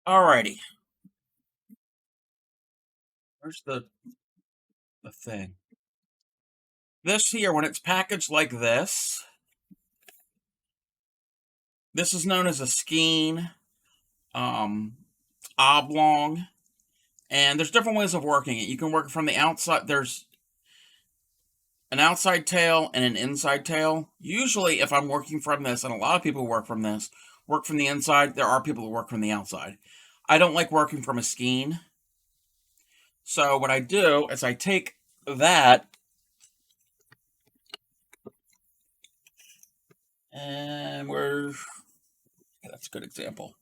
Speaker 1: Alrighty. Where's the thing? This here, when it's packaged like this is known as a skein, oblong, and there's different ways of working it. You can work it from the outside. There's an outside tail and an inside tail. Usually, if I'm working from this, and a lot of people work from this, work from the inside, there are people who work from the outside. I don't like working from a skein. So what I do is I take that and that's a good example.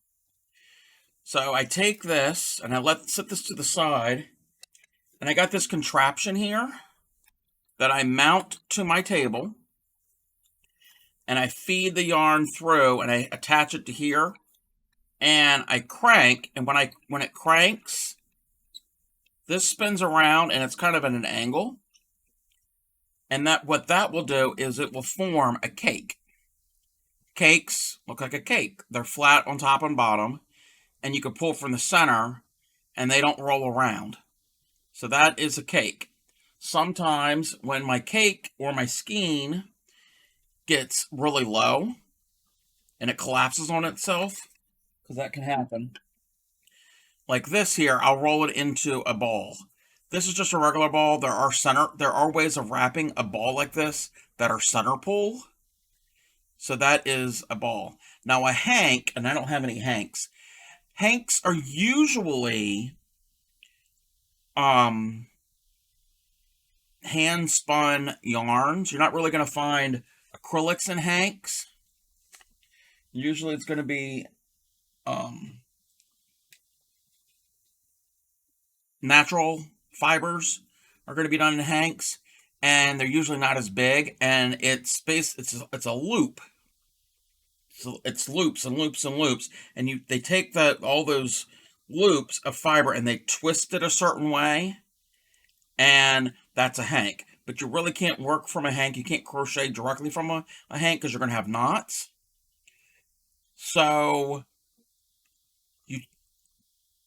Speaker 1: So I take this and I set this to the side, and I got this contraption here that I mount to my table, and I feed the yarn through, and I attach it to here, and I crank, and when it cranks, this spins around, and it's kind of at an angle, and what that will do is it will form a cake. Cakes look like a cake. They're flat on top and bottom, and you can pull from the center, and they don't roll around. So that is a cake. Sometimes when my cake or my skein gets really low and it collapses on itself, because that can happen, like this here, I'll roll it into a ball. This is just a regular ball. There are ways of wrapping a ball like this that are center pull. So that is a ball. Now a hank, and I don't have any hanks. Hanks are usually hand spun yarns. You're not really going to find acrylics in hanks. Usually it's going to be natural fibers are going to be done in hanks, and they're usually not as big, and it's a loop. So it's loops and loops and loops, and they take all those loops of fiber and they twist it a certain way, and that's a hank. But you really can't work from a hank. You can't crochet directly from a hank because you're going to have knots. So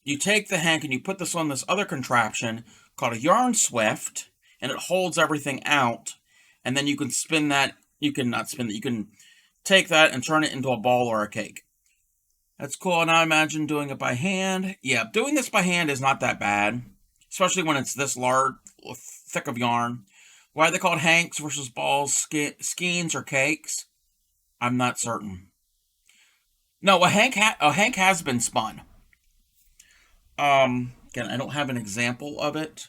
Speaker 1: you take the hank and you put this on this other contraption called a yarn swift, and it holds everything out, and then you can spin that. You can not spin it. You can take that and turn it into a ball or a cake. That's cool. Now imagine doing it by hand. Yeah, doing this by hand is not that bad, especially when it's this large, thick of yarn. Why are they called hanks versus balls, skeins, or cakes? I'm not certain. No, a hank has been spun. Again, I don't have an example of it.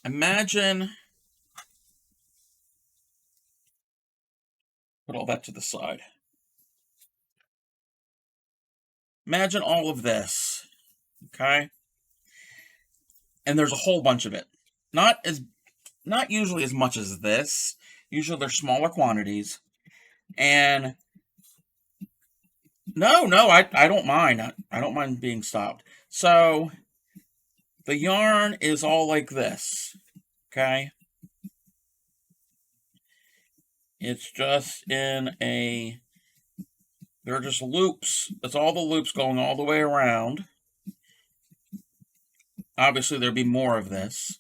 Speaker 1: Imagine, put all that to the side. Imagine all of this, okay? And there's a whole bunch of it. Not usually as much as this. Usually they're smaller quantities. And no, I don't mind. I don't mind being stopped. So the yarn is all like this, okay? It's just they're just loops. It's all the loops going all the way around. Obviously, there'd be more of this.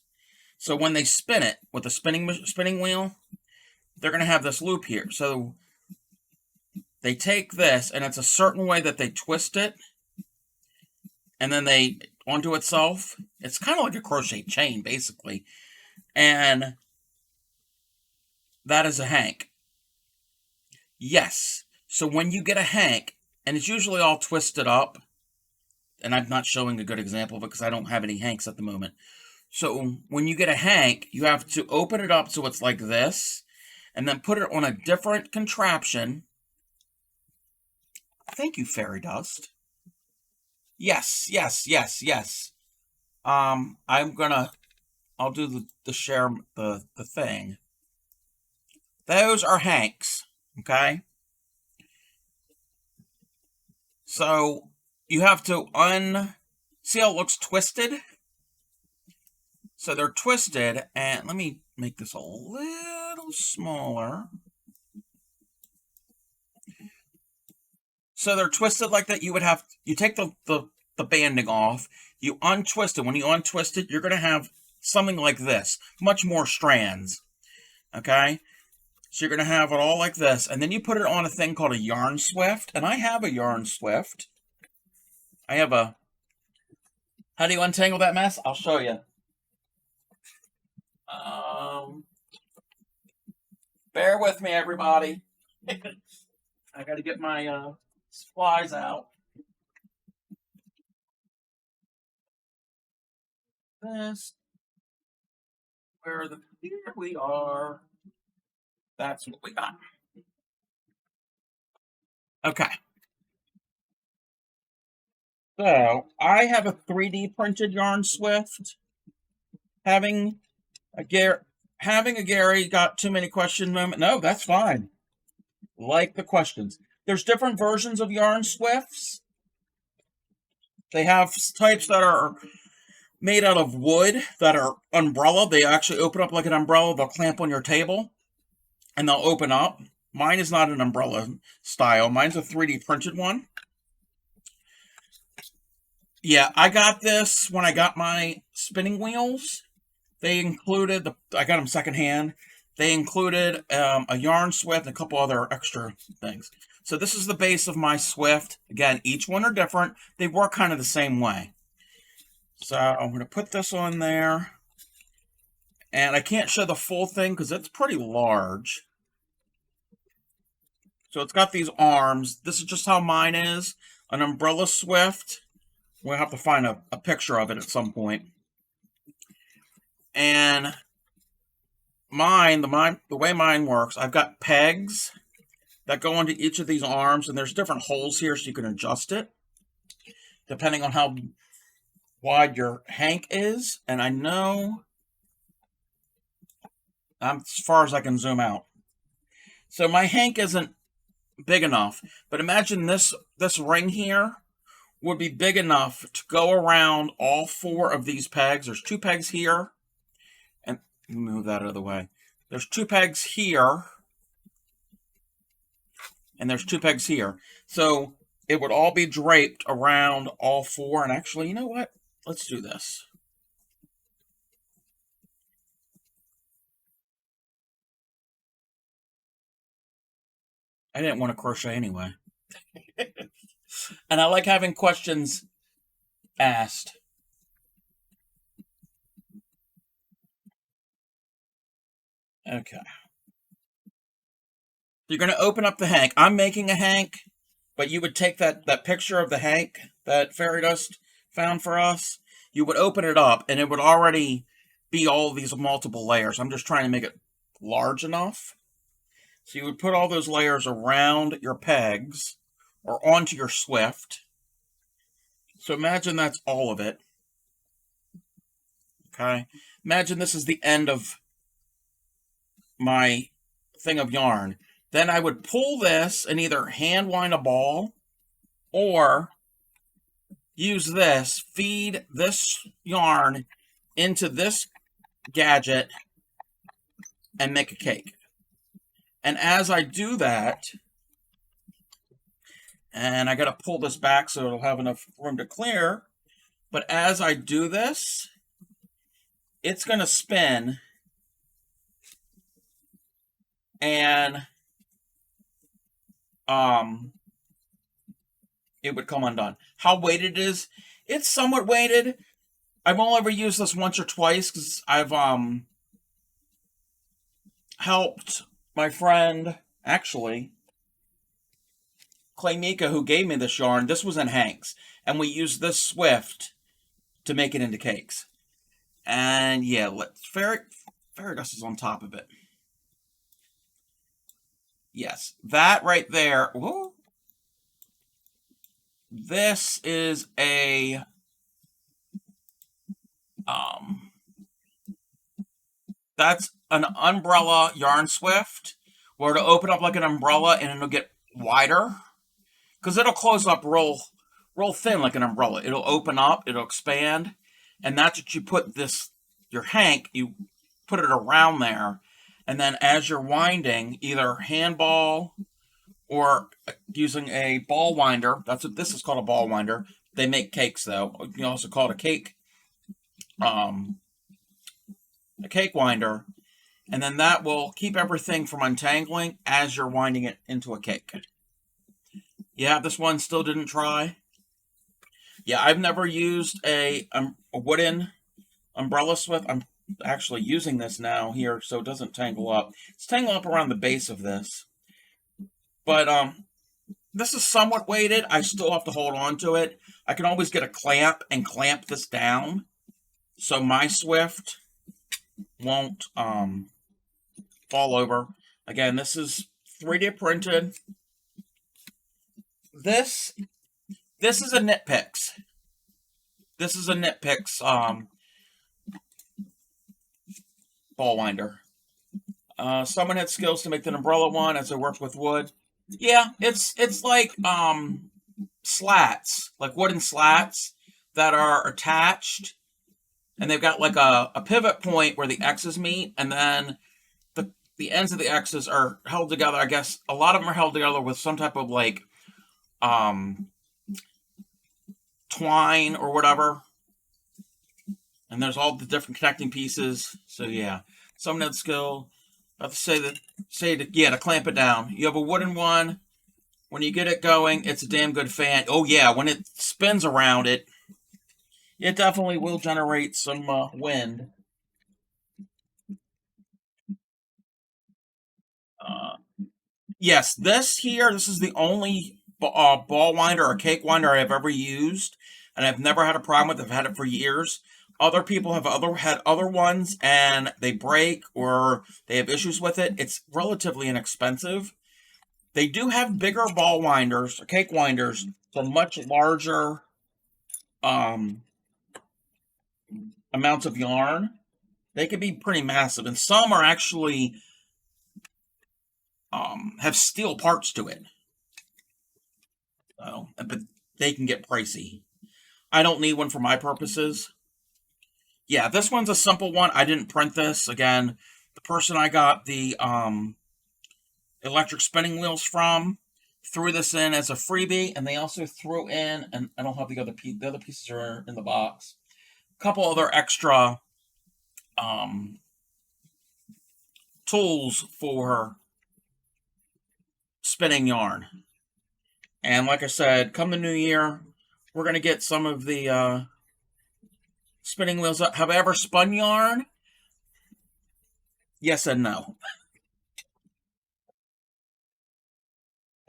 Speaker 1: So when they spin it with a spinning wheel, they're going to have this loop here. So they take this, and it's a certain way that they twist it, and then onto itself. It's kind of like a crochet chain, basically. And that is a hank. Yes. So when you get a hank, and it's usually all twisted up, and I'm not showing a good example because I don't have any hanks at the moment. So when you get a hank, you have to open it up so it's like this, and then put it on a different contraption. Thank you, fairy dust. Yes. I'll do the share the thing. Those are hanks, okay? So you have to see how it looks twisted? So they're twisted, and let me make this a little smaller. So they're twisted like that. You take the banding off, you untwist it. When you untwist it, you're going to have something like this, much more strands, okay? So you're going to have it all like this, and then you put it on a thing called a yarn swift, and I have a yarn swift. How do you untangle that mess? I'll show you. Bear with me, everybody. I got to get my supplies out. Here we are. That's what we got. Okay. So I have a 3D printed yarn swift. Having a Gary got too many questions moment. No, that's fine. Like the questions. There's different versions of yarn swifts. They have types that are made out of wood that are umbrella. They actually open up like an umbrella. They'll clamp on your table and they'll open up. Mine is not an umbrella style. Mine's a 3D printed one. Yeah, I got this when I got my spinning wheels. They included I got them secondhand. they included a yarn swift and a couple other extra things. So this is the base of my swift. Again, each one are different. They work kind of the same way. So I'm going to put this on there. And I can't show the full thing because it's pretty large. So it's got these arms. This is just how mine is. An umbrella swift. We'll have to find a picture of it at some point. And the way mine works, I've got pegs that go into each of these arms, and there's different holes here so you can adjust it depending on how wide your hank is. And I know I'm as far as I can zoom out. So my hank isn't big enough, but imagine this ring here would be big enough to go around all 4 of these pegs. There's 2 pegs here, and move that out of the way. There's 2 pegs here, and there's 2 pegs here. So it would all be draped around all 4. And actually, you know what? Let's do this. I didn't want to crochet anyway. And I like having questions asked. Okay. You're going to open up the hank. I'm making a hank, but you would take that picture of the hank that Fairy Dust found for us. You would open it up, and it would already be all these multiple layers. I'm just trying to make it large enough. So you would put all those layers around your pegs or onto your swift. So imagine that's all of it. Okay. Imagine this is the end of my thing of yarn. Then I would pull this and either hand wind a ball or use this, feed this yarn into this gadget and make a cake. And as I do that, and I got to pull this back so it'll have enough room to clear, but as I do this, it's going to spin and it would come undone. How weighted it is? It's somewhat weighted. I've only ever used this once or twice because I've helped my friend, actually, Clay Mika, who gave me this yarn. This was in hanks, and we used this swift to make it into cakes. And yeah, Fairy Dust is on top of it. Yes, that right there. Whoa. This is a that's an umbrella yarn swift where it'll open up like an umbrella and it'll get wider because it'll close up real thin like an umbrella. It'll open up, it'll expand, and that's what you put your hank, you put it around there, and then as you're winding, either handball or using a ball winder. That's what this is called, a ball winder. They make cakes though. You can also call it a cake winder, and then that will keep everything from untangling as you're winding it into a cake. Yeah, this one still didn't try. Yeah, I've never used a wooden umbrella swift. I'm actually using this now here so it doesn't tangle up. It's tangled up around the base of this. But this is somewhat weighted. I still have to hold on to it. I can always get a clamp and clamp this down so my swift won't fall over. Again, this is 3D printed. This is a Knit Picks. This is a Knit Picks ball winder. Someone had skills to make the umbrella one as I worked with wood. Yeah, it's like slats, like wooden slats that are attached, and they've got like a pivot point where the X's meet, and then the ends of the X's are held together. I guess a lot of them are held together with some type of like twine or whatever. And there's all the different connecting pieces. So yeah, someone had skill. I have to yeah, to clamp it down. You have a wooden one. When you get it going, it's a damn good fan. Oh yeah, when it spins around it, it definitely will generate some wind. Uh, yes, this is the only ball winder or cake winder I have ever used, and I've never had a problem with it. I've had it for years. Other people have had other ones, and they break or they have issues with it. It's relatively inexpensive. They do have bigger ball winders, or cake winders, for much larger um, amounts of yarn. They can be pretty massive, and some are actually have steel parts to it. So, but they can get pricey. I don't need one for my purposes. Yeah, this one's a simple one. I didn't print this. Again, the person I got the electric spinning wheels from threw this in as a freebie, and they also threw in, and I don't have the other the other pieces are in the box, a couple other extra tools for spinning yarn. And like I said, come the new year, we're going to get some of the spinning wheels up. Have I ever spun yarn? Yes and no.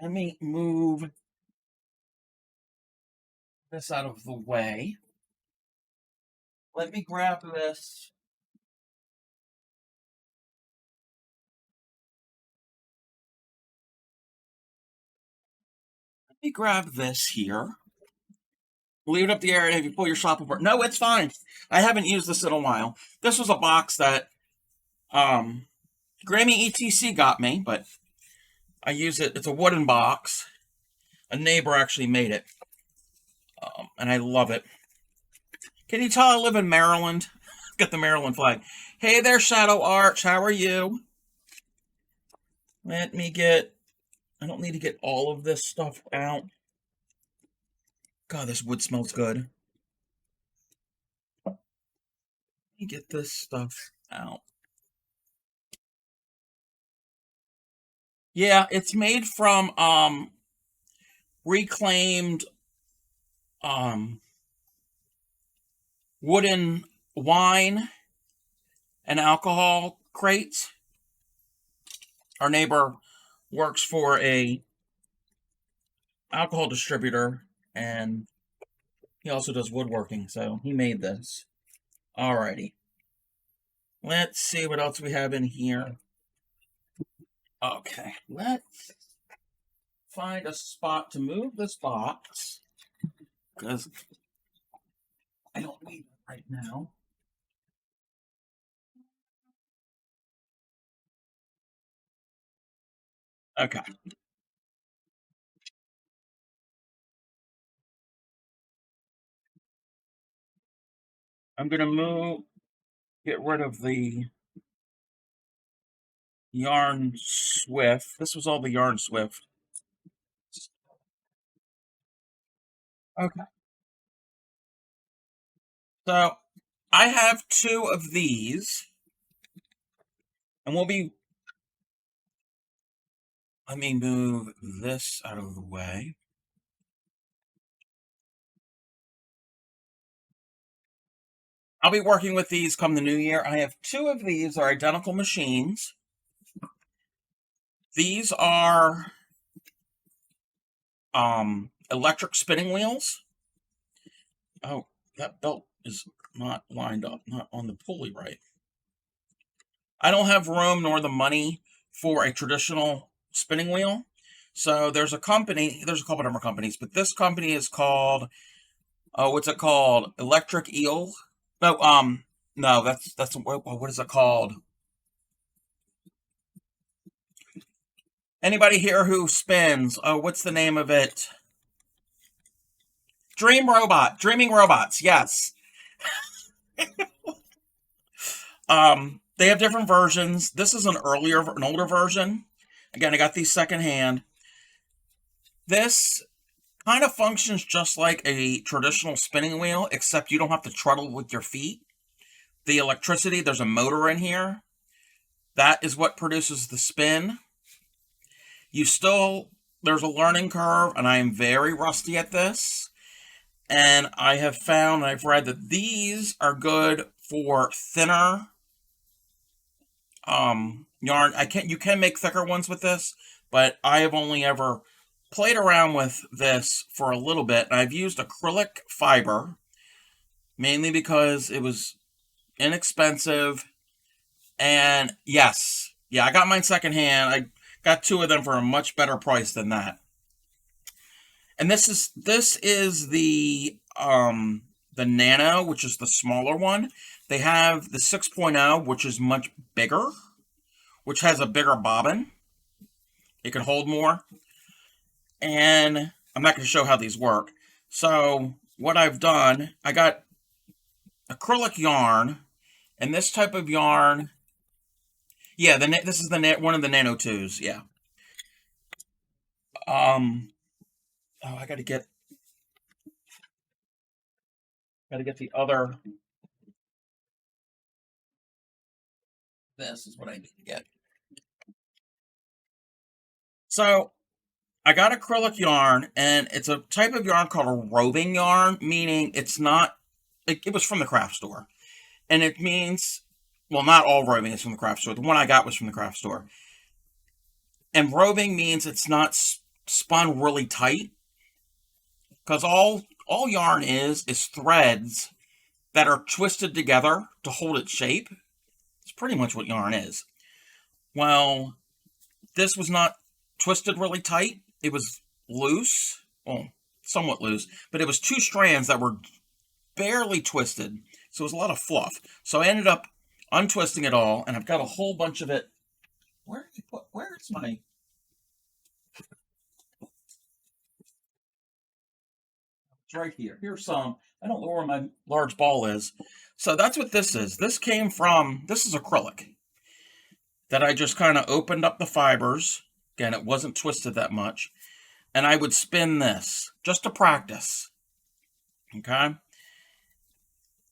Speaker 1: Let me move this out of the way. Let me grab this. Let me grab this here. Leave it up the air, and if you pull your shop apart. No, it's fine. I haven't used this in a while. This was a box that Grammy ETC got me, but I use it. It's a wooden box. A neighbor actually made it, and I love it. Can you tell I live in Maryland? Got the Maryland flag. Hey there, Shadow Arch. How are you? Let me get... I don't need to get all of this stuff out. God, this wood smells good. Let me get this stuff out. Yeah, it's made from reclaimed wooden wine and alcohol crates. Our neighbor works for a alcohol distributor, and he also does woodworking, so he made this. Alrighty. Let's see what else we have in here. Okay, let's find a spot to move this box, because I don't need it right now. Okay. I'm going to get rid of the yarn swift. This was all the yarn swift. Okay. So I have two of these, and let me move this out of the way. I'll be working with these come the new year. I have two of these, are identical machines. These are electric spinning wheels. Oh, that belt is not lined up, not on the pulley right. I don't have room nor the money for a traditional spinning wheel. So there's a company, there's a couple different companies, but this company is called, what's it called? Electric Eel? No, no, what is it called? Anybody here who spins? Oh, what's the name of it? Dreaming Robots, yes. They have different versions. This is an older version. Again, I got these secondhand. This kind of functions just like a traditional spinning wheel, except you don't have to treadle with your feet. The electricity, there's a motor in here. that is what produces the spin. There's a learning curve, and I am very rusty at this. And I have found, and I've read that these are good for thinner yarn. You can make thicker ones with this, but I have only ever played around with this for a little bit. And I've used acrylic fiber, mainly because it was inexpensive. And yes, yeah, I got mine secondhand. I got 2 of them for a much better price than that. And this is the Nano, which is the smaller one. They have the 6.0, which is much bigger, which has a bigger bobbin. It can hold more. And I'm not going to show how these work. So what I've done, I got acrylic yarn, and this type of yarn, yeah, this is one of the Nano 2s, yeah. Oh, I got to get the other. This is what I need to get. So I got acrylic yarn, and it's a type of yarn called a roving yarn, meaning it's not, it was from the craft store. And it means, well, not all roving is from the craft store. The one I got was from the craft store. And roving means it's not spun really tight, because all yarn is threads that are twisted together to hold its shape. It's pretty much what yarn is. Well, this was not twisted really tight. It was loose, well, somewhat loose, but it was 2 strands that were barely twisted, so it was a lot of fluff. So I ended up untwisting it all, and I've got a whole bunch of it. Where's my... It's right here. Here's some. I don't know where my large ball is. So that's what this is. This is acrylic that I just kind of opened up the fibers. Again, it wasn't twisted that much. And I would spin this just to practice. Okay?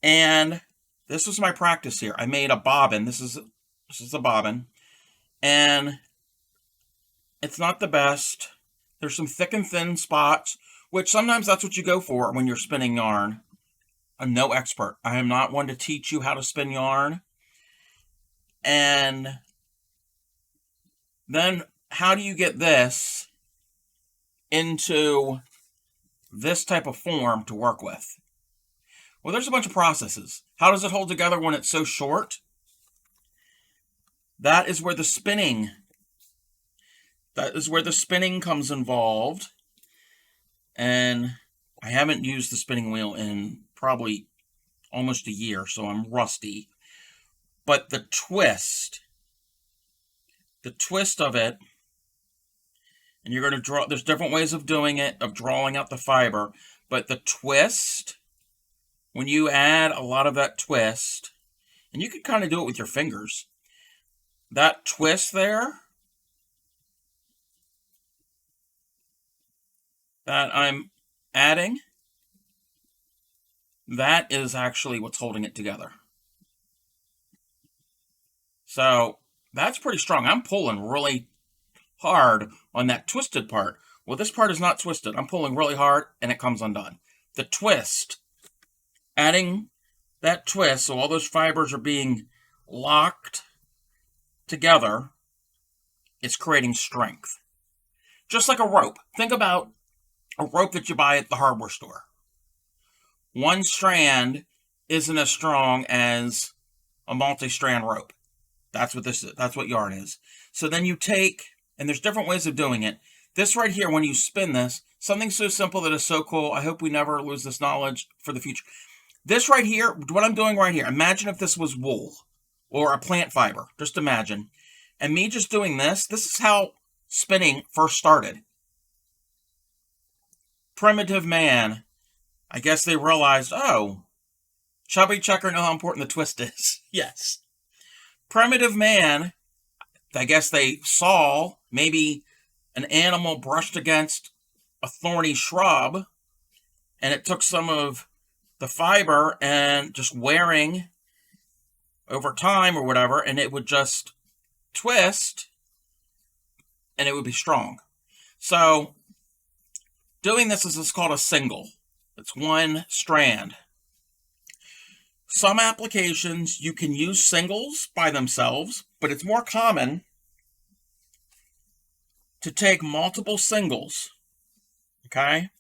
Speaker 1: And this was my practice here. I made a bobbin. This is a bobbin. And it's not the best. There's some thick and thin spots, which sometimes that's what you go for when you're spinning yarn. I'm no expert. I am not one to teach you how to spin yarn. And then how do you get this into this type of form to work with? Well, there's a bunch of processes. How does it hold together when it's so short? That is where the spinning comes involved. And I haven't used the spinning wheel in probably almost a year, so I'm rusty. But the twist of it, and you're going to draw, there's different ways of doing it, of drawing out the fiber, but the twist, when you add a lot of that twist, and you can kind of do it with your fingers, that twist there, that I'm adding, that is actually what's holding it together. So that's pretty strong. I'm pulling really hard on that twisted part. Well, this part is not twisted. I'm pulling really hard and it comes undone. The twist, adding that twist, so all those fibers are being locked together, it's creating strength. Just like a rope. Think about a rope that you buy at the hardware store. One strand isn't as strong as a multi-strand rope. That's what this is. That's what yarn is. So then you take, and there's different ways of doing it. This right here, when you spin this, something so simple that is so cool. I hope we never lose this knowledge for the future. This right here, what I'm doing right here, imagine if this was wool or a plant fiber. Just imagine. And me just doing this is how spinning first started. Primitive man, I guess they realized, oh, chubby checker know how important the twist is. Yes. Primitive man, I guess they saw maybe an animal brushed against a thorny shrub, and it took some of the fiber and just wearing over time or whatever, and it would just twist, and it would be strong. So doing this is called a single. It's one strand. Some applications you can use singles by themselves, but it's more common to take multiple singles. Okay?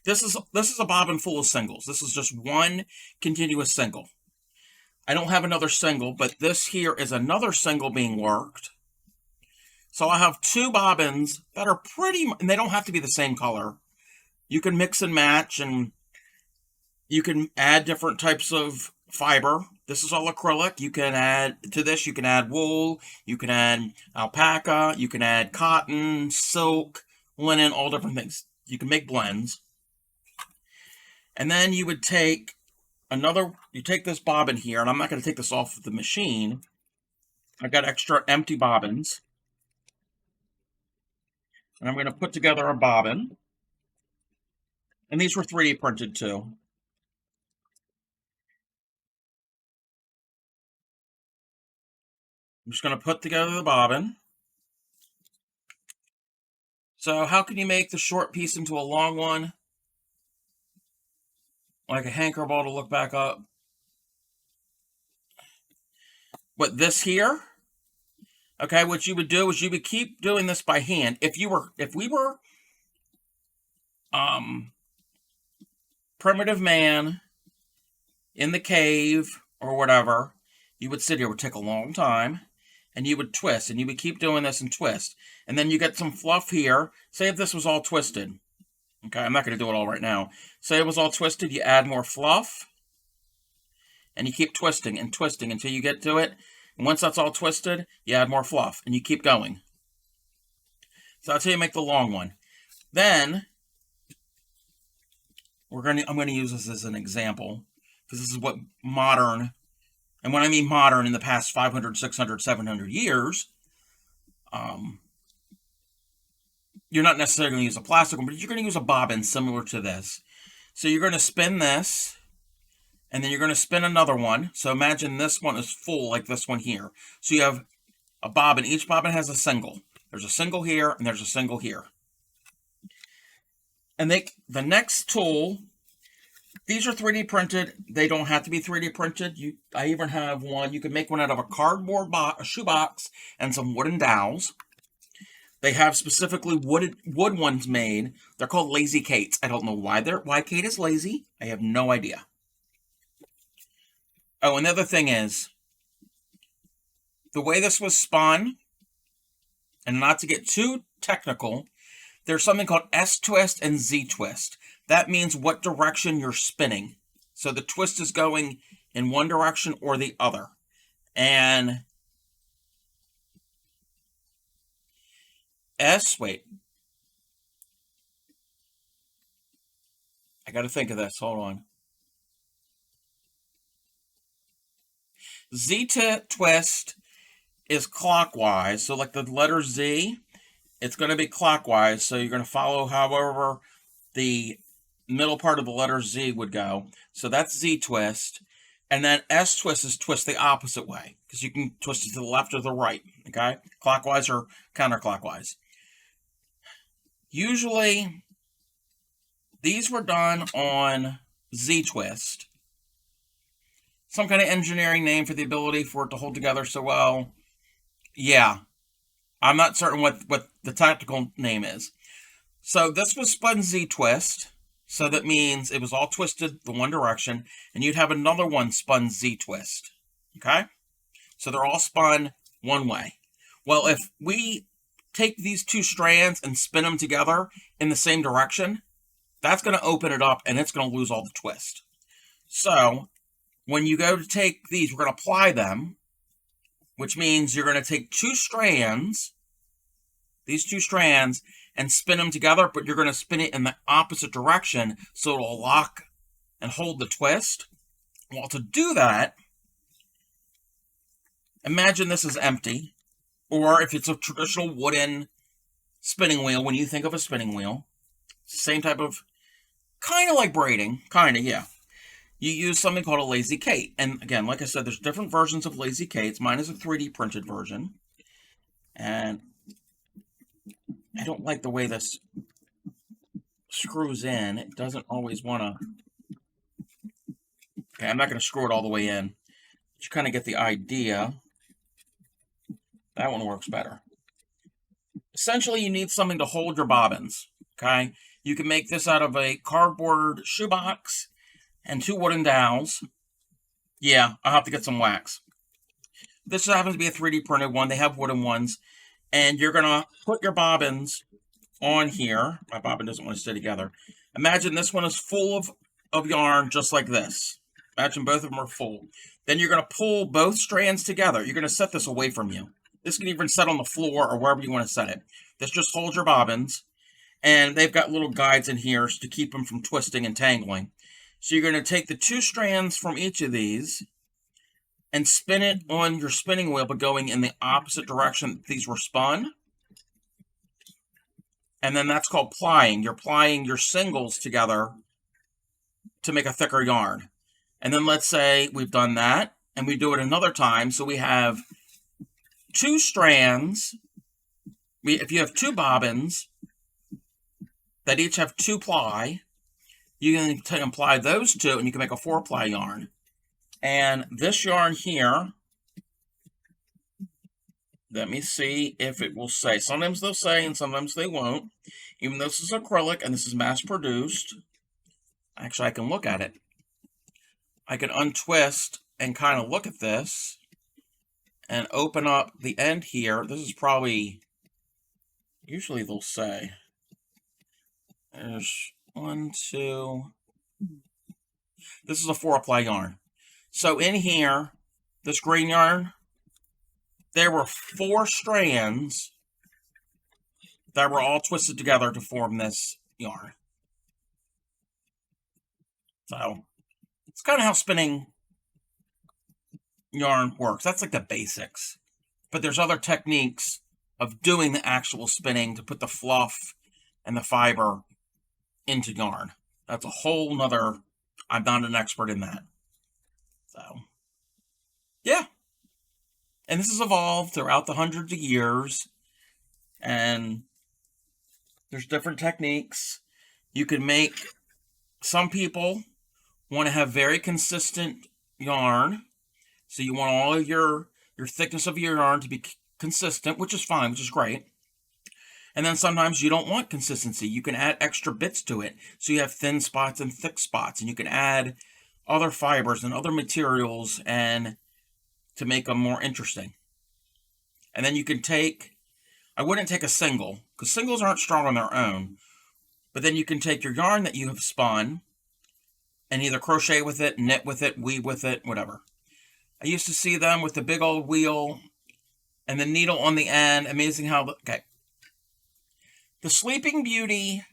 Speaker 1: This is a bobbin full of singles. This is just one continuous single. I don't have another single, but this here is another single being worked. So I have two bobbins that are and they don't have to be the same color. You can mix and match, and you can add different types of fiber. This is all acrylic. You can add to this, you can add wool, you can add alpaca, you can add cotton, silk, linen, all different things. You can make blends. And then you would take you take this bobbin here, and I'm not going to take this off of the machine. I've got extra empty bobbins. And I'm going to put together a bobbin. And these were 3D printed too. I'm just going to put together the bobbin. So how can you make the short piece into a long one? Like a hanker ball to look back up. But this here, okay, what you would do is you would keep doing this by hand. If we were primitive man in the cave or whatever, you would sit here. It would take a long time, and you would twist, and you would keep doing this and twist. And then you get some fluff here. Say if this was all twisted. Okay, I'm not going to do it all right now. Say it was all twisted, you add more fluff, and you keep twisting and twisting until you get to it. And once that's all twisted, you add more fluff, and you keep going. So that's how you make the long one. Then, I'm going to use this as an example, because this is what modern, and when I mean modern, in the past 500, 600, 700 years, you're not necessarily going to use a plastic one, but you're going to use a bobbin similar to this. So you're going to spin this, and then you're going to spin another one. So imagine this one is full, like this one here. So you have a bobbin. Each bobbin has a single. There's a single here, and there's a single here. And the next tool, these are 3D printed. They don't have to be 3D printed. I even have one. You can make one out of a cardboard a shoebox and some wooden dowels. They have specifically wood ones made. They're called Lazy Kates. I don't know why Kate is lazy. I have no idea. Oh, and the other thing is, the way this was spun, and not to get too technical, there's something called S-twist and Z-twist. That means what direction you're spinning. So the twist is going in one direction or the other. And wait. I got to think of this. Hold on. Z-twist is clockwise. So like the letter Z, it's going to be clockwise. So you're going to follow however the middle part of the letter Z would go. So that's Z-twist. And then S-twist is twist the opposite way, because you can twist it to the left or the right. Okay? Clockwise or counterclockwise. Usually, these were done on Z-twist. Some kind of engineering name for the ability for it to hold together so well. Yeah. I'm not certain what the technical name is. So this was spun Z-twist. So that means it was all twisted the one direction. And you'd have another one spun Z-twist. Okay? So they're all spun one way. Well, if we take these two strands and spin them together in the same direction, that's going to open it up and it's going to lose all the twist. So when you go to take these, we're going to apply them, which means you're going to take these two strands, and spin them together, but you're going to spin it in the opposite direction so it'll lock and hold the twist. Well, to do that, imagine this is empty, or if it's a traditional wooden spinning wheel, when you think of a spinning wheel, same type of, kind of like braiding, yeah. You use something called a Lazy Kate. And again, like I said, there's different versions of Lazy Kates. Mine is a 3D printed version. And I don't like the way this screws in. It doesn't always want to. Okay, I'm not going to screw it all the way in. But you kind of get the idea. That one works better. Essentially, you need something to hold your bobbins. Okay, you can make this out of a cardboard shoebox and 2 wooden dowels. Yeah, I'll have to get some wax. This happens to be a 3D printed one. They have wooden ones. And you're going to put your bobbins on here. My bobbin doesn't want to stay together. Imagine this one is full of yarn just like this. Imagine both of them are full. Then you're going to pull both strands together. You're going to set this away from you. This can even set on the floor or wherever you want to set it. This just holds your bobbins. And they've got little guides in here to keep them from twisting and tangling. So you're going to take the 2 strands from each of these and spin it on your spinning wheel, but going in the opposite direction that these were spun. And then that's called plying. You're plying your singles together to make a thicker yarn. And then let's say we've done that, and we do it another time. So we have 2 strands. If you have 2 bobbins that each have 2 ply, you can apply those 2, and you can make a 4-ply yarn. And this yarn here, let me see if it will say. Sometimes they'll say and sometimes they won't. Even though this is acrylic and this is mass produced. Actually, I can look at it. I can untwist and kind of look at this and open up the end here. This is probably, usually they'll say. There's 1, 2. This is a 4-ply yarn. So in here, this green yarn, there were 4 strands that were all twisted together to form this yarn. So it's kind of how spinning yarn works. That's like the basics. But there's other techniques of doing the actual spinning to put the fluff and the fiber into yarn. That's a whole nother, I'm not an expert in that. So, yeah. And this has evolved throughout the hundreds of years. And there's different techniques. You can make, some people want to have very consistent yarn. So you want all of your thickness of your yarn to be consistent, which is fine, which is great. And then sometimes you don't want consistency. You can add extra bits to it. So you have thin spots and thick spots. And you can add other fibers and other materials and to make them more interesting. And then you can take, I wouldn't take a single, because singles aren't strong on their own. But then you can take your yarn that you have spun and either crochet with it, knit with it, weave with it, whatever. I used to see them with the big old wheel and the needle on the end. Amazing how, okay. The Sleeping Beauty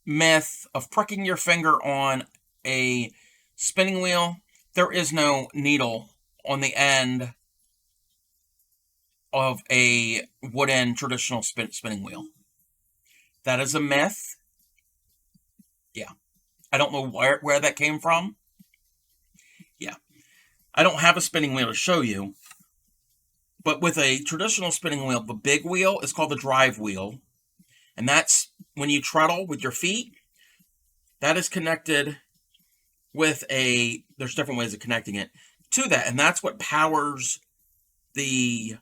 Speaker 1: myth of pricking your finger on a spinning wheel, there is no needle on the end of a wooden traditional spinning wheel. That is a myth. Yeah. I don't know where that came from. Yeah. I don't have a spinning wheel to show you. But with a traditional spinning wheel, the big wheel is called the drive wheel. And that's when you treadle with your feet. That is connected with there's different ways of connecting it to that. And that's what powers the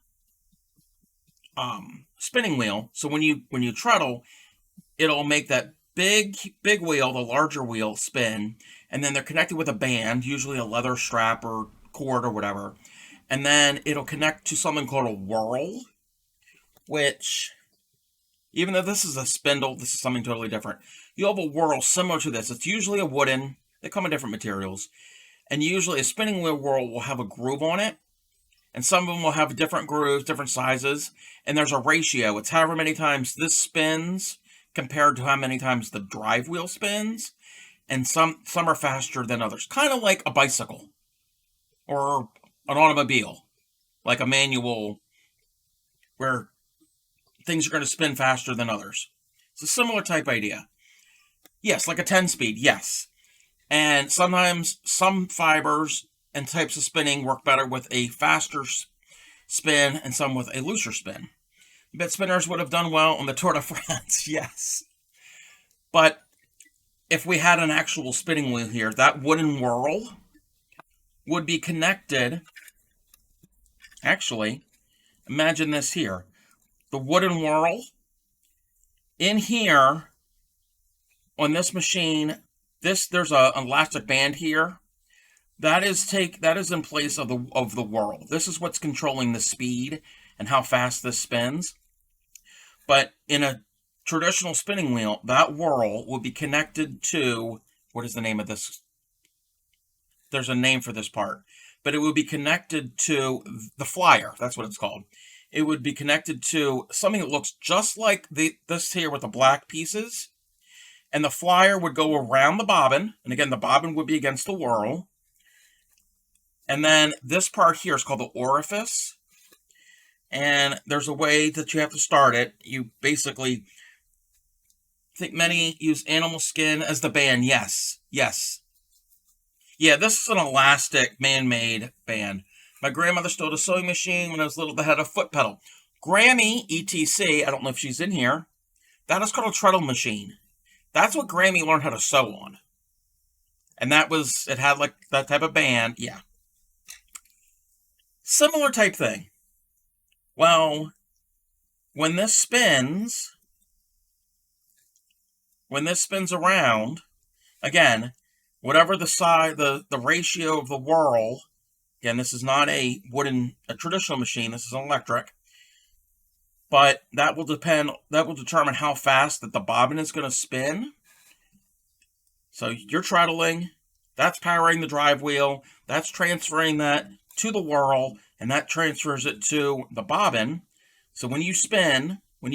Speaker 1: spinning wheel. So when you treadle, it'll make that big wheel, the larger wheel, spin. And then they're connected with a band, usually a leather strap or cord or whatever. And then it'll connect to something called a whirl, which, even though this is a spindle, this is something totally different. You have a whirl similar to this. It's usually a wooden. They come in different materials. And usually a spinning wheel whirl will have a groove on it. And some of them will have different grooves, different sizes. And there's a ratio. It's however many times this spins compared to how many times the drive wheel spins. And some are faster than others. Kind of like a bicycle. Or an automobile. Like a manual where things are going to spin faster than others. It's a similar type idea. Yes, like a 10-speed, yes. And sometimes some fibers and types of spinning work better with a faster spin and some with a looser spin. Bit spinners would have done well on the Tour de France, yes. But if we had an actual spinning wheel here, that wooden whirl would be connected. Actually, imagine this here. The wooden whirl in here on this machine, there's an elastic band here. That is in place of the whirl. This is what's controlling the speed and how fast this spins. But in a traditional spinning wheel, that whirl will be connected to, what is the name of this? There's a name for this part. But it would be connected to the flyer. That's what it's called. It would be connected to something that looks just like this here with the black pieces. And the flyer would go around the bobbin. And again, the bobbin would be against the whirl. And then this part here is called the orifice. And there's a way that you have to start it. You basically, I think many use animal skin as the band. Yes. Yeah, this is an elastic man-made band. My grandmother stole a sewing machine when I was little that had a foot pedal. Grammy, ETC, I don't know if she's in here. That is called a treadle machine. That's what Grammy learned how to sew on. And it had like that type of band. Yeah. Similar type thing. Well, when this spins around, again, whatever the size, the ratio of the whirl, again, this is not a traditional machine, this is an electric, but that will determine how fast that the bobbin is going to spin. So you're treadling, that's powering the drive wheel, that's transferring that to the whirl, and that transfers it to the bobbin. So when you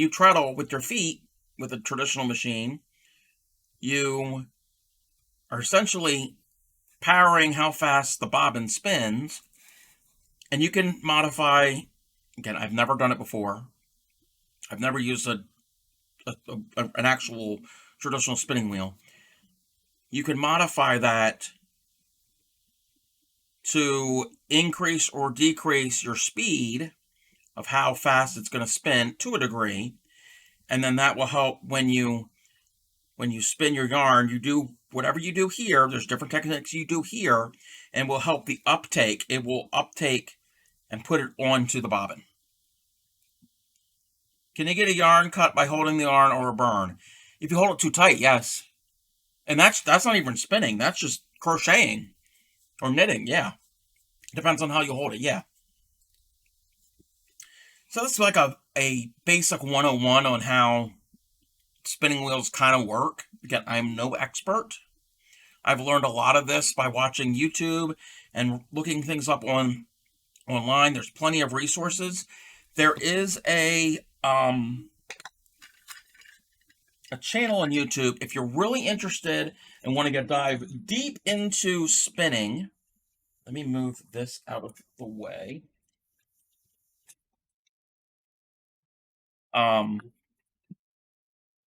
Speaker 1: treadle with your feet with a traditional machine, you are essentially powering how fast the bobbin spins. And you can modify, again, I've never done it before. I've never used an actual traditional spinning wheel. You can modify that to increase or decrease your speed of how fast it's going to spin to a degree. And then that will help when you spin your yarn, you do whatever you do here. There's different techniques you do here, and will help the uptake. It will uptake and put it onto the bobbin. Can you get a yarn cut by holding the yarn or a burn? If you hold it too tight, yes. And that's not even spinning. That's just crocheting or knitting. Yeah. Depends on how you hold it. Yeah. So this is like a basic 101 on how spinning wheels kind of work. Again, I'm no expert. I've learned a lot of this by watching YouTube and looking things up online. There's plenty of resources. There is a channel on YouTube if you're really interested and want to dive deep into spinning. Let me move this out of the way. Let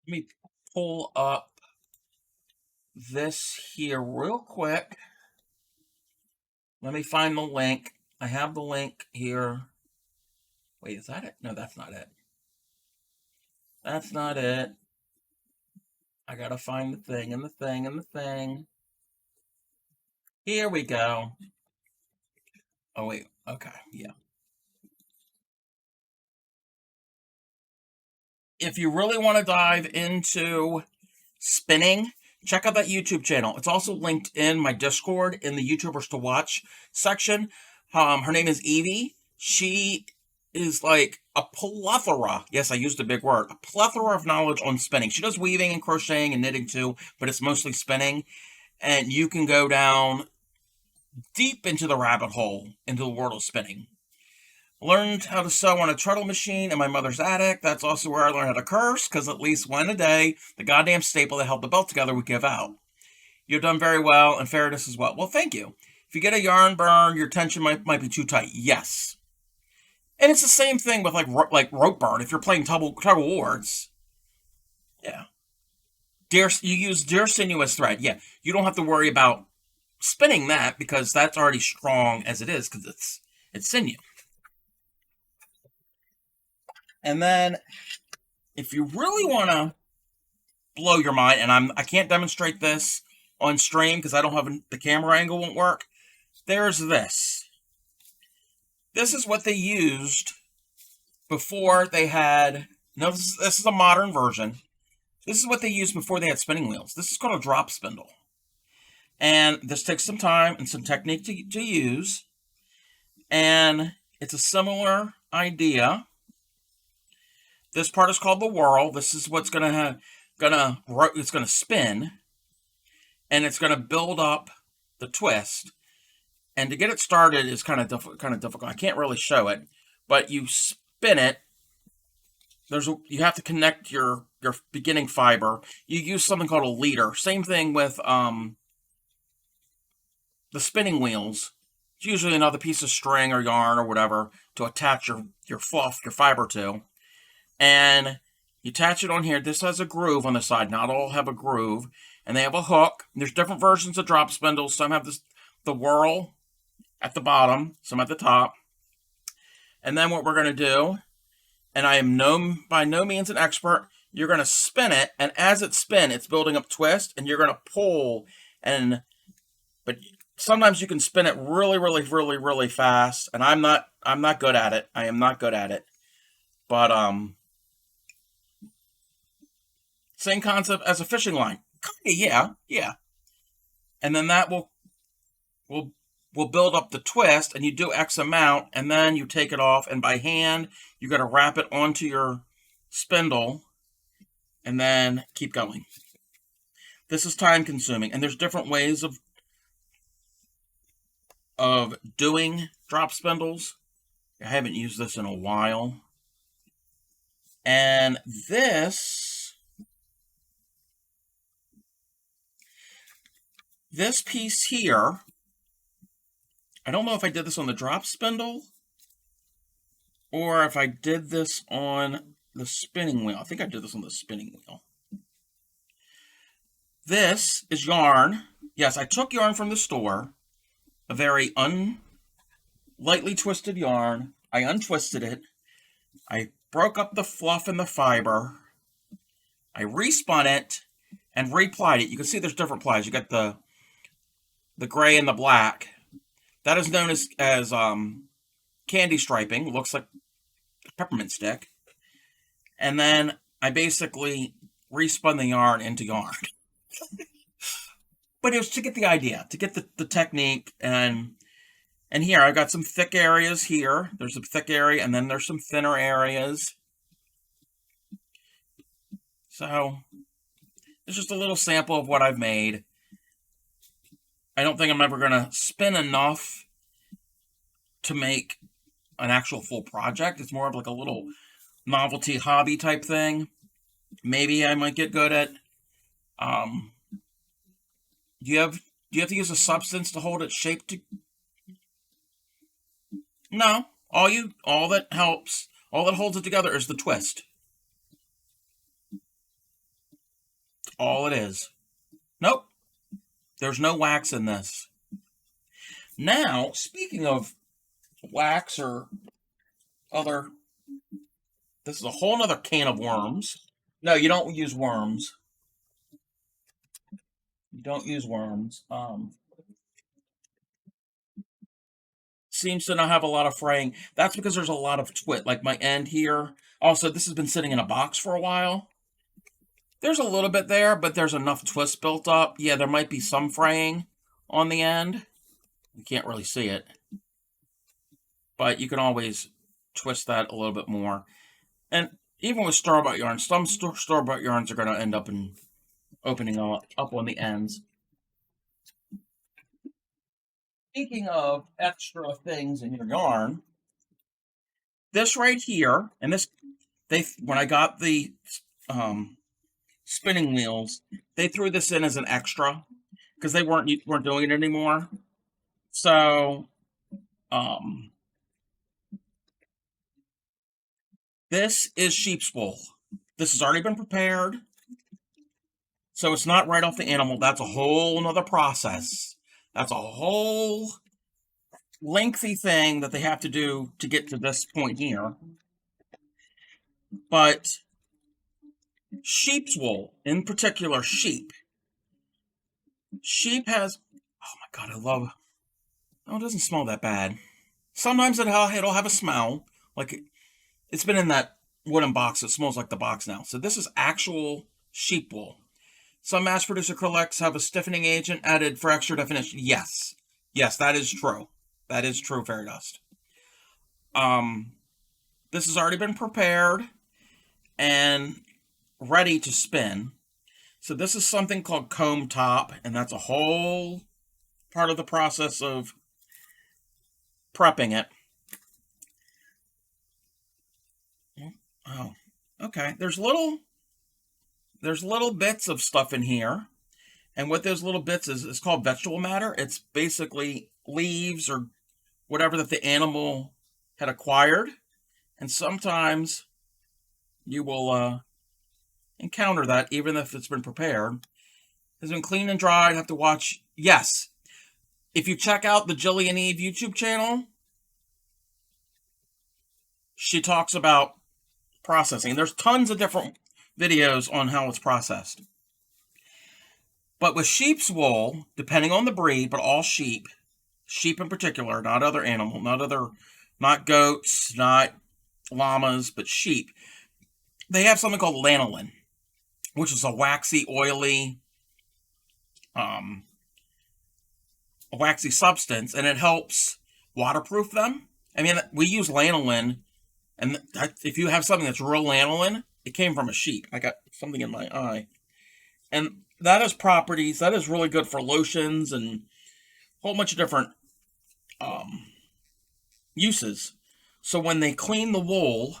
Speaker 1: me pull up this here real quick. Let me find the link. I have the link here. Wait, is that it? No, that's not it. That's not it. I gotta find the thing and the thing and the thing. Here we go. Oh, wait. Okay, yeah. If you really want to dive into spinning, check out that YouTube channel. It's also linked in my Discord in the YouTubers to watch section. Her name is Evie. She is like a plethora. Yes, I used a big word. A plethora of knowledge on spinning. She does weaving and crocheting and knitting too, but it's mostly spinning. And you can go down deep into the rabbit hole, into the world of spinning. Learned how to sew on a treadle machine in my mother's attic. That's also where I learned how to curse, because at least one a day, the goddamn staple that held the belt together would give out. You've done very well, and fairness as well. Well, thank you. If you get a yarn burn, your tension might be too tight. Yes. And it's the same thing with like rope burn. If you're playing tug of wars, yeah. You use dear sinuous thread. Yeah, you don't have to worry about spinning that because that's already strong as it is because it's sinew. And then if you really want to blow your mind, and I can't demonstrate this on stream because I don't have the camera angle won't work. There's this. This is what they used before they had. No, this is a modern version. This is what they used before they had spinning wheels. This is called a drop spindle. And this takes some time and some technique to use. And it's a similar idea. This part is called the whirl. This is what's it's gonna spin, and it's gonna build up the twist. And to get it started is kind of difficult. I can't really show it, but you spin it. You have to connect your beginning fiber. You use something called a leader. Same thing with the spinning wheels. It's usually another piece of string or yarn or whatever to attach your fluff, your fiber to. And you attach it on here. This has a groove on the side. Not all have a groove. And they have a hook. There's different versions of drop spindles. Some have the whirl at the bottom, some at the top. And then what we're going to do, and I am by no means an expert, you're going to spin it, and as it spins, it's building up twist, and you're going to pull, but sometimes you can spin it really, really, really, really fast, and I'm not good at it. I am not good at it. But same concept as a fishing line. Yeah. And then that will build up the twist, and you do X amount, and then you take it off, and by hand, you got to wrap it onto your spindle, and then keep going. This is time consuming, and there's different ways of doing drop spindles. I haven't used this in a while. And this piece here, I don't know if I did this on the drop spindle or if I did this on the spinning wheel. I think I did this on the spinning wheel. This is yarn. Yes, I took yarn from the store, a very lightly twisted yarn. I untwisted it. I broke up the fluff and the fiber. I respun it and replied it. You can see there's different plies. You got the gray and the black. That is known as candy striping. Looks like a peppermint stick. And then I basically respun the yarn into yarn. But it was to get the idea, to get the technique. And here, I got some thick areas here. There's a thick area, and then there's some thinner areas. So, it's just a little sample of what I've made. I don't think I'm ever going to spin enough to make an actual full project. It's more of like a little novelty hobby type thing. Maybe I might get good at. Do you have to use a substance to hold its shape? No. All that holds it together is the twist. All it is. Nope. There's no wax in this. Now, speaking of wax or other, this is a whole nother can of worms. No, you don't use worms. You don't use worms. Seems to not have a lot of fraying. That's because there's a lot of twist, like my end here. Also, this has been sitting in a box for a while. There's a little bit there, but there's enough twist built up. Yeah, there might be some fraying on the end. You can't really see it. But you can always twist that a little bit more. And even with store-bought yarns, some store-bought yarns are going to end up in opening up on the ends. Speaking of extra things in your yarn, this right here, and this, when I got the spinning wheels, they threw this in as an extra because they weren't doing it anymore. So, this is sheep's wool. This has already been prepared, so it's not right off the animal. That's a whole nother process. That's a whole lengthy thing that they have to do to get to this point here. But sheep's wool, in particular sheep has, oh my god, I love, oh, it doesn't smell that bad. Sometimes it'll have a smell, like it's been in that wooden box. It smells like the box now. So this is actual sheep wool. Some mass-produced acrylics have a stiffening agent added for extra definition. Yes. Yes, that is true. That is true, Fairy Dust. This has already been prepared and ready to spin. So this is something called comb top, and that's a whole part of the process of prepping it. Oh, okay. There's little bits of stuff in here. And what those little bits is called vegetable matter. It's basically leaves or whatever that the animal had acquired. And sometimes you will encounter that even if it's been prepared. It's been cleaned and dried. Have to watch. Yes. If you check out the Jillian Eve YouTube channel, she talks about processing. There's tons of different videos on how it's processed. But with sheep's wool, depending on the breed, but all sheep in particular, not other animal, not goats, not llamas, but sheep, they have something called lanolin, which is a waxy, oily, substance, and it helps waterproof them. I mean, we use lanolin, and if you have something that's real lanolin, it came from a sheep. I got something in my eye. And that has properties, that is really good for lotions and a whole bunch of different uses. So when they clean the wool,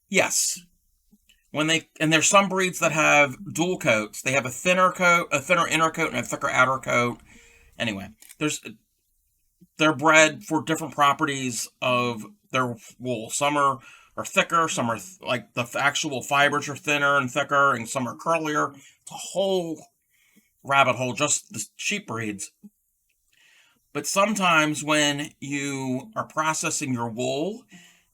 Speaker 1: yes, and there's some breeds that have dual coats. They have a thinner inner coat, and a thicker outer coat. Anyway, they're bred for different properties of their wool. Some are thicker, some are like the actual fibers are thinner and thicker, and some are curlier. It's a whole rabbit hole, just the sheep breeds. But sometimes when you are processing your wool,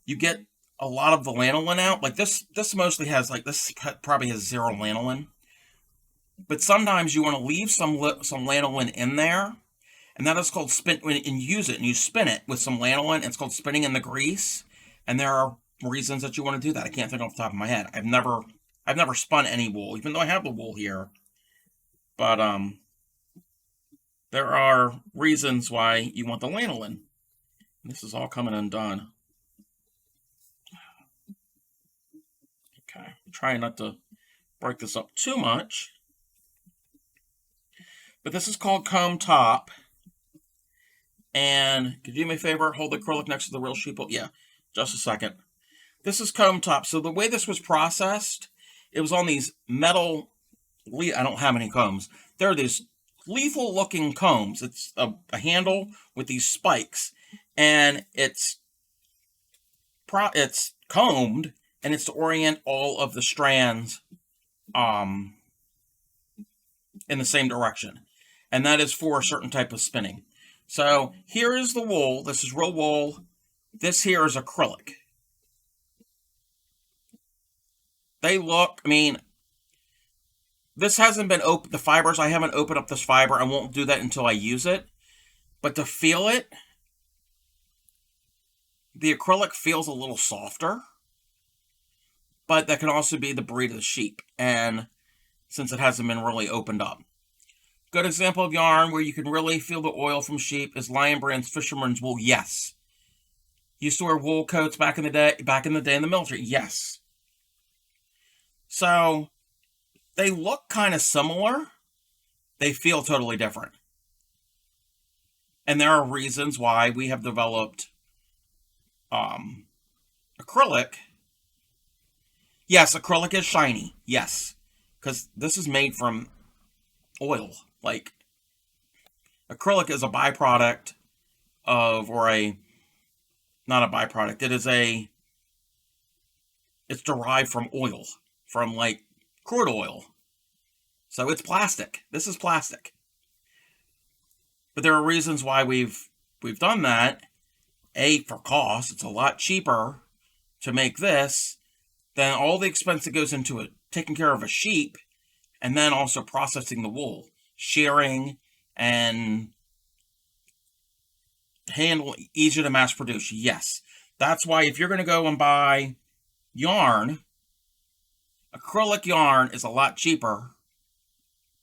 Speaker 1: you get a lot of the lanolin out. Like this mostly has, like, this probably has zero lanolin. But sometimes you want to leave some lanolin in there, and that is called spin. And use it, and you spin it with some lanolin. It's called spinning in the grease, and there are reasons that you want to do that. I can't think off the top of my head. I've never spun any wool, even though I have the wool here. But there are reasons why you want the lanolin. This is all coming undone. Okay, I'm trying not to break this up too much. But this is called comb top. And could you do me a favor? Hold the acrylic next to the real sheep wool. Yeah, just a second. This is comb top. So the way this was processed, it was on these metal, I don't have any combs. There are these lethal looking combs. It's a handle with these spikes, and it's combed, and it's to orient all of the strands in the same direction. And that is for a certain type of spinning. So here is the wool. This is real wool. This here is acrylic. They look, I mean, this hasn't been open, the fibers, I haven't opened up this fiber. I won't do that until I use it. But to feel it, the acrylic feels a little softer. But that can also be the breed of the sheep, and since it hasn't been really opened up. Good example of yarn where you can really feel the oil from sheep is Lion Brand's Fisherman's Wool. Yes. Used to wear wool coats back in the day in the military. Yes. So they look kind of similar. They feel totally different. And there are reasons why we have developed acrylic. Yes, acrylic is shiny. Yes. Because this is made from oil. Like, acrylic is a byproduct of, not a byproduct. It's derived from oil. From, like, crude oil. So it's plastic. This is plastic. But there are reasons why we've done that. A, for cost. It's a lot cheaper to make this than all the expense that goes into it, taking care of a sheep, and then also processing the wool, shearing, and handle, easier to mass produce. Yes. That's why if you're going to go and buy yarn, acrylic yarn is a lot cheaper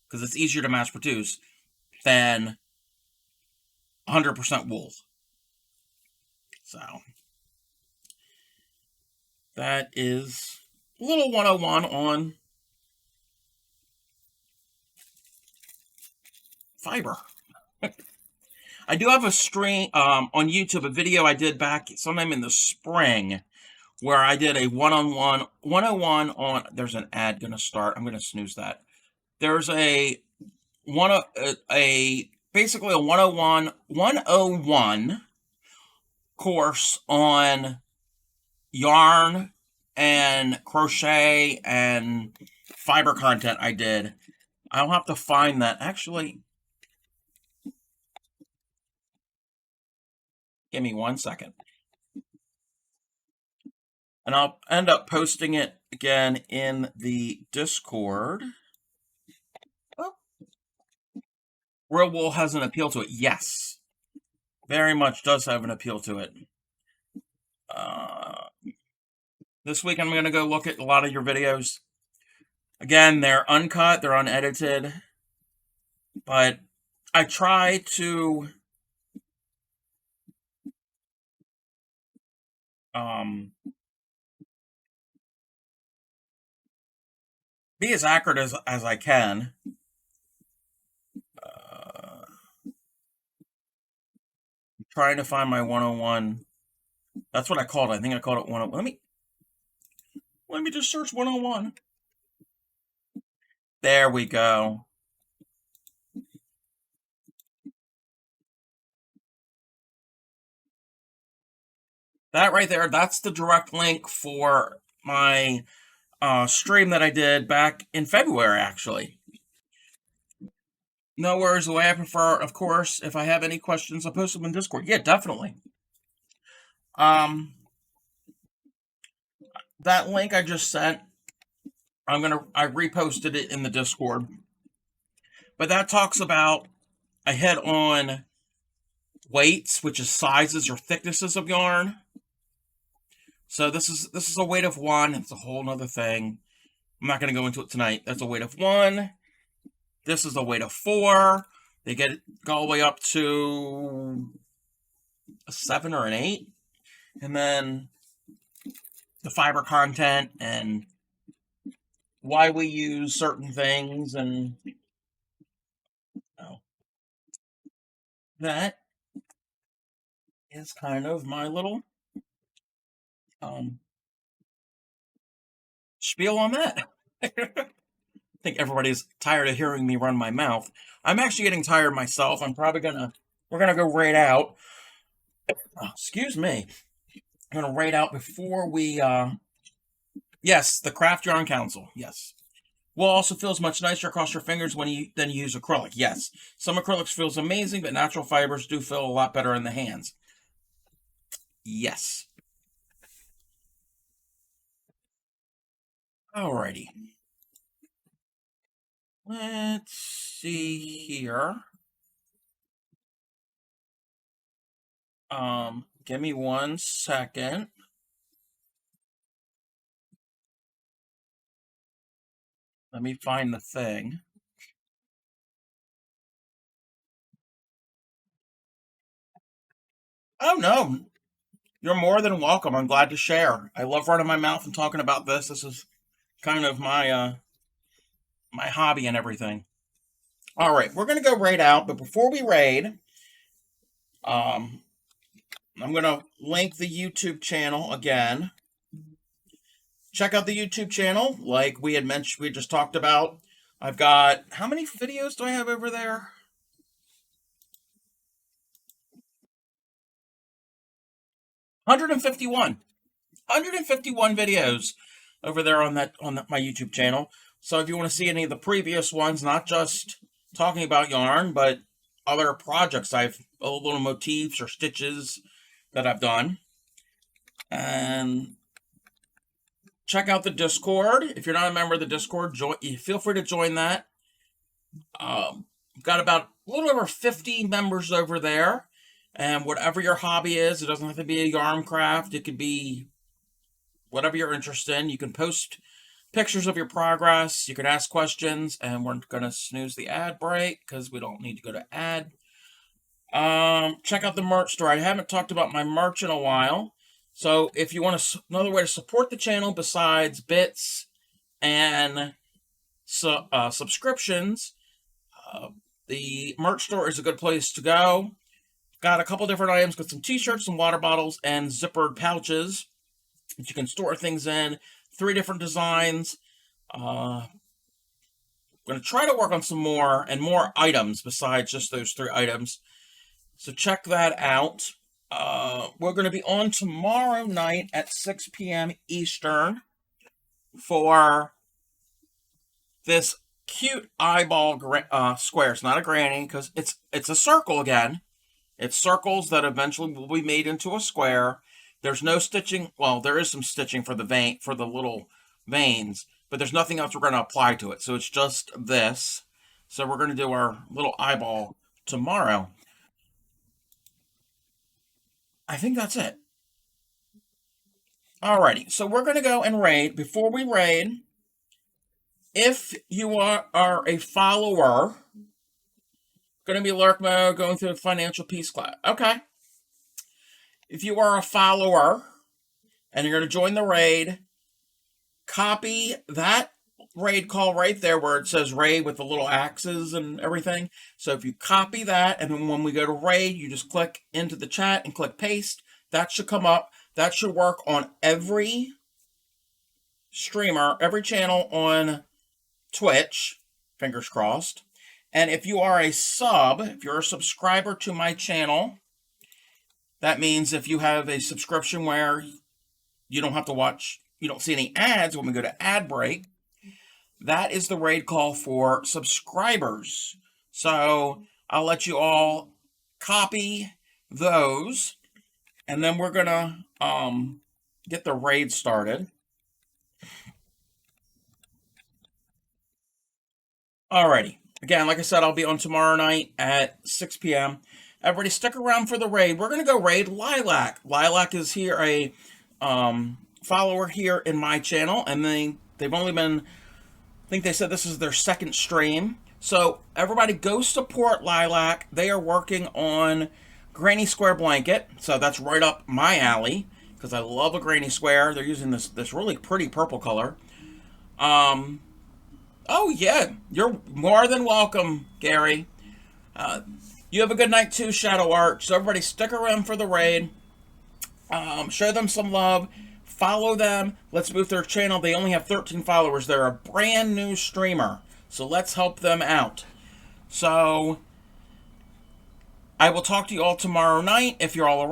Speaker 1: because it's easier to mass produce than 100% wool. So that is a little 101 on fiber. I do have a stream on YouTube, a video I did back sometime in the spring, where I did a 101 on. There's an ad gonna start. I'm gonna snooze that. There's a basically a 101 course on yarn and crochet and fiber content I did. I'll have to find that. Actually, give me 1 second. And I'll end up posting it again in the Discord. Oh. Real wool has an appeal to it. Yes. Very much does have an appeal to it. This week I'm going to go look at a lot of your videos. Again, they're uncut, they're unedited. But I try to be as accurate as I can. I'm trying to find my 101. That's what I called it. I think I called it 101. Let me just search 101. There we go. That right there, that's the direct link for my stream that I did back in February, actually. No worries, the way I prefer, of course. If I have any questions, I'll post them in Discord. Yeah, definitely. That link I just sent, I reposted it in the Discord. But that talks about, I hit on weights, which is sizes or thicknesses of yarn. So this is a weight of 1. It's a whole nother thing. I'm not going to go into it tonight. That's a weight of 1. This is a weight of 4. They go all the way up to a 7 or an 8. And then the fiber content and why we use certain things, and that is kind of my little spiel on that. I think everybody's tired of hearing me run my mouth. I'm actually getting tired myself. we're gonna go raid out. Oh, excuse me. I'm gonna raid out before we yes, the Craft Yarn Council. Yes. Wool also feels much nicer across your fingers than you use acrylic. Yes. Some acrylics feels amazing, but natural fibers do feel a lot better in the hands. Yes. Alrighty. Let's see here. Give me 1 second. Let me find the thing. Oh, no. You're more than welcome. I'm glad to share. I love running my mouth and talking about this. This is kind of my my hobby and everything. All right, we're going to go raid out, but before we raid, I'm going to link the YouTube channel again. Check out the YouTube channel, like we had mentioned, we just talked about. I've got, how many videos do I have over there? 151. 151 videos over there on my YouTube channel. So if you want to see any of the previous ones, not just talking about yarn, but other projects I've little motifs or stitches that I've done. And check out the Discord. If you're not a member of the Discord, feel free to join that. Got about a little over 50 members over there. And whatever your hobby is, it doesn't have to be a yarn craft. It could be whatever you're interested in. You can post pictures of your progress. You can ask questions. And we're going to snooze the ad break because we don't need to go to ad. Check out the merch store. I haven't talked about my merch in a while. So if you want another way to support the channel besides bits and subscriptions, the merch store is a good place to go. Got a couple different items. Got some t-shirts, some water bottles, and zippered pouches that you can store things in. 3 different designs. I'm going to try to work on some more items besides just those 3 items. So check that out. We're going to be on tomorrow night at 6 p.m. Eastern for this cute eyeball square. It's not a granny because it's a circle again. It's circles that eventually will be made into a square. There's no stitching. Well, there is some stitching for the little veins, but there's nothing else we're going to apply to it. So it's just this. So we're going to do our little eyeball tomorrow. I think that's it. Alrighty, so we're going to go and raid. Before we raid, if you are a follower, going to be lurk mode, going through the financial peace class. Okay. If you are a follower and you're going to join the raid, copy that raid call right there where it says raid with the little axes and everything. So if you copy that, and then when we go to raid, you just click into the chat and click paste. That should come up. That should work on every streamer, every channel on Twitch, fingers crossed. And if you are a sub, if you're a subscriber to my channel, that means if you have a subscription where you don't have to watch, you don't see any ads when we go to ad break, that is the raid call for subscribers. So I'll let you all copy those, and then we're going to get the raid started. Alrighty. Again, like I said, I'll be on tomorrow night at 6 p.m. Everybody stick around for the raid. We're going to go raid Lilac. Lilac is here, a follower here in my channel, and they've only been, I think they said this is their 2nd stream. So everybody go support Lilac. They are working on Granny Square Blanket. So that's right up my alley because I love a Granny Square. They're using this really pretty purple color. Oh yeah, you're more than welcome, Gary. You have a good night too, Shadow Art. So everybody stick around for the raid. Show them some love. Follow them. Let's move their channel. They only have 13 followers. They're a brand new streamer. So let's help them out. So I will talk to you all tomorrow night if you're all around.